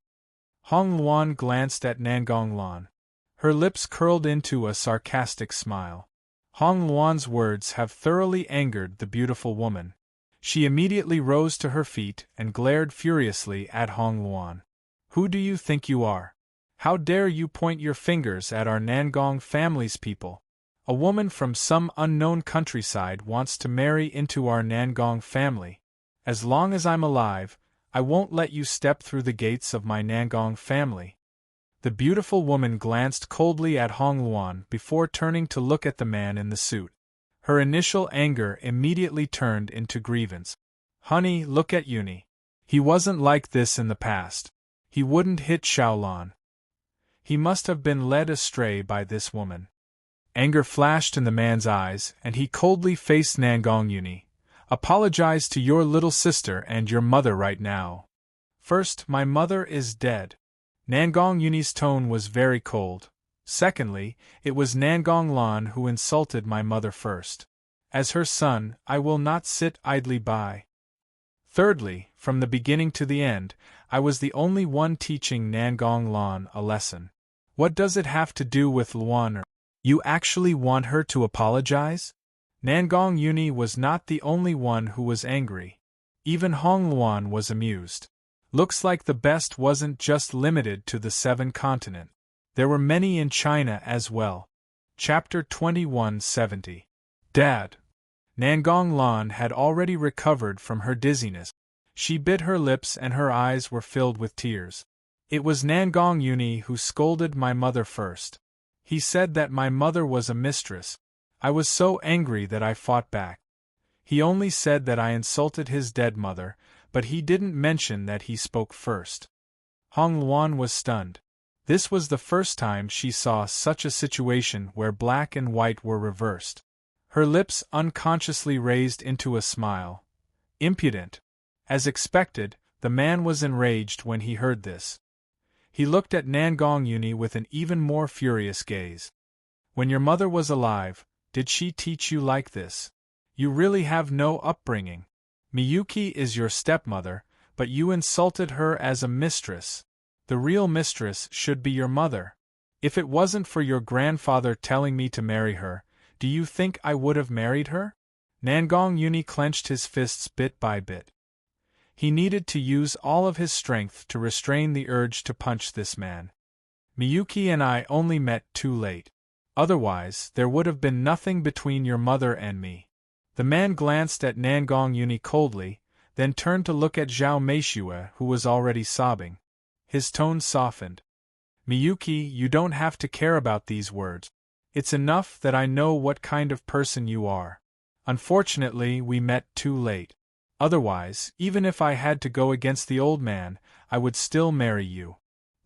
Hong Luan glanced at Nangong Lan. Her lips curled into a sarcastic smile. Hong Luan's words have thoroughly angered the beautiful woman. She immediately rose to her feet and glared furiously at Hong Luan. Who do you think you are? How dare you point your fingers at our Nangong family's people? A woman from some unknown countryside wants to marry into our Nangong family. As long as I'm alive, I won't let you step through the gates of my Nangong family. The beautiful woman glanced coldly at Hong Luan before turning to look at the man in the suit. Her initial anger immediately turned into grievance. Honey, look at Yuni. He wasn't like this in the past. He wouldn't hit Xiaolan. He must have been led astray by this woman. Anger flashed in the man's eyes, and he coldly faced Nangong Yuni. Apologize to your little sister and your mother right now. First, my mother is dead. Nangong Yuni's tone was very cold. Secondly, it was Nangong Lan who insulted my mother first. As her son, I will not sit idly by. Thirdly, from the beginning to the end, I was the only one teaching Nangong Lan a lesson. What does it have to do with Luan? You actually want her to apologize? Nangong Yuni was not the only one who was angry. Even Hong Luan was amused. Looks like the best wasn't just limited to the 7 continent. There were many in China as well. Chapter 2170. Dad! Nangong Lan had already recovered from her dizziness. She bit her lips and her eyes were filled with tears. It was Nangong Yuni who scolded my mother first. He said that my mother was a mistress. I was so angry that I fought back. He only said that I insulted his dead mother, but he didn't mention that he spoke first. Hong Luan was stunned. This was the first time she saw such a situation where black and white were reversed. Her lips unconsciously raised into a smile. Impudent. As expected, The man was enraged when he heard this. He looked at Nangong Uni with an even more furious gaze. When your mother was alive, did she teach you like this? You really have no upbringing. Miyuki is your stepmother, but you insulted her as a mistress. The real mistress should be your mother. If it wasn't for your grandfather telling me to marry her, do you think I would have married her? Nangong Uni clenched his fists bit by bit. He needed to use all of his strength to restrain the urge to punch this man. Miyuki and I only met too late. Otherwise, there would have been nothing between your mother and me. The man glanced at Nangong Uni coldly, then turned to look at Zhao Meishue, who was already sobbing. His tone softened. Miyuki, you don't have to care about these words. It's enough that I know what kind of person you are. Unfortunately, we met too late. Otherwise, even if I had to go against the old man, I would still marry you.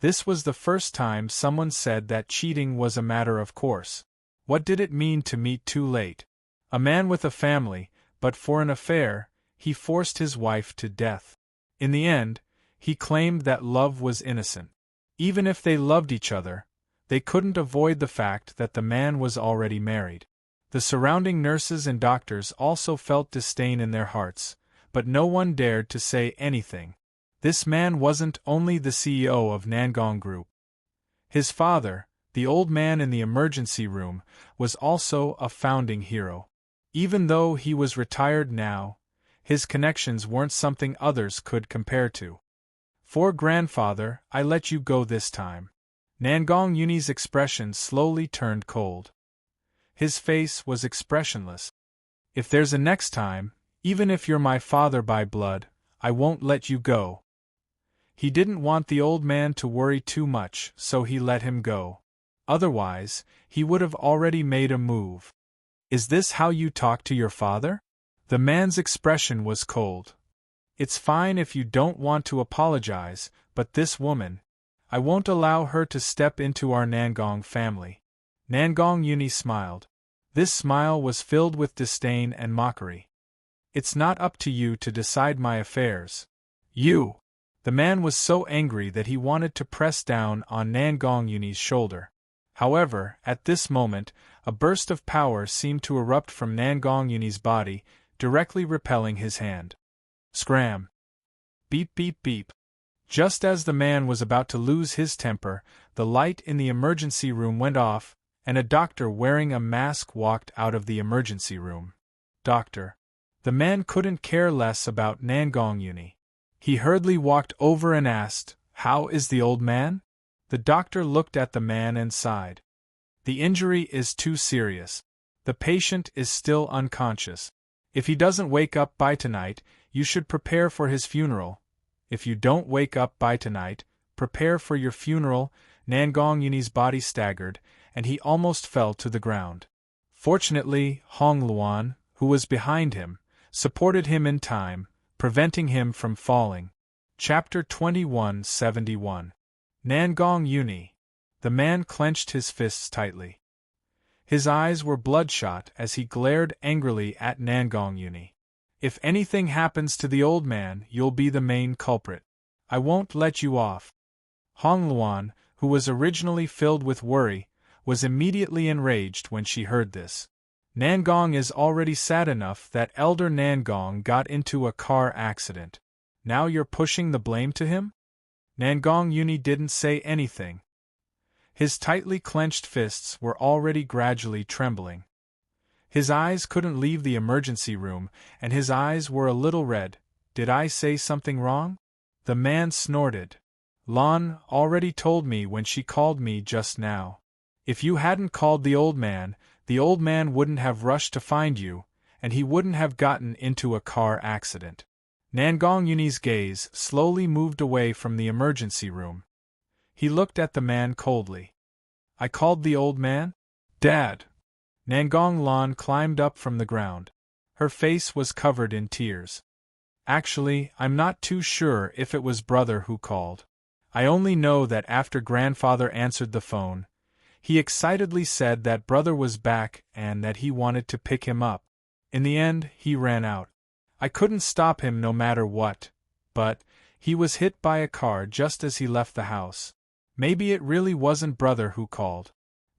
This was the first time someone said that cheating was a matter of course. What did it mean to meet too late? A man with a family, but for an affair, he forced his wife to death. In the end, he claimed that love was innocent. Even if they loved each other, they couldn't avoid the fact that the man was already married. The surrounding nurses and doctors also felt disdain in their hearts, but no one dared to say anything. This man wasn't only the CEO of Nangong Group. His father, the old man in the emergency room, was also a founding hero. Even though he was retired now, his connections weren't something others could compare to. For grandfather, I let you go this time. Nangong Uni's expression slowly turned cold. His face was expressionless. If there's a next time, even if you're my father by blood, I won't let you go. He didn't want the old man to worry too much, so he let him go. Otherwise, he would have already made a move. Is this how you talk to your father? The man's expression was cold. It's fine if you don't want to apologize, but this woman, I won't allow her to step into our Nangong family. Nangong Uni smiled. This smile was filled with disdain and mockery. It's not up to you to decide my affairs. You! The man was so angry that he wanted to press down on Nangong Uni's shoulder. However, at this moment, a burst of power seemed to erupt from Nangong Uni's body, directly repelling his hand. Scram! Beep beep beep. Just as the man was about to lose his temper, the light in the emergency room went off, and a doctor wearing a mask walked out of the emergency room. Doctor. The man couldn't care less about Nangong Uni. He hurriedly walked over and asked, "How is the old man?" The doctor looked at the man and sighed. "The injury is too serious. The patient is still unconscious. If he doesn't wake up by tonight, you should prepare for his funeral. If you don't wake up by tonight, prepare for your funeral." Nangong Uni's body staggered, and he almost fell to the ground. Fortunately, Hong Luan, who was behind him, supported him in time, preventing him from falling. Chapter 2171. Nangong Uni. The man clenched his fists tightly. His eyes were bloodshot as he glared angrily at Nangong Uni. "If anything happens to the old man, you'll be the main culprit. I won't let you off." Hong Luan, who was originally filled with worry, was immediately enraged when she heard this. Nangong is already sad enough that Elder Nangong got into a car accident. Now you're pushing the blame to him? Nangong Uni didn't say anything. His tightly clenched fists were already gradually trembling. His eyes couldn't leave the emergency room, and his eyes were a little red. "Did I say something wrong?" The man snorted. "Lon already told me when she called me just now. If you hadn't called the old man wouldn't have rushed to find you, and he wouldn't have gotten into a car accident." Nangong Uni's gaze slowly moved away from the emergency room. He looked at the man coldly. "I called the old man? Dad!" Nangong Lan climbed up from the ground. Her face was covered in tears. "Actually, I'm not too sure if it was brother who called. I only know that after grandfather answered the phone, he excitedly said that brother was back and that he wanted to pick him up. In the end, he ran out. I couldn't stop him no matter what, but He was hit by a car just as he left the house. Maybe it really wasn't brother who called.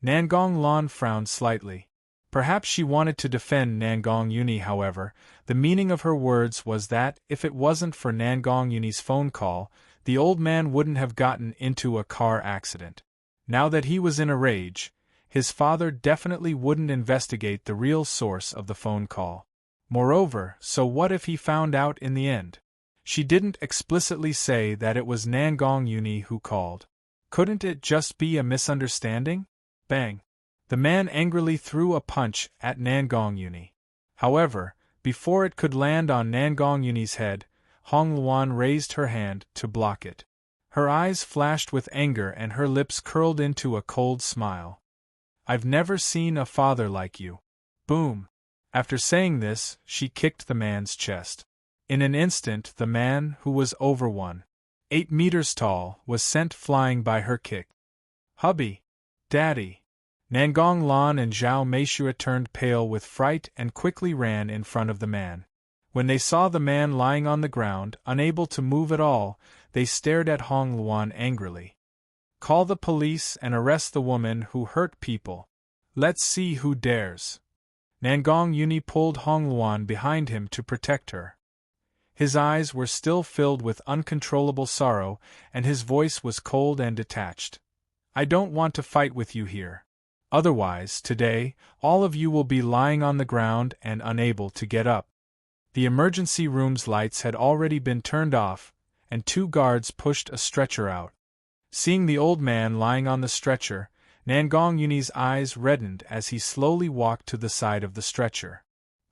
Nangong Lan frowned slightly. Perhaps she wanted to defend Nangong Uni. However, the meaning of her words was that if it wasn't for Nangong Uni's phone call, the old man wouldn't have gotten into a car accident. Now that he was in a rage, his father definitely wouldn't investigate the real source of the phone call. Moreover, so what if he found out in the end? She didn't explicitly say that it was Nangong Uni who called. Couldn't it just be a misunderstanding? Bang! The man angrily threw a punch at Nangong Uni. However, before it could land on Nangong Uni's head, Hong Luan raised her hand to block it. Her eyes flashed with anger and her lips curled into a cold smile. I've never seen a father like you. Boom! After saying this, she kicked the man's chest. In an instant, the man, who was over 1.8 meters tall, was sent flying by her kick. Hubby! Daddy! Nangong Lan and Zhao Meishua turned pale with fright and quickly ran in front of the man. When they saw the man lying on the ground, unable to move at all, they stared at Hong Luan angrily. Call the police and arrest the woman who hurt people. Let's see who dares. Nangong Uni pulled Hong Luan behind him to protect her. His eyes were still filled with uncontrollable sorrow, and his voice was cold and detached. I don't want to fight with you here. Otherwise, today, all of you will be lying on the ground and unable to get up. The emergency room's lights had already been turned off, and 2 guards pushed a stretcher out. Seeing the old man lying on the stretcher, Nangong Uni's eyes reddened as he slowly walked to the side of the stretcher.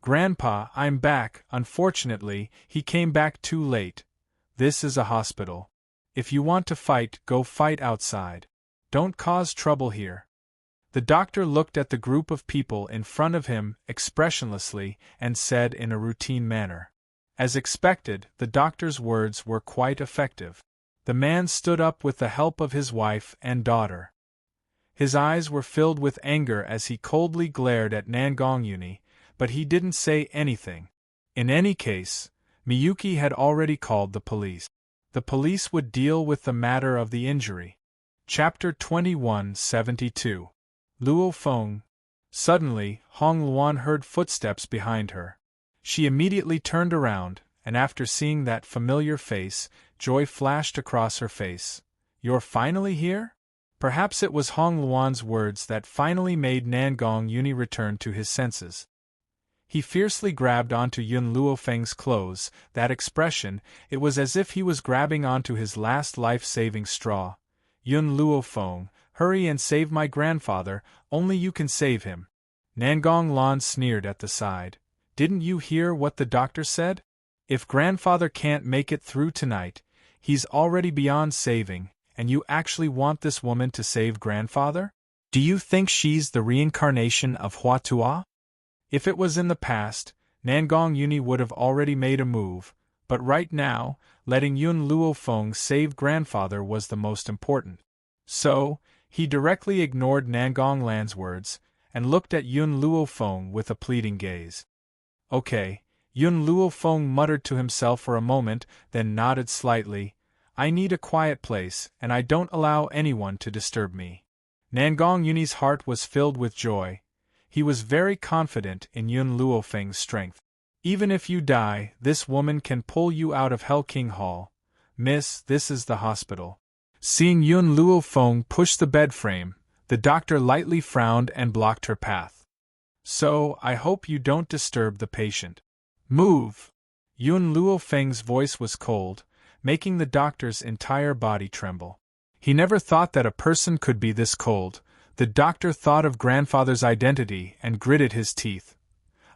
Grandpa, I'm back. Unfortunately, he came back too late. This is a hospital. If you want to fight, go fight outside. Don't cause trouble here. The doctor looked at the group of people in front of him expressionlessly and said in a routine manner. As expected, the doctor's words were quite effective. The man stood up with the help of his wife and daughter. His eyes were filled with anger as he coldly glared at Nangong Uni, but he didn't say anything. In any case, Miyuki had already called the police. The police would deal with the matter of the injury. Chapter 2172. Luo Feng. Suddenly, Hong Luan heard footsteps behind her. She immediately turned around, and after seeing that familiar face, joy flashed across her face. You're finally here? Perhaps it was Hong Luan's words that finally made Nangong Uni return to his senses. He fiercely grabbed onto Yun Luofeng's clothes. That expression, it was as if he was grabbing onto his last life-saving straw. Yun Luofeng, hurry and save my grandfather, only you can save him. Nangong Lan sneered at the side. Didn't you hear what the doctor said? If grandfather can't make it through tonight, he's already beyond saving, and you actually want this woman to save grandfather? Do you think she's the reincarnation of Hua Tuo? If it was in the past, Nangong Uni would have already made a move, but right now, letting Yun Luofeng save grandfather was the most important. So, he directly ignored Nangong Lan's words, and looked at Yun Luofeng with a pleading gaze. Okay, Yun Luofeng muttered to himself for a moment, then nodded slightly. I need a quiet place, and I don't allow anyone to disturb me. Nangong Uni's heart was filled with joy. He was very confident in Yun Luofeng's strength. Even if you die, this woman can pull you out of Hell King Hall. Miss, this is the hospital. Seeing Yun Luofeng push the bed frame, the doctor lightly frowned and blocked her path. So, I hope you don't disturb the patient. Move! Yun Luofeng's voice was cold, making the doctor's entire body tremble. He never thought that a person could be this cold. The doctor thought of grandfather's identity and gritted his teeth.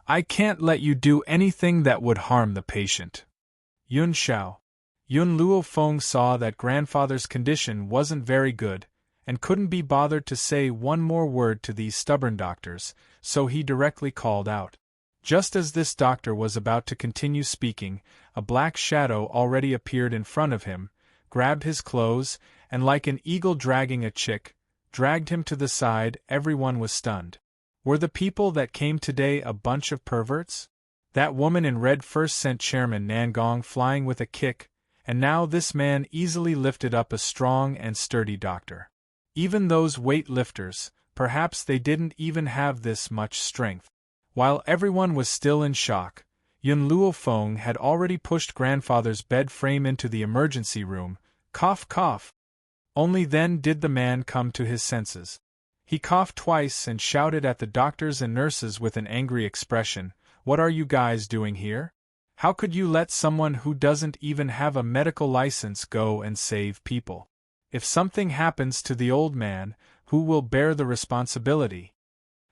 I can't let you do anything that would harm the patient. Yun Xiao. Yun Luofeng saw that grandfather's condition wasn't very good, and couldn't be bothered to say one more word to these stubborn doctors, so he directly called out. Just as this doctor was about to continue speaking, a black shadow already appeared in front of him, grabbed his clothes, and like an eagle dragging a chick, dragged him to the side. Everyone was stunned. Were the people that came today a bunch of perverts? That woman in red first sent Chairman Nangong flying with a kick, and now this man easily lifted up a strong and sturdy doctor. Even those weight-lifters, perhaps they didn't even have this much strength. While everyone was still in shock, Yun Luofeng had already pushed grandfather's bed frame into the emergency room. Cough, cough. Only then did the man come to his senses. He coughed twice and shouted at the doctors and nurses with an angry expression, "What are you guys doing here? How could you let someone who doesn't even have a medical license go and save people? If something happens to the old man, who will bear the responsibility?"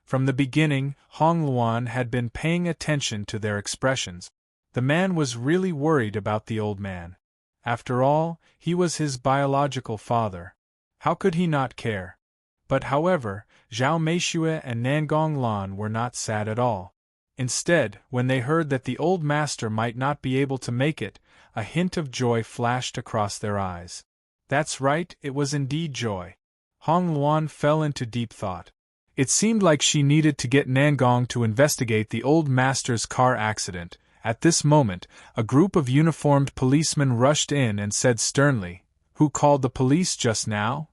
From the beginning, Hong Luan had been paying attention to their expressions. The man was really worried about the old man. After all, he was his biological father. How could he not care? But however, Zhao Meishue and Nangong Lan were not sad at all. Instead, when they heard that the old master might not be able to make it, a hint of joy flashed across their eyes. That's right, it was indeed joy. Hong Luan fell into deep thought. It seemed like she needed to get Nangong to investigate the old master's car accident. At this moment, a group of uniformed policemen rushed in and said sternly, "Who called the police just now?"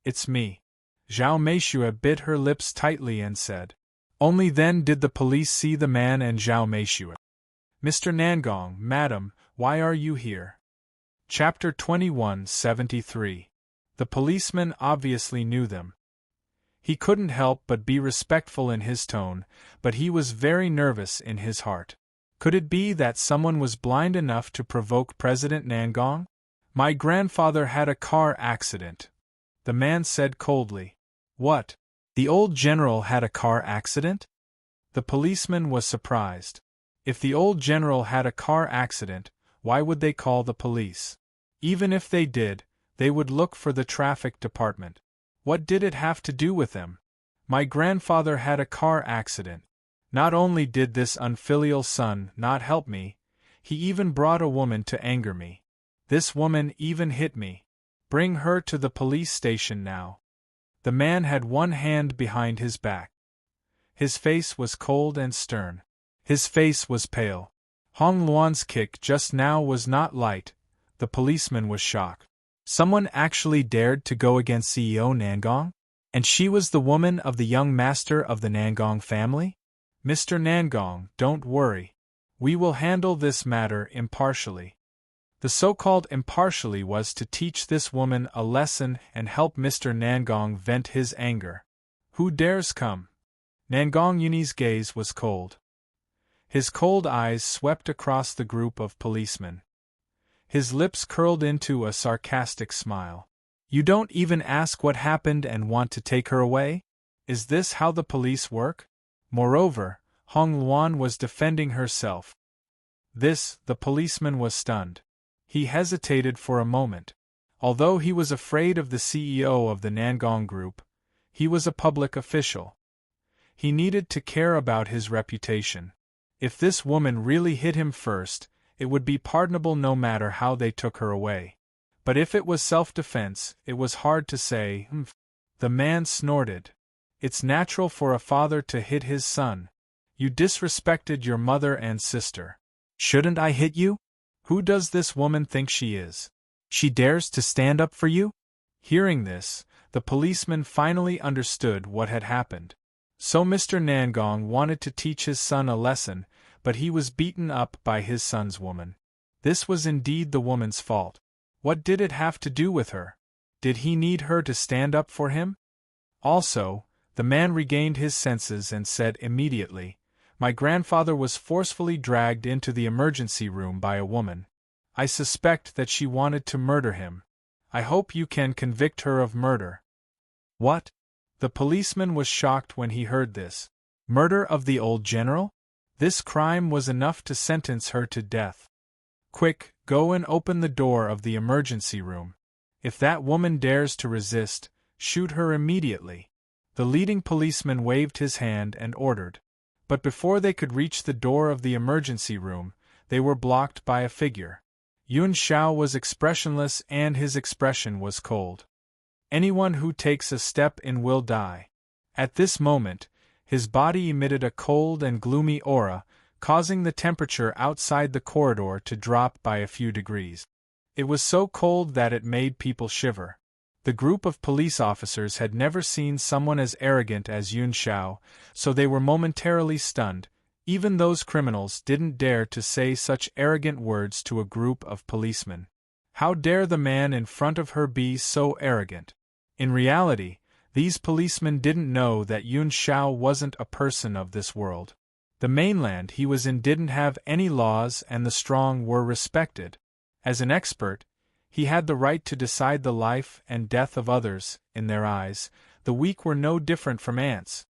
"It's me." Zhao Meishue bit her lips tightly and said. Only then did the police see the man and Zhao Meishue. "Mr. Nangong, madam, why are you here?" Chapter 2173. The policeman obviously knew them. He couldn't help but be respectful in his tone, but he was very nervous in his heart. Could it be that someone was blind enough to provoke President Nangong? "My grandfather had a car accident," the man said coldly. "What? The old general had a car accident?" The policeman was surprised. If the old general had a car accident, why would they call the police? Even if they did, they would look for the traffic department. What did it have to do with them? "My grandfather had a car accident. Not only did this unfilial son not help me, he even brought a woman to anger me. This woman even hit me. Bring her to the police station now." The man had one hand behind his back. His face was cold and stern. His face was pale. Hong Luan's kick just now was not light. The policeman was shocked. Someone actually dared to go against CEO Nangong? And she was the woman of the young master of the Nangong family? "Mr. Nangong, don't worry. We will handle this matter impartially." The so-called impartially was to teach this woman a lesson and help Mr. Nangong vent his anger. "Who dares come?" Nangong Yun's gaze was cold. His cold eyes swept across the group of policemen. His lips curled into a sarcastic smile. "You don't even ask what happened and want to take her away? Is this how the police work?" Moreover, Hong Luan was defending herself. The policeman was stunned. He hesitated for a moment. Although he was afraid of the CEO of the Nangong Group, he was a public official. He needed to care about his reputation. If this woman really hit him first, it would be pardonable no matter how they took her away. But if it was self-defense, it was hard to say. The man snorted. "It's natural for a father to hit his son. You disrespected your mother and sister. Shouldn't I hit you? Who does this woman think she is? She dares to stand up for you?" Hearing this, the policeman finally understood what had happened. So Mr. Nangong wanted to teach his son a lesson, but he was beaten up by his son's woman. This was indeed the woman's fault. What did it have to do with her? Did he need her to stand up for him? Also, the man regained his senses and said immediately, "My grandfather was forcefully dragged into the emergency room by a woman. I suspect that she wanted to murder him. I hope you can convict her of murder." "What?" The policeman was shocked when he heard this. Murder of the old general? This crime was enough to sentence her to death. "Quick, go and open the door of the emergency room. If that woman dares to resist, shoot her immediately." The leading policeman waved his hand and ordered. But before they could reach the door of the emergency room, they were blocked by a figure. Yun Xiao was expressionless and his expression was cold. "Anyone who takes a step in will die." At this moment, his body emitted a cold and gloomy aura, causing the temperature outside the corridor to drop by a few degrees. It was so cold that it made people shiver. The group of police officers had never seen someone as arrogant as Yun Shao, so they were momentarily stunned. Even those criminals didn't dare to say such arrogant words to a group of policemen. How dare the man in front of her be so arrogant? In reality, these policemen didn't know that Yun Shao wasn't a person of this world. The mainland he was in didn't have any laws and the strong were respected. As an expert, he had the right to decide the life and death of others. In their eyes, the weak were no different from ants,